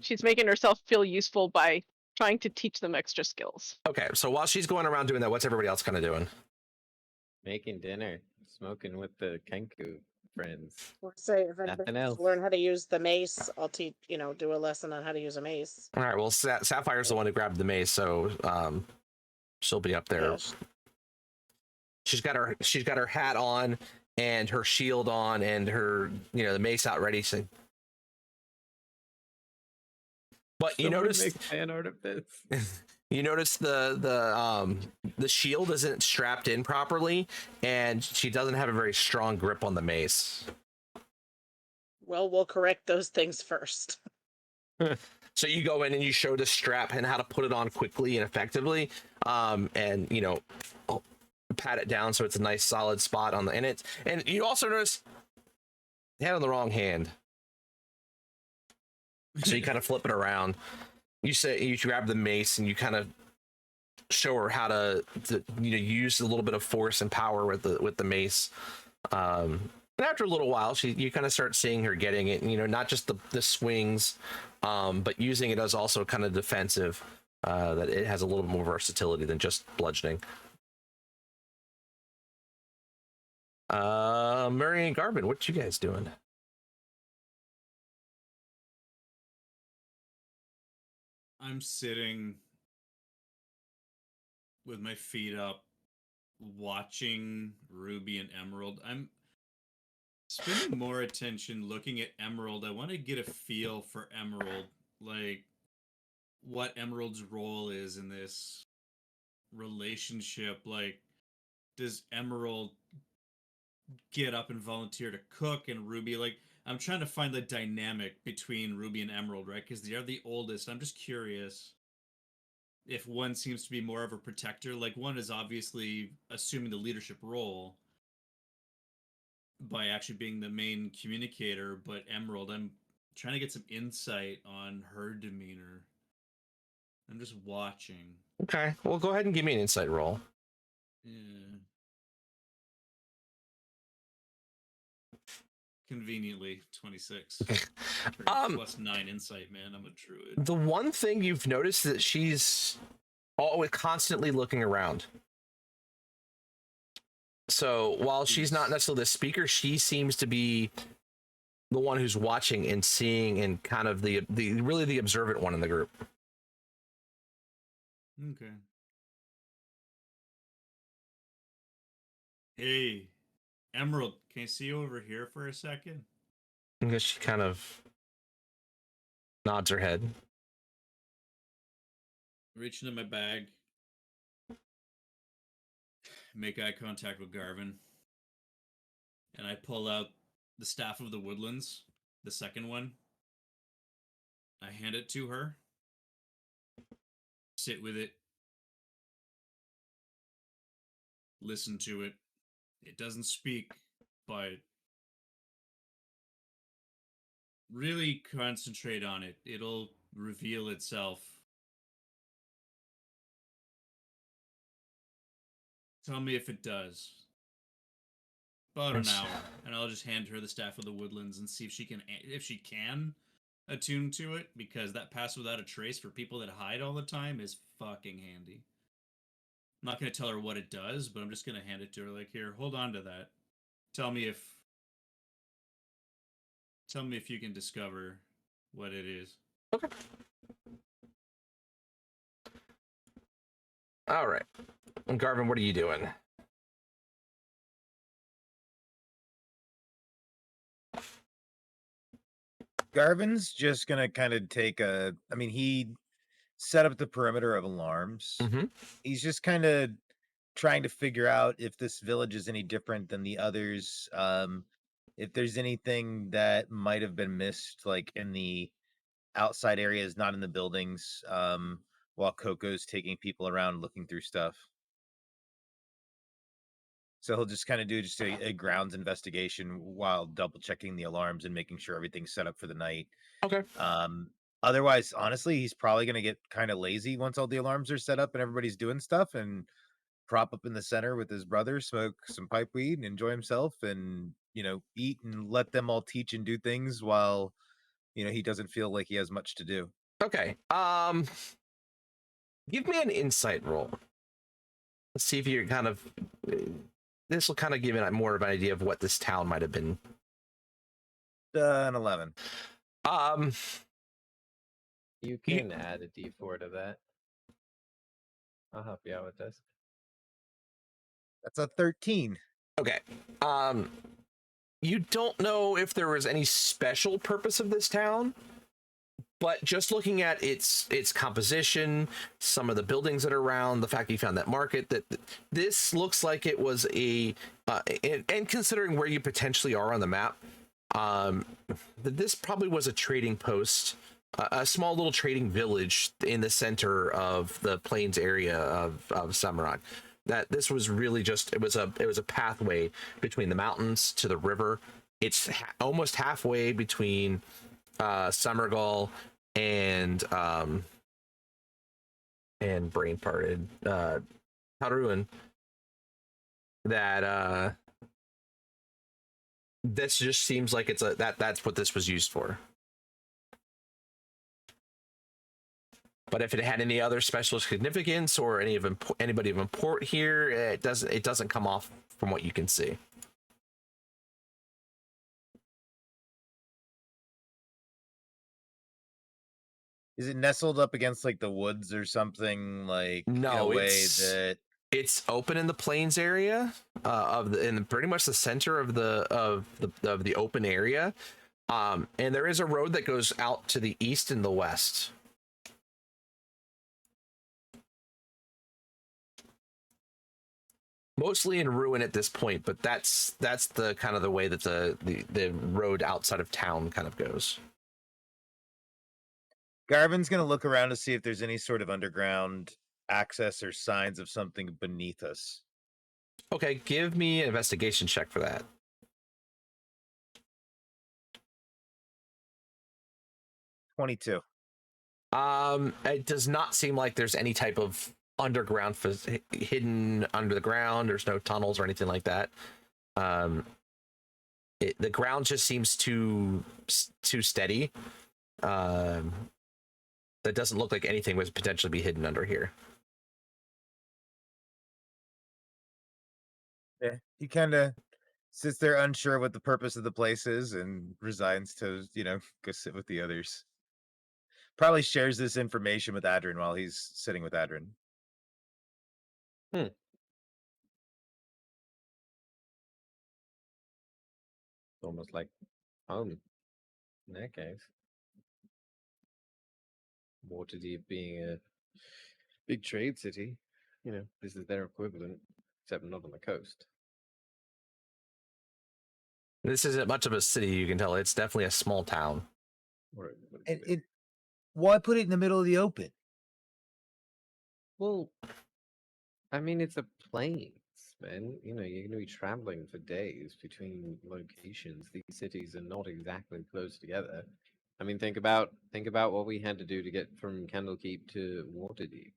she's making herself feel useful by trying to teach them extra skills. Okay, so while she's going around doing that, what's everybody else kind of doing? Making dinner. Smoking with the Kenku friends. We'll say if Nothing anybody wants else. to learn how to use the mace, I'll teach. Do a lesson on how to use a mace. All right, well, Sapphire's the one who grabbed the mace, so she'll be up there. Yes. She's got her hat on and her shield on and her the mace out ready. So, but you Someone notice make fan art of this. you notice the shield isn't strapped in properly, and she doesn't have a very strong grip on the mace. Well, we'll correct those things first. So you go in and you show the strap and how to put it on quickly and effectively, and pat it down so it's a nice solid spot on the in it. And you also notice you had it on the wrong hand, so you kind of flip it around. You grab the mace and you kind of show her how to use a little bit of force and power with the mace. And after a little while, you kind of start seeing her getting it. Not just the swings, but using it as also kind of defensive. That it has a little more versatility than just bludgeoning. Murray and Garvin, what you guys doing? I'm sitting with my feet up, watching Ruby and Emerald. I'm spending more attention looking at Emerald. I want to get a feel for Emerald, like what Emerald's role is in this relationship. Like, does Emerald get up and volunteer to cook, and Ruby, like, I'm trying to find the dynamic between Ruby and Emerald, right? Because they are the oldest. I'm just curious if one seems to be more of a protector. Like, one is obviously assuming the leadership role by actually being the main communicator, but Emerald, I'm trying to get some insight on her demeanor. I'm just watching. Okay, well, go ahead and give me an insight roll. Yeah. Conveniently 26. Plus 9 insight, man. I'm a druid. The one thing you've noticed is that she's always constantly looking around. So while she's not necessarily the speaker, she seems to be the one who's watching and seeing, and kind of the really the observant one in the group. Okay. Hey, Emerald, can I see you over here for a second? I guess she kind of nods her head. Reach into my bag. Make eye contact with Garvin. And I pull out the Staff of the Woodlands, the second one. I hand it to her. Sit with it. Listen to it. It doesn't speak, but really concentrate on it. It'll reveal itself. Tell me if it does. About an hour, and I'll just hand her the Staff of the Woodlands and see if she can attune to it, because that pass without a trace for people that hide all the time is fucking handy. I'm not going to tell her what it does, but I'm just going to hand it to her like, here, hold on to that. Tell me if you can discover what it is. Okay. All right. And Garvin, what are you doing? Garvin's just gonna kind of take a. I mean, he set up the perimeter of alarms. Mm-hmm. He's just kind of trying to figure out if this village is any different than the others. If there's anything that might have been missed, like in the outside areas, not in the buildings. While Coco's taking people around looking through stuff. So he'll just kind of do just a grounds investigation while double checking the alarms and making sure everything's set up for the night. Okay. Otherwise, honestly, he's probably going to get kind of lazy once all the alarms are set up and everybody's doing stuff and prop up in the center with his brother, smoke some pipe weed and enjoy himself and, eat and let them all teach and do things while, he doesn't feel like he has much to do. Okay. Give me an insight roll. Let's see if you're kind of. This will kind of give you more of an idea of what this town might have been. An 11. You can add a D4 to that. I'll help you out with this. That's a 13. Okay. You don't know if there was any special purpose of this town, but just looking at its composition, some of the buildings that are around, the fact that you found that market, that this looks like it was and considering where you potentially are on the map, that this probably was a trading post, a small little trading village in the center of the plains area of Samurag. That this was really just it was a pathway between the mountains to the river. It's almost halfway between Summergall and brain parted Haruin. That this just seems like it's that's what this was used for. But if it had any other special significance or anybody of import here, it doesn't come off from what you can see. Is it nestled up against like the woods or something, like No, in a way that it's open in the plains area in pretty much the center of the open area, and there is a road that goes out to the east and the west. Mostly in ruin at this point, but that's the kind of the way that the road outside of town kind of goes. Garvin's gonna look around to see if there's any sort of underground access or signs of something beneath us. Okay, give me an investigation check for that. 22. It does not seem like there's any type of underground hidden under the ground. There's no tunnels or anything like that. The ground just seems too steady. That doesn't look like anything would potentially be hidden under here. Yeah, he kind of sits there unsure what the purpose of the place is and resigns to, go sit with the others. Probably shares this information with Adrin while he's sitting with Adrin. Almost like home in that case. Waterdeep being a big trade city, this is their equivalent, except not on the coast. This isn't much of a city, you can tell. It's definitely a small town. And why put it in the middle of the open? Well, I mean, it's a plains, man. You're going to be traveling for days between locations. These cities are not exactly close together. I mean, think about what we had to do to get from Candlekeep to Waterdeep.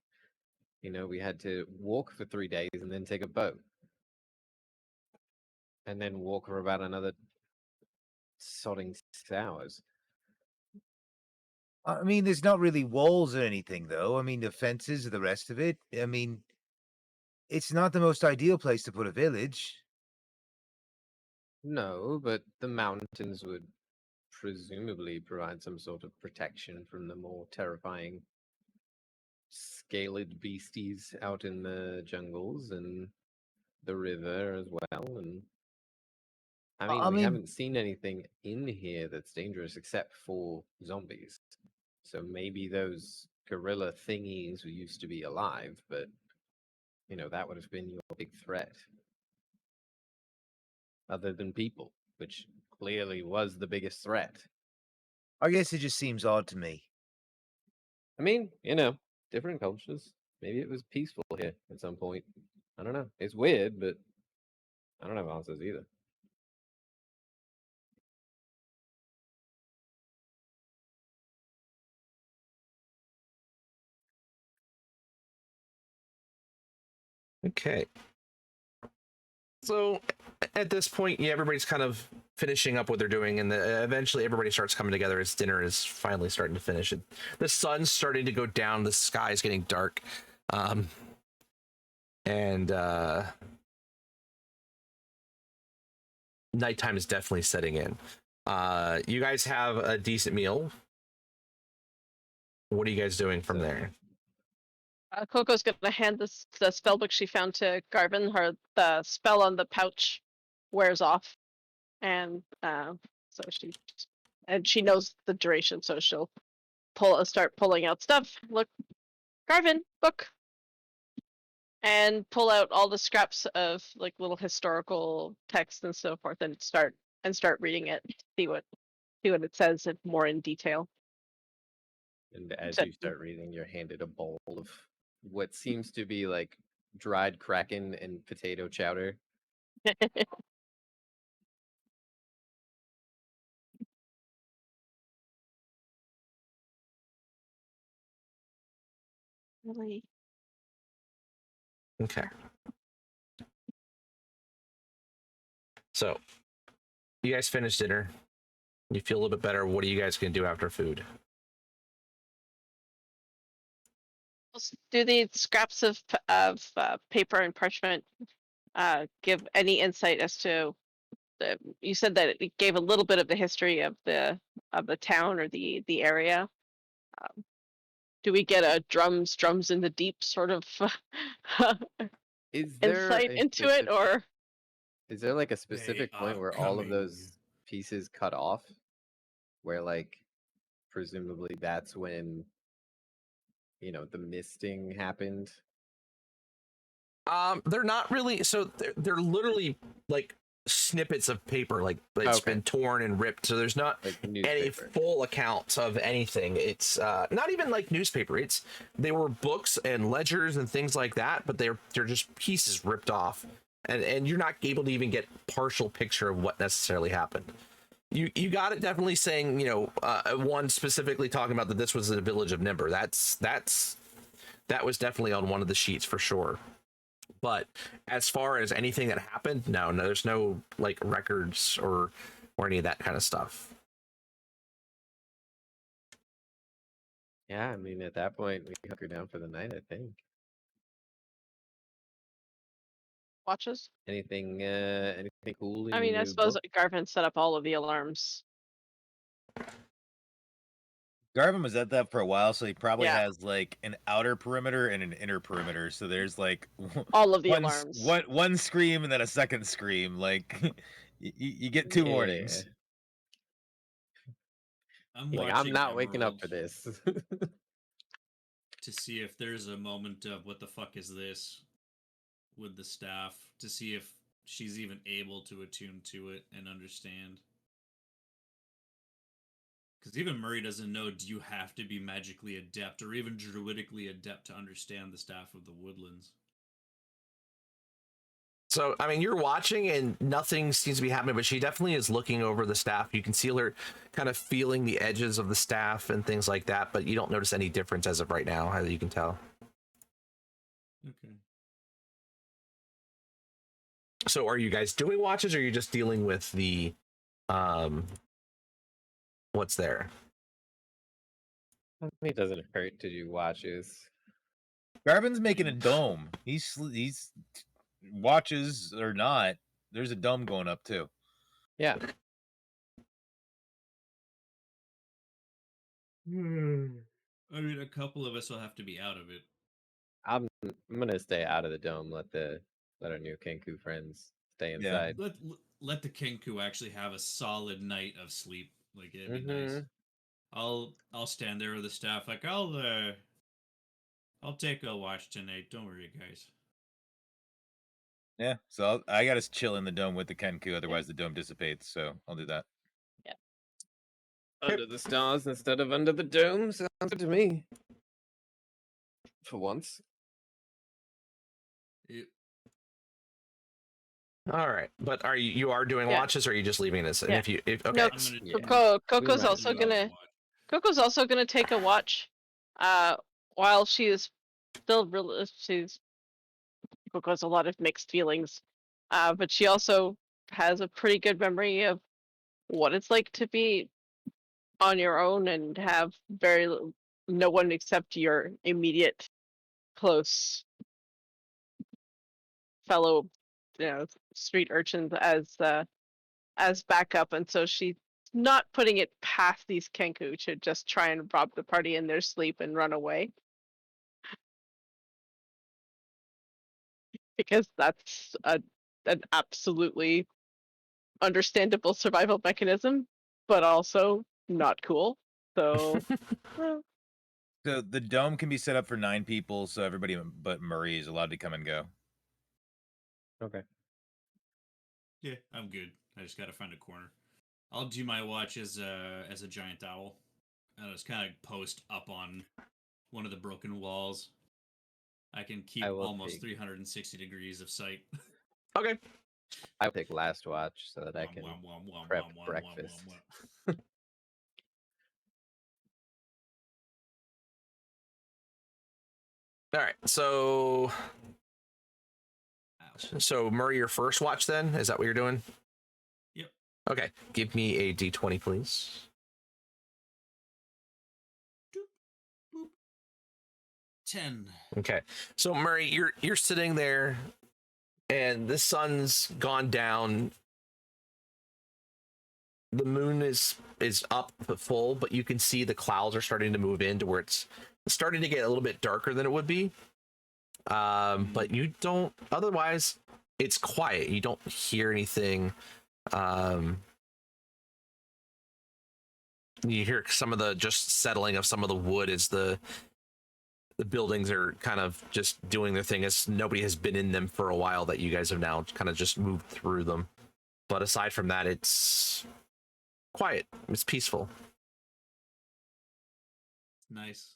We had to walk for 3 days and then take a boat. And then walk for about another sodding 6 hours. I mean, there's not really walls or anything, though. I mean, the fences, the rest of it. I mean, it's not the most ideal place to put a village. No, but the mountains would presumably provide some sort of protection from the more terrifying scaled beasties out in the jungles and the river as well. And I mean, I we mean- haven't seen anything in here that's dangerous except for zombies. So maybe those gorilla thingies used to be alive, but you know, that would have been your big threat. Other than people, which clearly was the biggest threat. I guess it just seems odd to me. I mean, you know, different cultures. Maybe it was peaceful here at some point. I don't know. It's weird, but I don't have answers either. Okay. So at this point, yeah, everybody's kind of finishing up what they're doing, and eventually everybody starts coming together as dinner is finally starting to finish. The sun's starting to go down. The sky's getting dark, and nighttime is definitely setting in. You guys have a decent meal. What are you guys doing from there? Coco's gonna hand the spell book she found to Garvin. The spell on the pouch wears off, and so she knows the duration, so she'll start pulling out stuff. Look, Garvin, book, and pull out all the scraps of like little historical text and so forth, and start reading it. See what it says more in detail. And as So- you start reading, you're handed a bowl of what seems to be like dried kraken and potato chowder. Really? Okay. So, you guys finish dinner. You feel a little bit better. What are you guys going to do after food? Let's do the scraps of paper and parchment. Give any insight as to you said that it gave a little bit of the history of the town or the area. Do we get a drums in the deep sort of Is there insight a into it, specific- or is there like a specific point are where all of coming. those pieces cut off? Where like presumably that's when you know the misting happened. They're not really. So they're literally like snippets of paper, like it's Okay. been torn and ripped. So there's not Like any newspaper. full accounts of anything. It's not even like newspaper. They were books and ledgers and things like that, but they're just pieces ripped off, and you're not able to even get partial picture of what necessarily happened. You got it definitely saying, you know, one specifically talking about that this was the village of Nimber. That was definitely on one of the sheets for sure. But as far as anything that happened, no, there's no like records or any of that kind of stuff. Yeah, I mean at that point we hunker down for the night, I think. watches? Anything cool? In I mean, your I new suppose book? Garvin set up all of the alarms. Garvin was at that for a while, so he probably Yeah. has like an outer perimeter and an inner perimeter. So there's like All of the one, alarms. one scream and then a second scream. Like you get two warnings. I'm Like, I'm watching not waking up for Emerald this. to see if there's a moment of what the fuck is this with the staff, to see if she's even able to attune to it and understand. Because even Murray doesn't know, do you have to be magically adept or even druidically adept to understand the Staff of the Woodlands? So, I mean, you're watching and nothing seems to be happening, but she definitely is looking over the staff. You can see her kind of feeling the edges of the staff and things like that, but you don't notice any difference as of right now, as you can tell. Okay. So are you guys doing watches, or are you just dealing with the what's there? I mean, it doesn't hurt to do watches. Garvin's making a dome. He's watches or not. There's a dome going up too. Yeah. I mean, a couple of us will have to be out of it. I'm gonna stay out of the dome. Let our new Kenku friends stay Yeah. inside. Let the Kenku actually have a solid night of sleep. Like it'd be nice. Mhm. I'll stand there with the staff. Like I'll take a watch tonight. Don't worry, guys. Yeah. So I got to chill in the dome with the Kenku, otherwise the dome dissipates. So I'll do that. Under the stars instead of under the dome sounds good to me. For once. It, All right, but are you are doing Yeah. watches, or are you just leaving this? And Yeah. if okay, No, I'm gonna Yeah. Coco's might also do a gonna watch. Coco's also gonna take a watch. While she is still Coco has a lot of mixed feelings. But she also has a pretty good memory of what it's like to be on your own and have no one except your immediate close fellow, street urchins as backup, and so she's not putting it past these Kenku to just try and rob the party in their sleep and run away. Because that's an absolutely understandable survival mechanism, but also not cool. So, well, So the dome can be set up for 9 people, so everybody but Murray is allowed to come and go. Okay. Yeah, I'm good. I just gotta find a corner. I'll do my watch as a giant owl. I'll just kind of post up on one of the broken walls. I can keep I will almost take- 360 degrees of sight. okay. I'll take last watch so that I can prep breakfast. All right, so Murray, your first watch then? Is that what you're doing? Yep. Okay, give me a d20, please. Boop. 10. Okay, so Murray, you're sitting there, and the sun's gone down. The moon is up full, but you can see the clouds are starting to move in to where it's starting to get a little bit darker than it would be. But you don't. Otherwise, it's quiet. You don't hear anything. You hear some of the just settling of some of the wood as the buildings are kind of just doing their thing, as nobody has been in them for a while, that you guys have now kind of just moved through them. But aside from that, it's quiet. It's peaceful. Nice.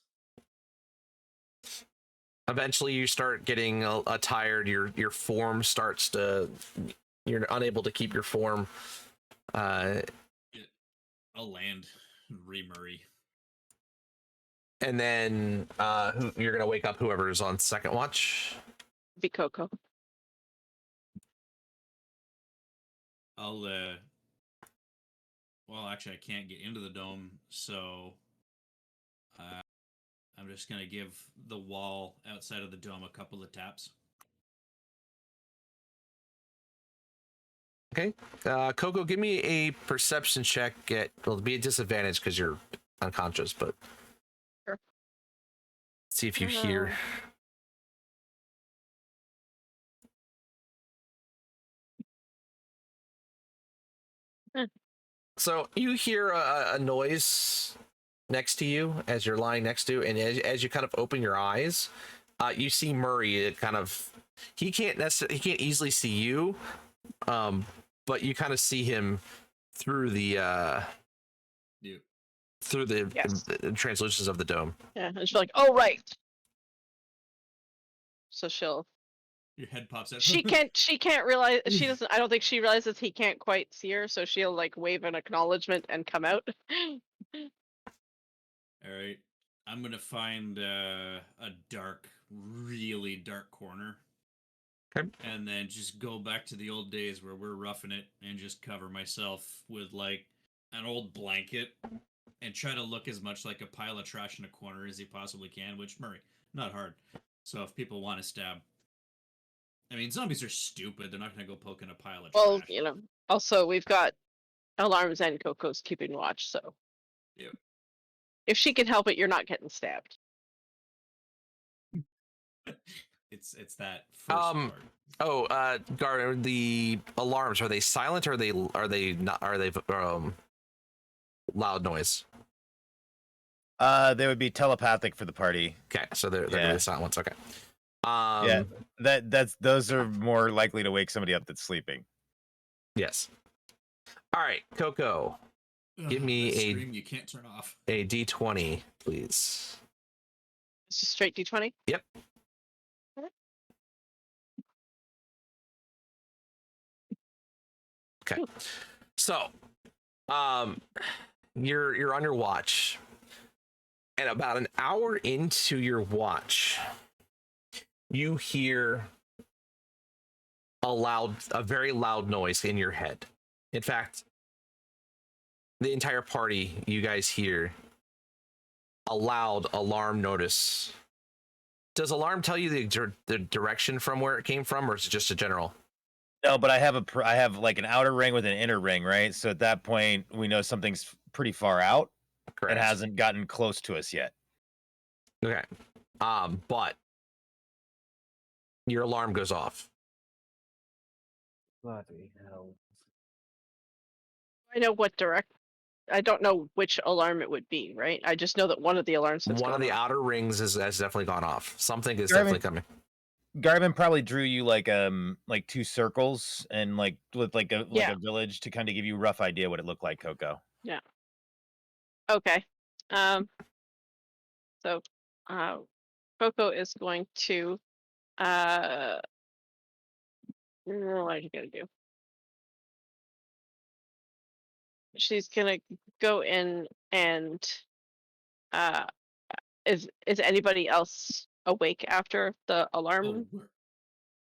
Eventually you start getting tired. Your form starts to, you're unable to keep your form. I'll land Murray. And then you're gonna wake up whoever's on second watch. be Coco. I'll well, actually I can't get into the dome, so I'm just gonna give the wall outside of the dome a couple of taps. Okay, Coco, give me a perception check. It'll be a disadvantage because you're unconscious, but Sure. See if you hear. So you hear a noise next to you as you're lying next to, and as you kind of open your eyes, you see Murray. He can't easily see you, but you kind of see him through the Yep. through the, Yes. the translucence of the dome. Yeah, and she's like, "Oh right." So Your head pops out. she can't realize, she doesn't, I don't think she realizes he can't quite see her, so she'll like wave an acknowledgement and come out. All right, I'm gonna find a dark, really dark corner. Okay. And then just go back to the old days where we're roughing it and just cover myself with like an old blanket and try to look as much like a pile of trash in a corner as he possibly can, which Murray, not hard. So if people want to stab, I mean, zombies are stupid. They're not going to go poking a pile of Well, trash. also we've got alarms and Coco's keeping watch, so. Yep. If she can help it, you're not getting stabbed. It's that first part. Oh, Gar, the alarms, are they silent or are they not? Are they loud noise? They would be telepathic for the party. Okay, so they're Yeah. really silent ones. Okay. Yeah, those are more likely to wake somebody up that's sleeping. Yes. All right, Coco, give me that a- scream you can't turn off. a D20, please. It's just straight D20. Yep. Okay. So, you're on your watch, and about an hour into your watch, you hear a very loud noise in your head. In fact, the entire party, you guys hear a loud alarm notice. Does alarm tell you the direction from where it came from, or is it just a general? No, but I have like an outer ring with an inner ring, right? So at that point, we know something's pretty far out. Correct. It hasn't gotten close to us yet. Okay. But your alarm goes off. Bloody hell. I know what direct. I don't know which alarm it would be, right? I just know that one of the alarms has One of gone the off. outer rings has definitely gone off. Something is Garvin- definitely coming. Garvin probably drew you like two circles and like with like a Yeah. village to kind of give you a rough idea what it looked like, Coco. Okay. So, Coco is going to. What are you gonna do? She's gonna go in and. Is anybody else awake after the alarm?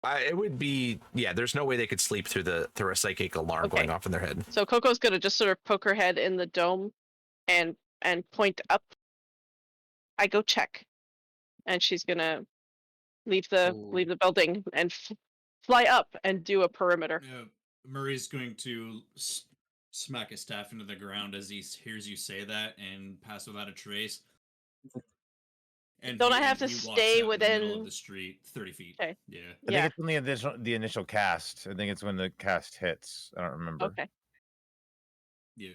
It would be, yeah. There's no way they could sleep through a psychic alarm Okay. going off in their head. So Coco's gonna just sort of poke her head in the dome, and point up. I go check, and she's gonna leave the building and fly up and do a perimeter. Murray's going to smack his staff into the ground as he hears you say that and pass without a trace. And Don't I have to he walks stay out in the middle within- of the street, 30 feet. Okay. Yeah. I Yeah. think it's when the initial cast. I think it's when the cast hits. I don't remember. Okay. Yeah.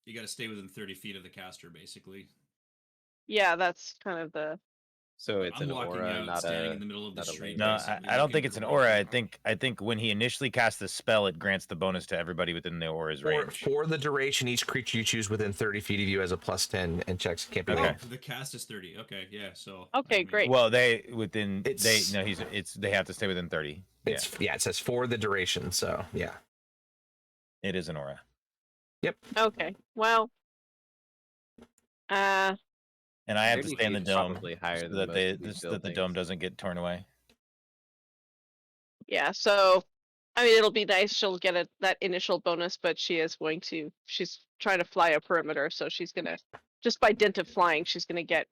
You got to stay within 30 feet of the caster, basically. Yeah, that's kind of the. So it's I'm an walking aura, out, not standing a. in the middle of the not a street. range. No, basically I don't looking think it's for an aura. I information. think when he initially casts the spell, it grants the bonus to everybody within the aura's range. For the duration, each creature you choose within 30 feet of you has a +10, and checks can't be. Okay. Oh, the cast is 30. Okay, yeah. So. Okay, great. Well, they It's- they have to stay within 30. Yeah, it says for the duration. So yeah. It is an aura. Okay. Well. And I have to 30 stay in the feet is dome probably higher so than that most they of these that the dome buildings. doesn't get torn away. Yeah. So, I mean, it'll be nice. She'll get that initial bonus, but she's trying to fly a perimeter, so she's gonna just by dint of flying, she's gonna get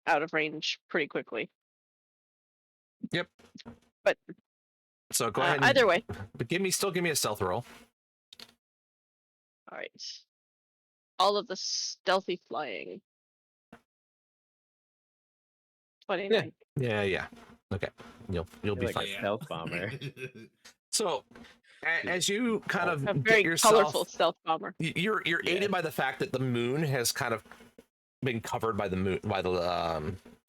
out of range pretty quickly. So go ahead. And, Either way. but give me a stealth roll. All right. All of the stealthy flying. 29. Yeah. Okay, you'll be like fine. a stealth bomber. So, as you kind of A get very yourself, colorful stealth bomber. you're aided by the fact that the moon has kind of been covered by the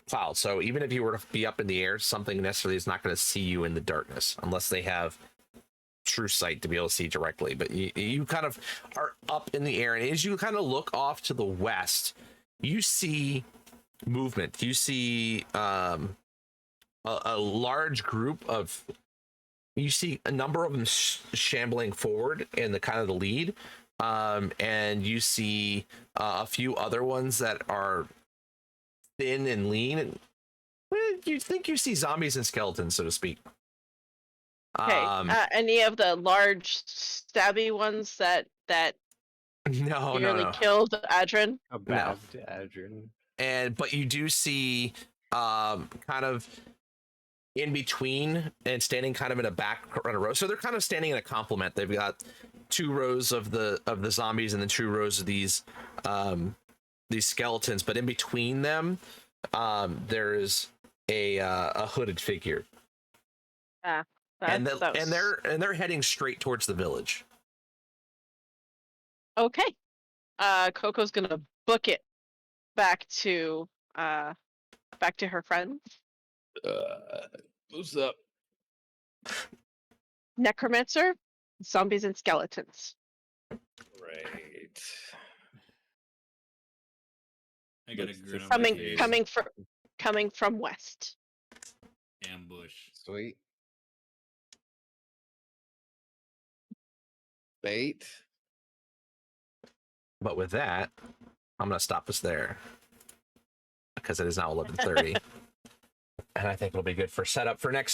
cloud. So even if you were to be up in the air, something necessarily is not going to see you in the darkness unless they have true sight to be able to see directly. But you kind of are up in the air, and as you kind of look off to the west, you see movement. You see a large group of. You see a number of them shambling forward in the kind of the lead, and you see a few other ones that are thin and lean. And you think you see zombies and skeletons, so to speak. Okay. Any of the large stabby ones that No. nearly killed Adrin? A bad Adrian. But you do see kind of in between and standing kind of in a back row. So they're kind of standing in a complement. They've got 2 rows of the zombies and then 2 rows of these these skeletons, but in between them, there's a hooded figure, and they're heading straight towards the village. Okay. Coco's gonna book it back to her friends. What's up? Necromancer, zombies and skeletons. Right. I got a Looks grin on just my like face. Coming from west. Ambush. Sweet. Bait. But with that, I'm gonna stop us there because it is now 11:30, and I think it'll be good for setup for next